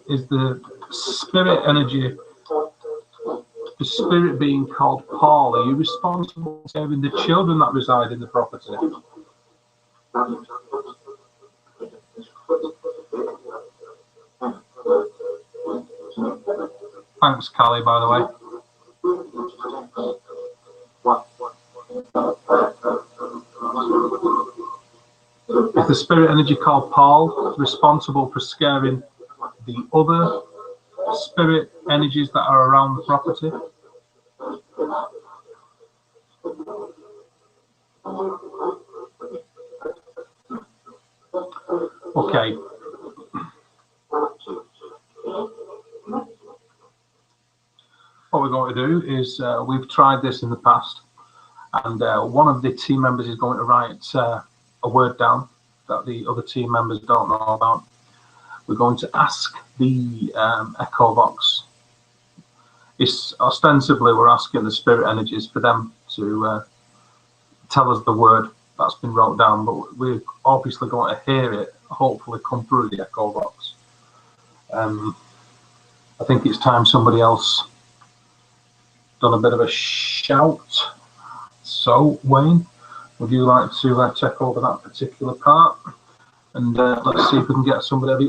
Is the spirit energy, the spirit being called Paul, are you responsible for saving the children that reside in the property? Thanks, Callie, by the way. Is the spirit energy called Paul responsible for scaring the other spirit energies that are around the property? Okay. What we're going to do is we've tried this in the past, and one of the team members is going to write a word down that the other team members don't know about. We're going to ask the echo box. It's ostensibly we're asking the spirit energies for them to tell us the word that's been wrote down, but we're obviously going to hear it, hopefully come through the echo box. I think it's time somebody else done a bit of a shout. So, Wayne, would you like to take over that particular part? And let's see if we can get somebody. Have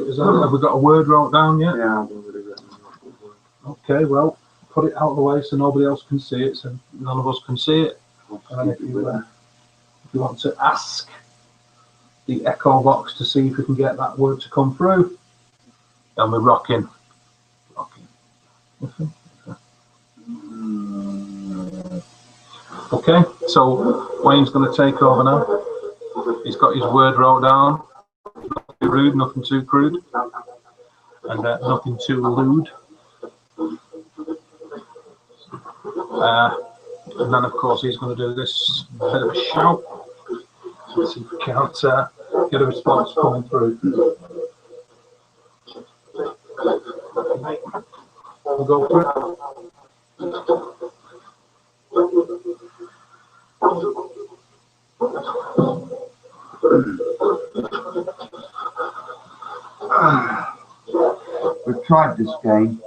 we got a word wrote down yet? Yeah, I've already written it. Okay, well, put it out of the way so nobody else can see it, so none of us can see it. And if you want to ask the echo box to see if we can get that word to come through, then we're rocking. Okay, so Wayne's going to take over now. He's got his word wrote down. Nothing too rude, nothing too crude, and nothing too lewd. And then, of course, he's going to do this bit of a shout. Let's see if we can't get a response coming through. We'll go for it. We've tried this game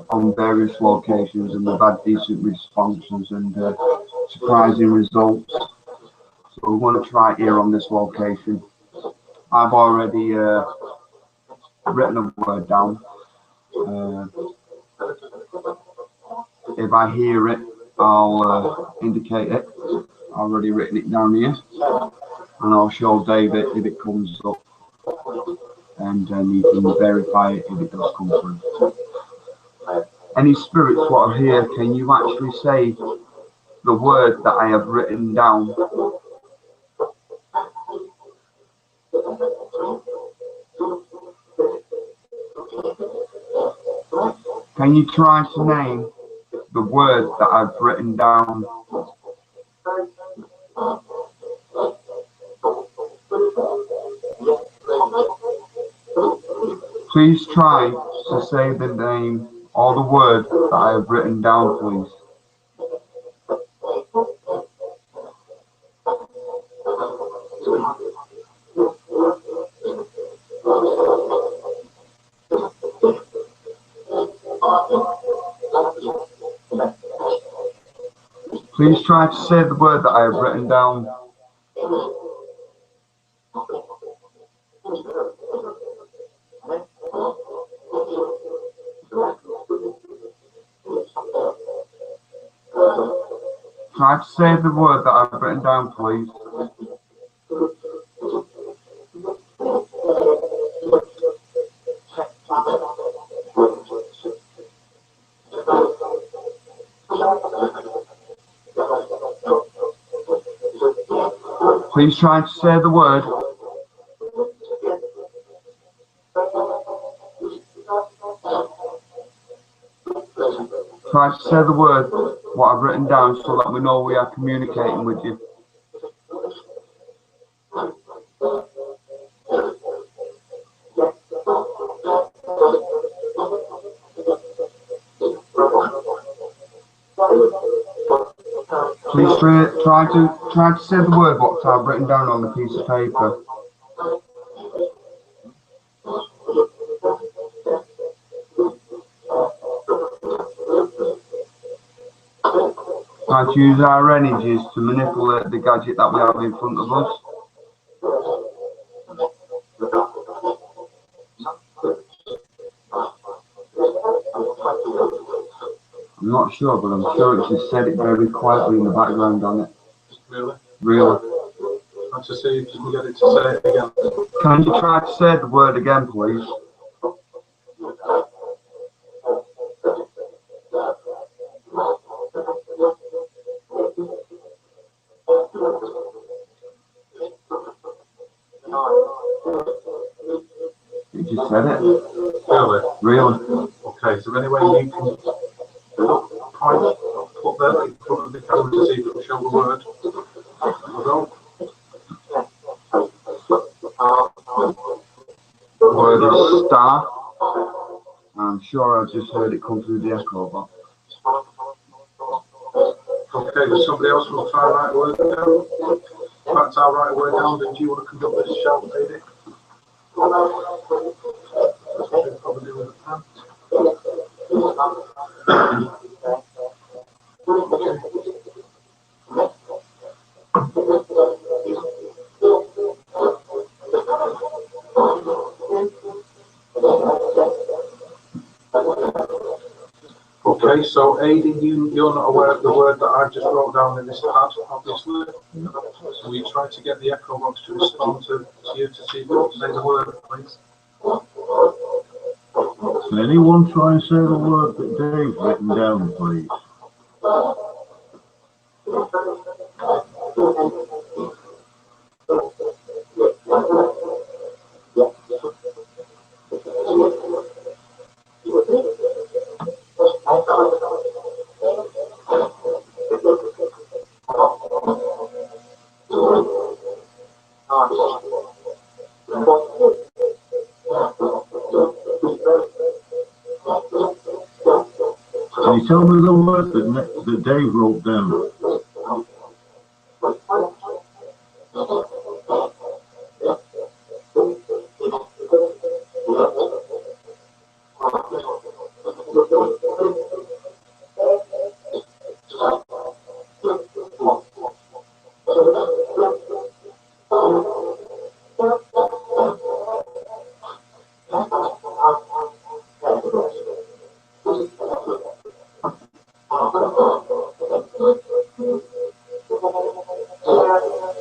on various locations and we've had decent responses and surprising results. So we're going to try it here on this location. I've already written a word down. If I hear it, I'll indicate it. I've already written it down here, and I'll show David if it comes up, and he can verify it if it does come through. Any spirits what are here, can you actually say the word that I have written down? Can you try to name the word that I've written down? Please try to say the name or the word that I have written down, please. Please try to say the word that I have written down. Try to say the word that I've written down, please. Please try to say the word. Try to say the word, what I've written down, so that we know we are communicating with you. Please try to say the word what I've written down on the piece of paper. Try to use our energies to manipulate the gadget that we have in front of us. I'm not sure, but I'm sure it just said it very quietly in the background on it. Really? Really. Try to see if you can get it to say it again. Can you try to say the word again, please? You just said it. Really? Really? Okay, is there any way you can put that in front of the camera to see if it will show the word? The word is star. I'm sure I just heard it come through the echo box. Okay, does somebody else want to try and write a word down? In fact, I'll write a word down, then do you want to come up with a shout, David? That's what we'll probably do with a pen. Okay, so Aidan, you're not aware of the word that I just wrote down in this pad, obviously. So we try to get the echo box to respond to you to see if you can say the word, please. Can anyone try and say the word that Dave's written down, please? Can you tell me the word that Dave wrote down?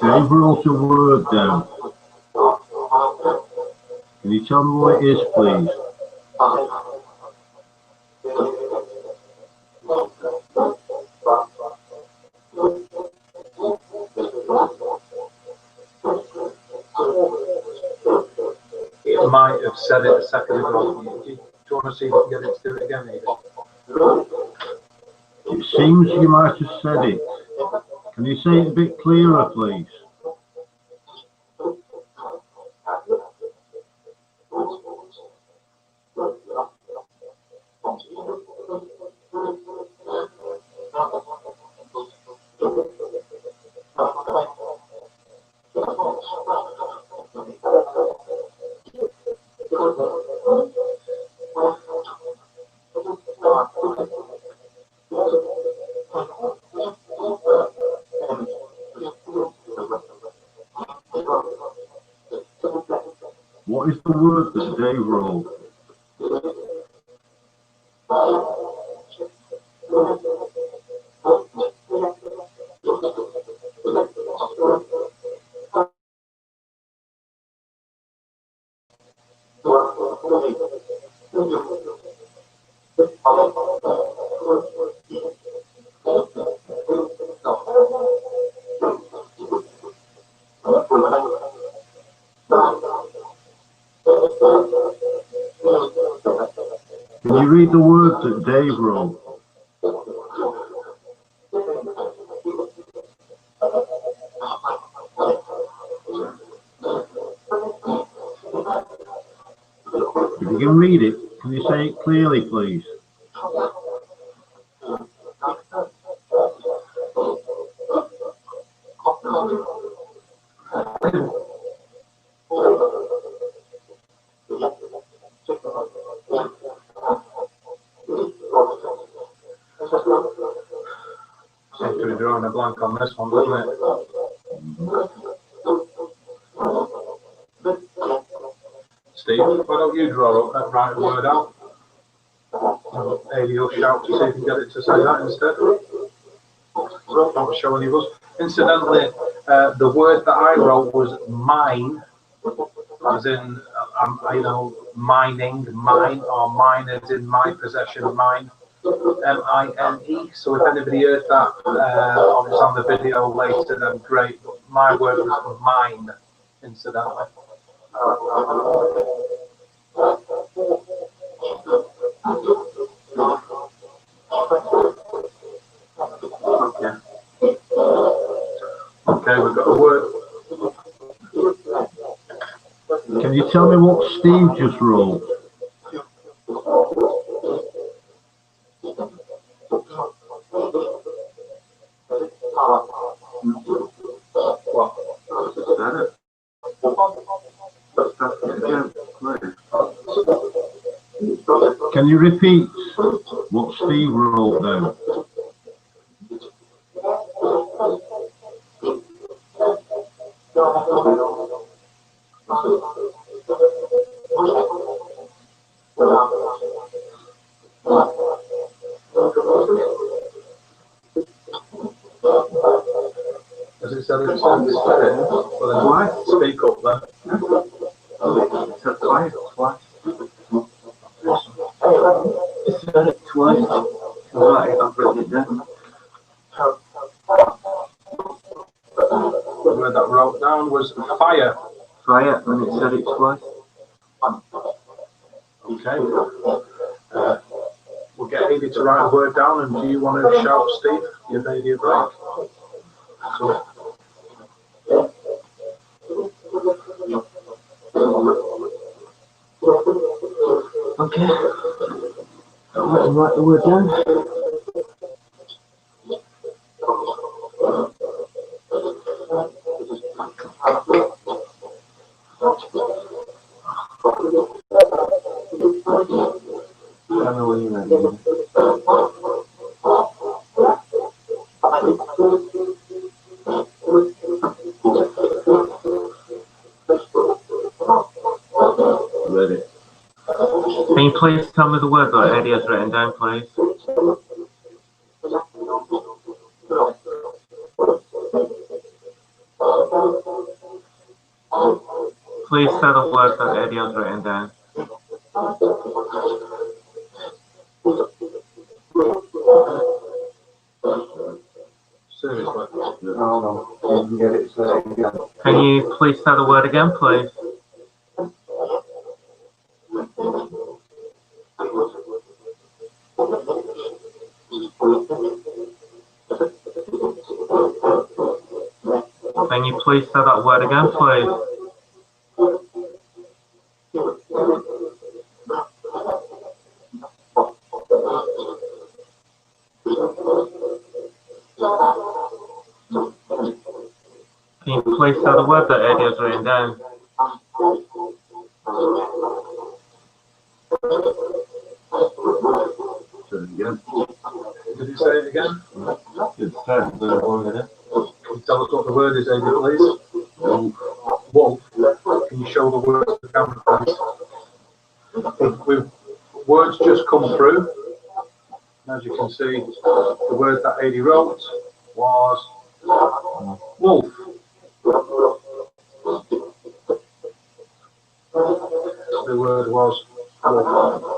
Dave wrote a word down. Can you tell me what it is, please? It might have said it a second ago. Do you want to see if you can get it to do it again, maybe? It seems you might have said it. Can you say it a bit clearer, please? What is the word that Dave wrote? Can you read the words that Dave wrote? If you can read it, can you say it clearly, please? Seems to be drawing a blank on this one, doesn't it? Steve, why don't you draw up that right word out? Maybe you'll shout to see if you can get it to say that instead. Don't show any of us. Incidentally, the word that I wrote was mine, as in, mining, mine, or mine as in my possession, mine. M-I-N-E. So if anybody heard that or it's on the video later, then great. But my word was mine, incidentally. Okay, we've got a word. Can you tell me what Steve just wrote? Can you repeat what Steve wrote down? As it said, it said it. Well, then why? Speak up then. It said twice. It said it twice. Right, I've written it down. The word that I wrote down was fire. Fire, and it said it twice. Okay. We'll get Amy to write a word down, and do you want to shout, Steve? Give Amy a break. So, Okay. I'll let him write the word down. Tell me when you're ready. Ready. Can you please tell me the word that Eddie has written down, please? please say the word that Eddie has written down? Seriously. No, you can get it say it again. Can you please say the word again, please? Can you please say that word again, please? Can you please say the word that Eddie has written down? Say it again. Did you say it again? It's time. The word again. Can you tell us what the word is, Amy, please? Wolf. Can you show the word to the camera, please? Words just come through. As you can see, the word that Adi wrote was wolf. The word was wolf.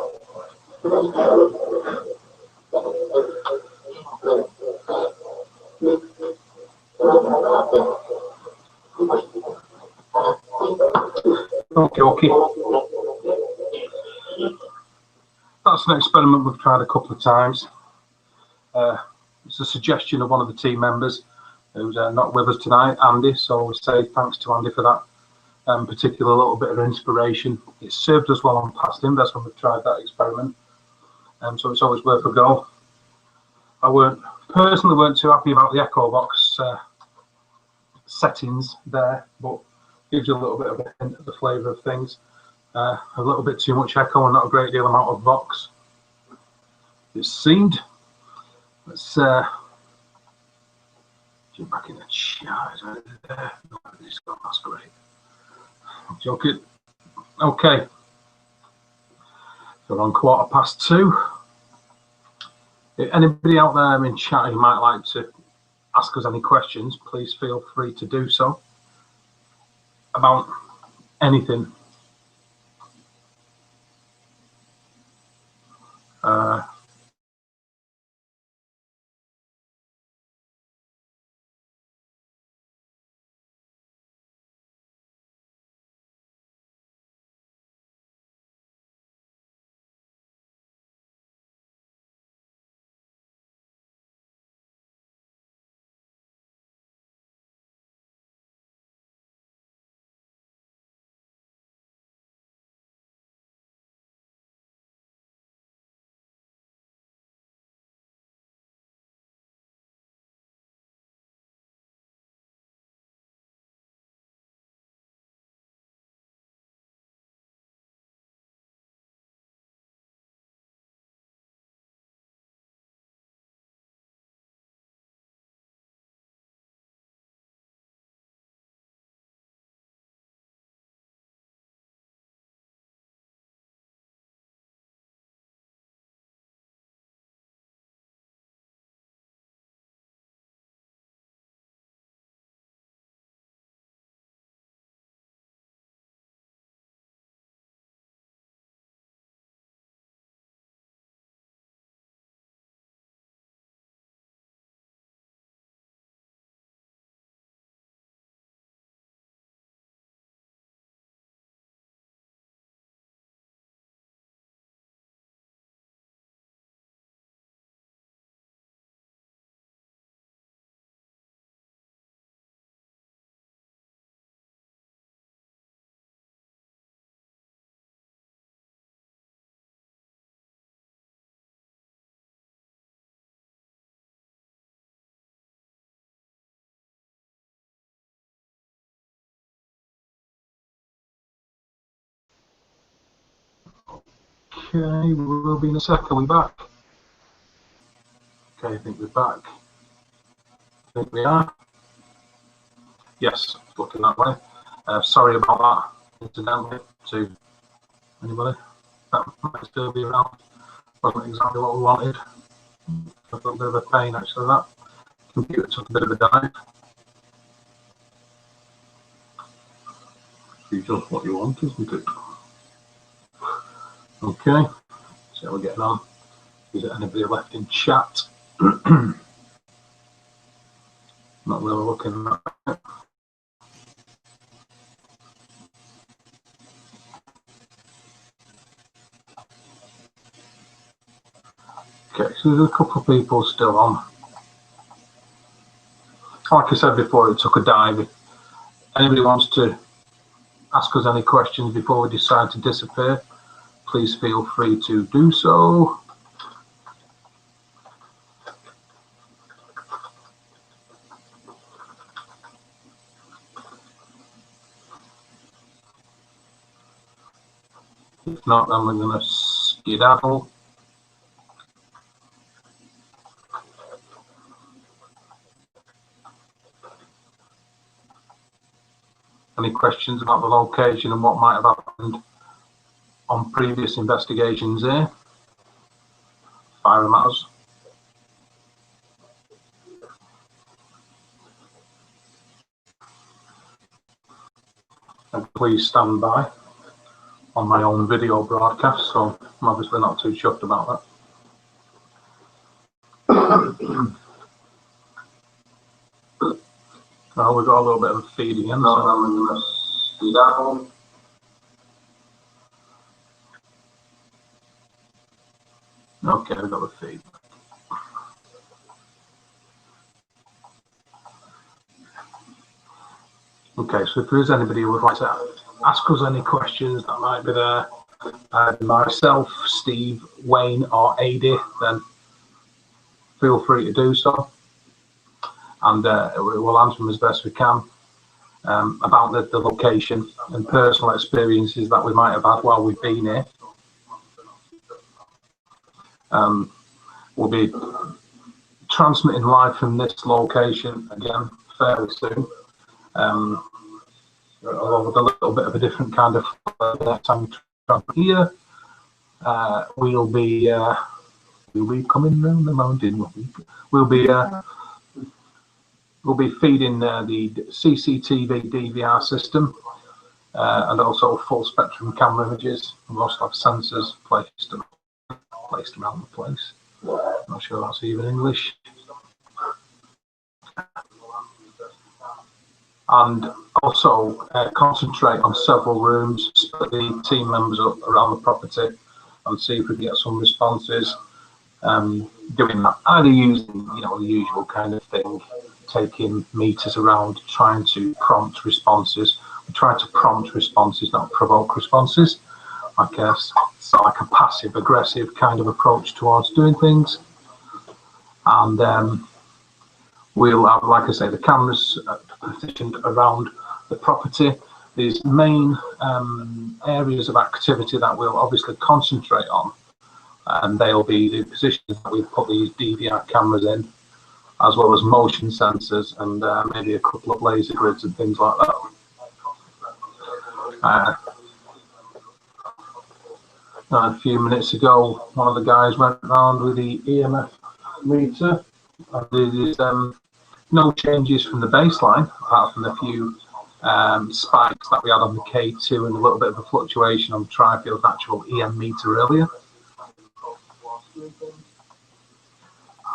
Okay. That's an experiment we've tried a couple of times. It's a suggestion of one of the team members who's not with us tonight, Andy. So we say thanks to Andy for that particular little bit of inspiration. It served us well on past Invest when we've tried that experiment. So it's always worth a go. I personally weren't too happy about the Echo Box settings there, but gives you a little bit of a hint of the flavour of things. A little bit too much echo and not a great deal amount of vox. It seemed. Let's jump back in the chat. There. That's great. I'm joking. Okay. We're on 2:15. If anybody out there in chat who might like to ask us any questions, please feel free to do so about anything. Okay, we will be in a second. We're back. Okay, I think we're back. I think we are. Yes, it's looking that way. Sorry about that, incidentally, to anybody that might still be around. Wasn't exactly what we wanted. A little bit of a pain, actually, that. Computer took a bit of a dive. Be just what you want, isn't it? Okay, so we're getting on. Is there anybody left in chat? Not really looking at it. Okay, so there's a couple of people still on. Like I said before, it took a dive. If anybody wants to ask us any questions before we decide to disappear, please feel free to do so. If not, then we're going to skedaddle. Any questions about the location and what might have happened on previous investigations here? Fire them at us. And please stand by on my own video broadcast, so I'm obviously not too chuffed about that. Well, we've got a little bit of a feed again, so I'm going to do that one. Okay, we've got the feed. Okay, so if there is anybody who would like to ask us any questions that might be there, myself, Steve, Wayne, or Adi, then feel free to do so, and we'll answer them as best we can about the location and personal experiences that we might have had while we've been here. We'll be transmitting live from this location again fairly soon. Although with a little bit of a different kind of next time here, we'll be coming round the mountain. We'll be feeding the CCTV DVR system and also full spectrum camera images. We'll also have sensors placed around the place. I'm not sure that's even English. And also concentrate on several rooms, split the team members up around the property and see if we can get some responses. Doing that, either using the usual kind of thing, taking meters around, trying to prompt responses. We try to prompt responses, not provoke responses. I guess it's like a passive aggressive kind of approach towards doing things. And we'll have, like I say, the cameras positioned around the property. There's main areas of activity that we'll obviously concentrate on, and they'll be the positions that we've put these DVR cameras in, as well as motion sensors and maybe a couple of laser grids and things like that. A few minutes ago, one of the guys went around with the EMF meter. There's no changes from the baseline, apart from a few spikes that we had on the K2 and a little bit of a fluctuation on the Tri-Field actual EM meter earlier.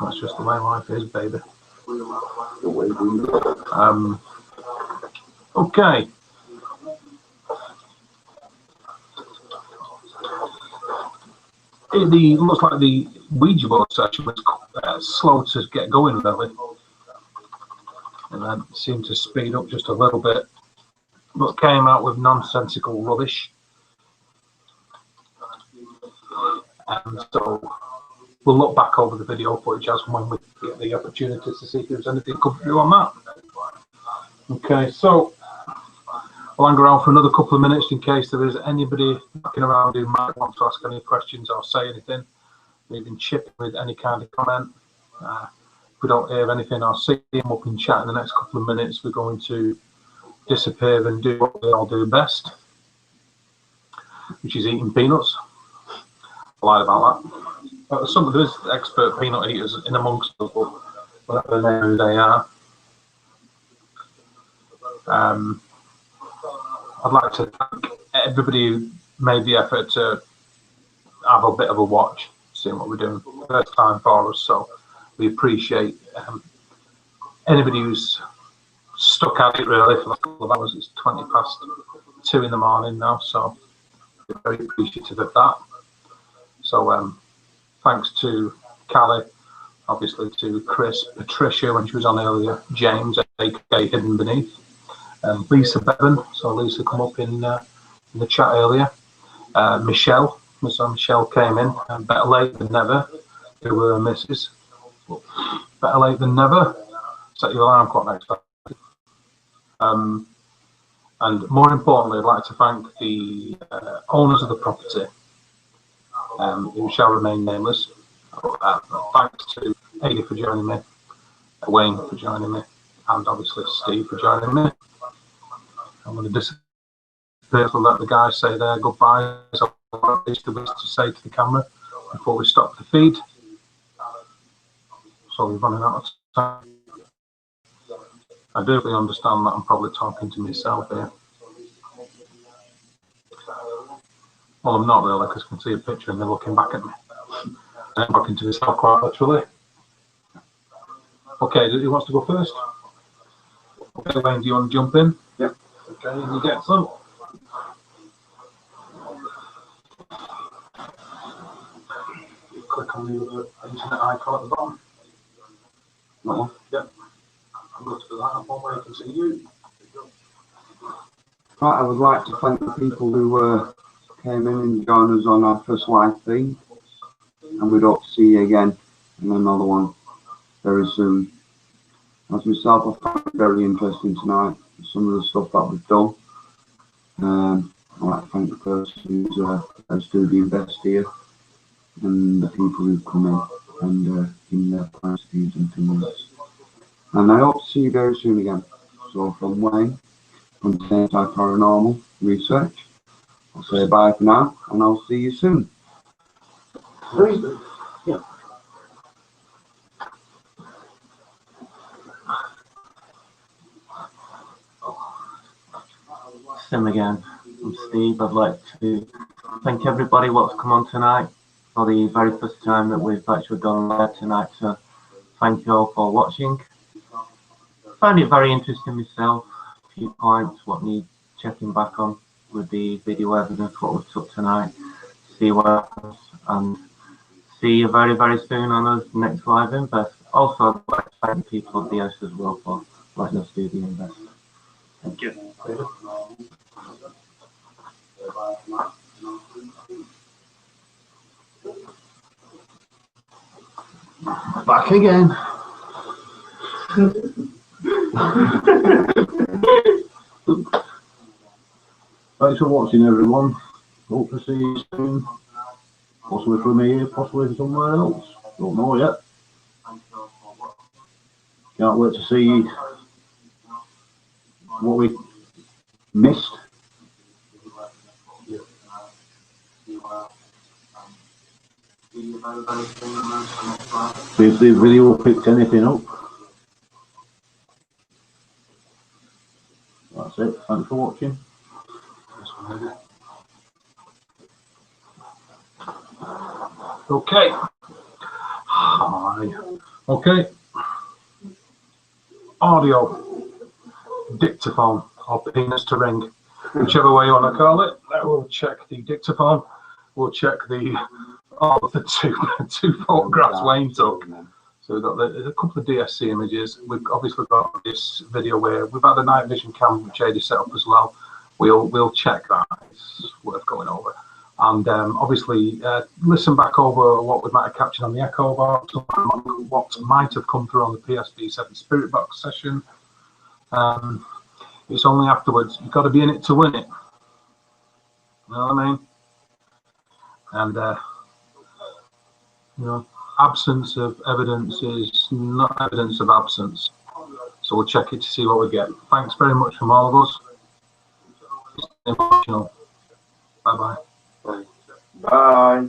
That's just the way life is, baby. Okay. It looks like the Ouija board session was slow to get going, really. And then seemed to speed up just a little bit, but came out with nonsensical rubbish. And so we'll look back over the video footage as when we get the opportunity to see if there's anything come through on that. Okay, so I'll hang around for another couple of minutes in case there is anybody looking around who might want to ask any questions or say anything, even chip with any kind of comment. If we don't hear anything or see them up in chat in the next couple of minutes, we're going to disappear and do what we all do best, which is eating peanuts. I lied about that. Some of those expert peanut eaters in amongst us, but whatever they know who they are. I'd like to thank everybody who made the effort to have a bit of a watch, seeing what we're doing. First time for us, so we appreciate anybody who's stuck at it really for a couple of hours. It's 2:20 in the morning now, so we're very appreciative of that. So thanks to Callie, obviously to Chris, Patricia when she was on earlier, James, aka Hidden Beneath, Lisa Bevan, so Lisa come up in the chat earlier, Michelle came in, and Better Late Than Never, who were a missus. Better late than never. Set your alarm clock next time. And more importantly, I'd like to thank the owners of the property, who shall remain nameless. Thanks to Adi for joining me, Wayne for joining me, and obviously Steve for joining me. I'm going to disappear to let the guys say their goodbyes. I've got to say to the camera before we stop the feed. So we're running out of time. I do really understand that I'm probably talking to myself here. Well, I'm not really, because I can see a picture and they're looking back at me. I'm talking to myself quite literally. Okay, who wants to go first? Okay, Wayne, do you want to jump in? Yep. Okay, you get some. You click on the internet icon at the bottom. That one? Yep. I'm going to do that one where you can see you. Right, I would like to thank the people who came in and joined us on our first live feed, and we'd hope to see you again in another one very soon. As myself, I found it very interesting tonight, some of the stuff that we've done. I'd like to thank the person who's doing the best here, and the people who've come in and given their price feeds and things. And I hope to see you very soon again. So from Wayne, from Paranormal Research, I'll say bye for now, and I'll see you soon. Yeah. Sim again. I'm Steve. I'd like to thank everybody what's come on tonight for the very first time that we've actually gone live tonight. So thank you all for watching. I found it very interesting myself. A few points what need checking back on with the video evidence what we've took tonight. See what happens, and see you very, very soon on our next live invest. Also, I'd like to thank the people of the house as well for letting us do the invest. Thank you. Back again. Thanks for watching, everyone. Hope to see you soon. Possibly from here, possibly somewhere else. Don't know yet. Can't wait to see what we missed. See if the video picked anything up. That's it. Thanks for watching. Okay. Hi. Okay. Audio, dictaphone, or penis to ring, whichever way you want to call it. We'll check the dictaphone. We'll check all of the two photographs Wayne took. So we've got a couple of DSC images. We've obviously got this video where we've had a night vision camera which AD set up as well. We'll check that. It's worth going over. And obviously listen back over what we might have captured on the Echo Box, what might have come through on the PSB7 Spirit Box session. It's only afterwards. You've got to be in it to win it. You know what I mean? And you know, absence of evidence is not evidence of absence. So we'll check it to see what we get. Thanks very much from all of us. It's emotional. Bye-bye. Bye.